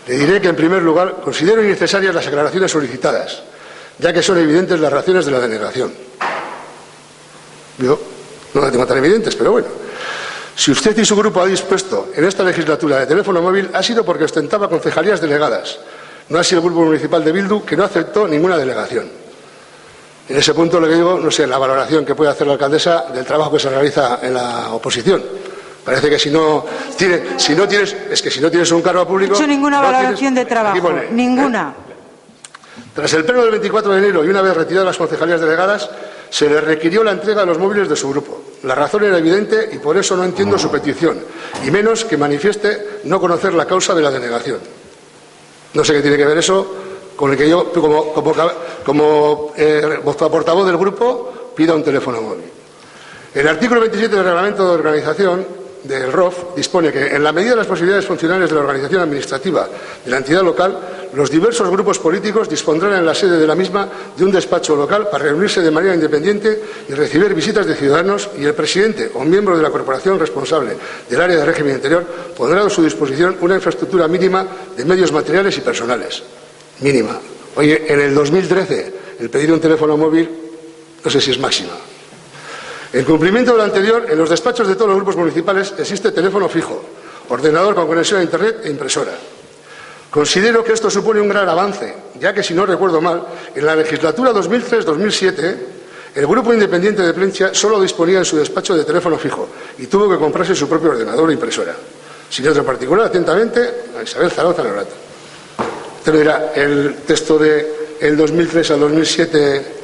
le diré que, en primer lugar, considero innecesarias las aclaraciones solicitadas, ya que son evidentes las razones de la denegación. Yo no las tengo tan evidentes, pero bueno. Si usted y su grupo ha dispuesto en esta legislatura de teléfono móvil, ha sido porque ostentaba concejalías delegadas. No ha sido el Grupo Municipal de Bildu, que no aceptó ninguna delegación. En ese punto, lo que digo, no sé, la valoración que puede hacer la alcaldesa del trabajo que se realiza en la oposición. Parece que si no tienes un cargo público... No he hecho ninguna valoración de trabajo, ninguna. Tras el pleno del 24 de enero y una vez retiradas las concejalías delegadas, se le requirió la entrega de los móviles de su grupo. La razón era evidente y por eso no entiendo su petición, y menos que manifieste no conocer la causa de la denegación. No sé qué tiene que ver eso con el que yo, como portavoz del grupo, pida un teléfono móvil. El artículo 27 del Reglamento de Organización del ROF dispone que, en la medida de las posibilidades funcionales de la organización administrativa de la entidad local, los diversos grupos políticos dispondrán en la sede de la misma de un despacho local para reunirse de manera independiente y recibir visitas de ciudadanos, y el presidente o miembro de la corporación responsable del área de régimen interior pondrá a su disposición una infraestructura mínima de medios materiales y personales. Mínima. Oye, en el 2013 el pedir un teléfono móvil no sé si es máxima. En cumplimiento de lo anterior, en los despachos de todos los grupos municipales existe teléfono fijo, ordenador con conexión a Internet e impresora. Considero que esto supone un gran avance, ya que, si no recuerdo mal, en la legislatura 2003-2007 el Grupo Independiente de Plentzia solo disponía en su despacho de teléfono fijo y tuvo que comprarse su propio ordenador e impresora. Sin otro particular, atentamente, a Isabel Zaragoza Norato. Usted me dirá, el texto del 2003 al 2007...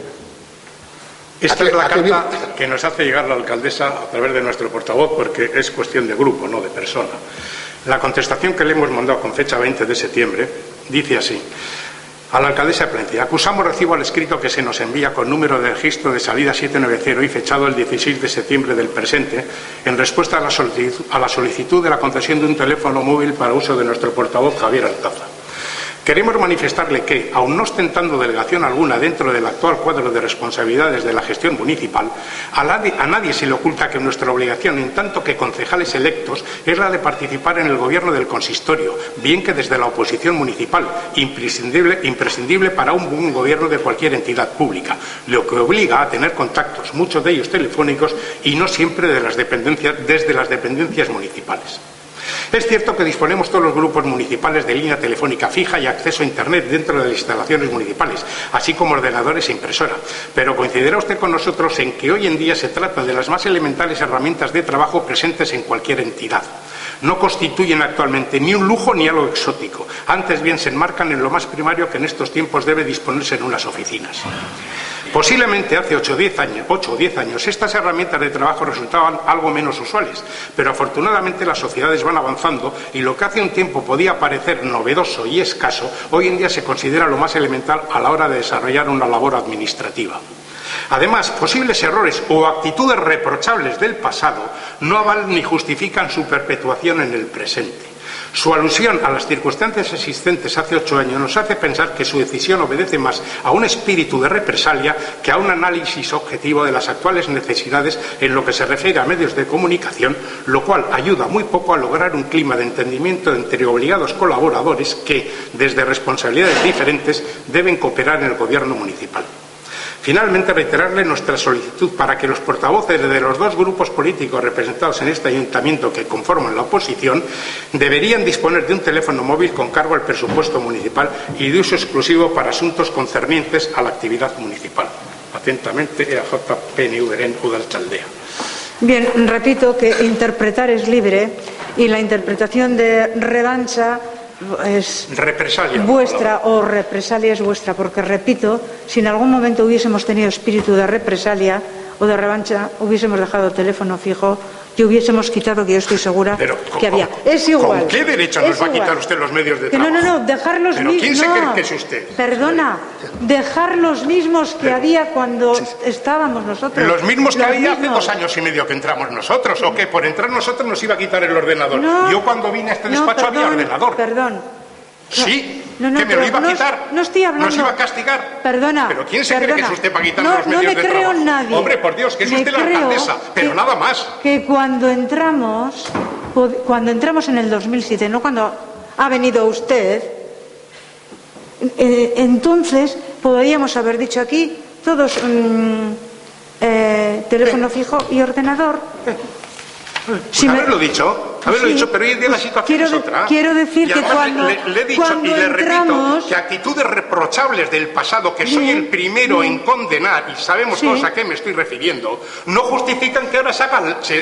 Esta es la carta que nos hace llegar la alcaldesa a través de nuestro portavoz, porque es cuestión de grupo, no de persona. La contestación que le hemos mandado con fecha 20 de septiembre dice así: a la alcaldesa de Plentzia, acusamos recibo al escrito que se nos envía con número de registro de salida 790 y fechado el 16 de septiembre del presente, en respuesta a la solicitud de la concesión de un teléfono móvil para uso de nuestro portavoz Javier Alcázar. Queremos manifestarle que, aun no ostentando delegación alguna dentro del actual cuadro de responsabilidades de la gestión municipal, a nadie se le oculta que nuestra obligación, en tanto que concejales electos, es la de participar en el gobierno del consistorio, bien que desde la oposición municipal, imprescindible para un buen gobierno de cualquier entidad pública, lo que obliga a tener contactos, muchos de ellos telefónicos, y no siempre desde las dependencias municipales. Es cierto que disponemos todos los grupos municipales de línea telefónica fija y acceso a Internet dentro de las instalaciones municipales, así como ordenadores e impresora, pero coincidirá usted con nosotros en que hoy en día se trata de las más elementales herramientas de trabajo presentes en cualquier entidad. No constituyen actualmente ni un lujo ni algo exótico, antes bien se enmarcan en lo más primario que en estos tiempos debe disponerse en unas oficinas. Posiblemente hace 8 o 10 años estas herramientas de trabajo resultaban algo menos usuales, pero afortunadamente las sociedades van avanzando y lo que hace un tiempo podía parecer novedoso y escaso, hoy en día se considera lo más elemental a la hora de desarrollar una labor administrativa. Además, posibles errores o actitudes reprochables del pasado no avalan ni justifican su perpetuación en el presente. Su alusión a las circunstancias existentes hace 8 años nos hace pensar que su decisión obedece más a un espíritu de represalia que a un análisis objetivo de las actuales necesidades en lo que se refiere a medios de comunicación, lo cual ayuda muy poco a lograr un clima de entendimiento entre obligados colaboradores que, desde responsabilidades diferentes, deben cooperar en el gobierno municipal. Finalmente, reiterarle nuestra solicitud para que los portavoces de los dos grupos políticos representados en este ayuntamiento que conforman la oposición deberían disponer de un teléfono móvil con cargo al presupuesto municipal y de uso exclusivo para asuntos concernientes a la actividad municipal. Atentamente, EAJ PNV Udaltaldea. Bien, repito que interpretar es libre y la interpretación de revancha es represalia vuestra o represalia es vuestra, porque repito, si en algún momento hubiésemos tenido espíritu de represalia o de revancha, hubiésemos dejado el teléfono fijo y hubiésemos quitado, que yo estoy segura que había. Es igual. ¿Con qué derecho nos va a quitar usted los medios de trabajo? No, dejar los mismos. ¿Quién se cree que es usted? Perdona, dejar los mismos que había cuando estábamos nosotros. ¿Los mismos que había hace 2 años y medio que entramos nosotros? ¿O qué? ¿Por entrar nosotros nos iba a quitar el ordenador? No, yo cuando vine a este despacho había ordenador. Perdón. Sí. No, ¿Que me lo iba a quitar? No estoy hablando. ¿Nos iba a castigar? Perdona. ¿Pero quién se cree que es usted para quitar los medios de trabajo? No me creo nadie. Hombre, por Dios, que es usted la alcaldesa, pero nada más. Que cuando entramos en el 2007, no cuando ha venido usted, entonces podríamos haber dicho aquí todos teléfono fijo y ordenador. Pues haberlo dicho, pero hoy en día la situación es otra. Quiero decir que cuando le he dicho y le repito que actitudes reprochables del pasado, que soy el primero en condenar, y sabemos todos a qué me estoy refiriendo, no justifican que ahora se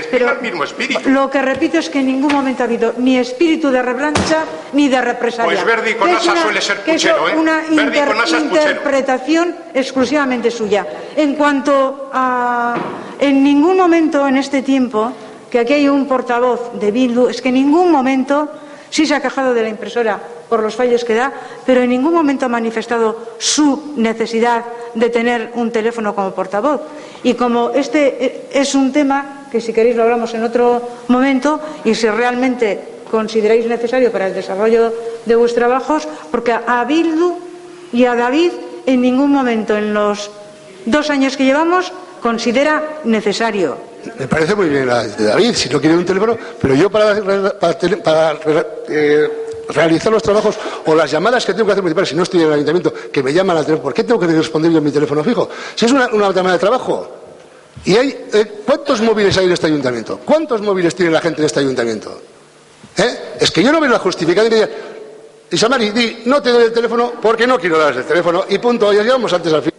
tenga el mismo espíritu. Lo que repito es que en ningún momento ha habido ni espíritu de revancha ni de represalia. Pues Verdi con Asa suele ser puchero, ¿eh? Una interpretación exclusivamente suya. En cuanto a... En ningún momento en este tiempo que aquí hay un portavoz de Bildu, es que en ningún momento, sí se ha quejado de la impresora por los fallos que da, pero en ningún momento ha manifestado su necesidad de tener un teléfono como portavoz. Y como este es un tema que si queréis lo hablamos en otro momento y si realmente consideráis necesario para el desarrollo de vuestros trabajos, porque a Bildu y a David en ningún momento en los 2 años que llevamos considera necesario. Me parece muy bien la de David, si no quiere un teléfono, pero yo para realizar los trabajos o las llamadas que tengo que hacer municipales, si no estoy en el ayuntamiento, que me llaman al teléfono, ¿por qué tengo que responder yo en mi teléfono fijo? Si es una llamada de trabajo. Y hay ¿cuántos móviles hay en este ayuntamiento? ¿Cuántos móviles tiene la gente en este ayuntamiento? Es que yo no veo la justificación de decir, Isamari, no te doy el teléfono porque no quiero darles el teléfono y punto, ya llegamos antes al fin.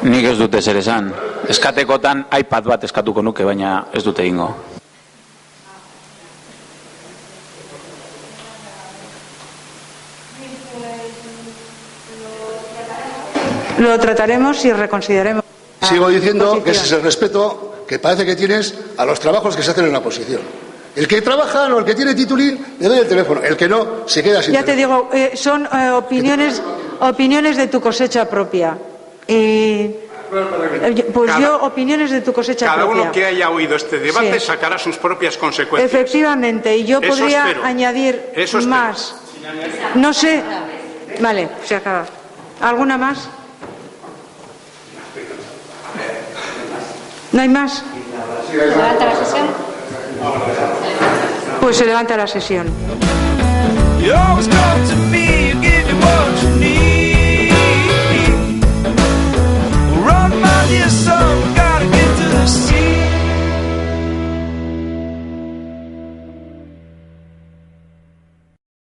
Nik ez dute zer esan. Eskatekotan iPad bat eskatuko nuke, baina ez dute egingo. Lo trataremos y reconsideraremos. Sigo diciendo que ese es el respeto que parece que tienes a los trabajos que se hacen en la oposición. El que trabaja o el que tiene titulín, le doy el teléfono. El que no, se queda sin teléfono. Ya te digo, son opiniones de tu cosecha propia. Opiniones de tu cosecha propia. Cada uno que haya oído este debate sacará sus propias consecuencias. Efectivamente, y yo podría añadir más. No sé. Vale, se acaba. ¿Alguna más? ¿No hay más? ¿Se levanta la sesión? Pues se levanta la sesión. You always come to me, you give me what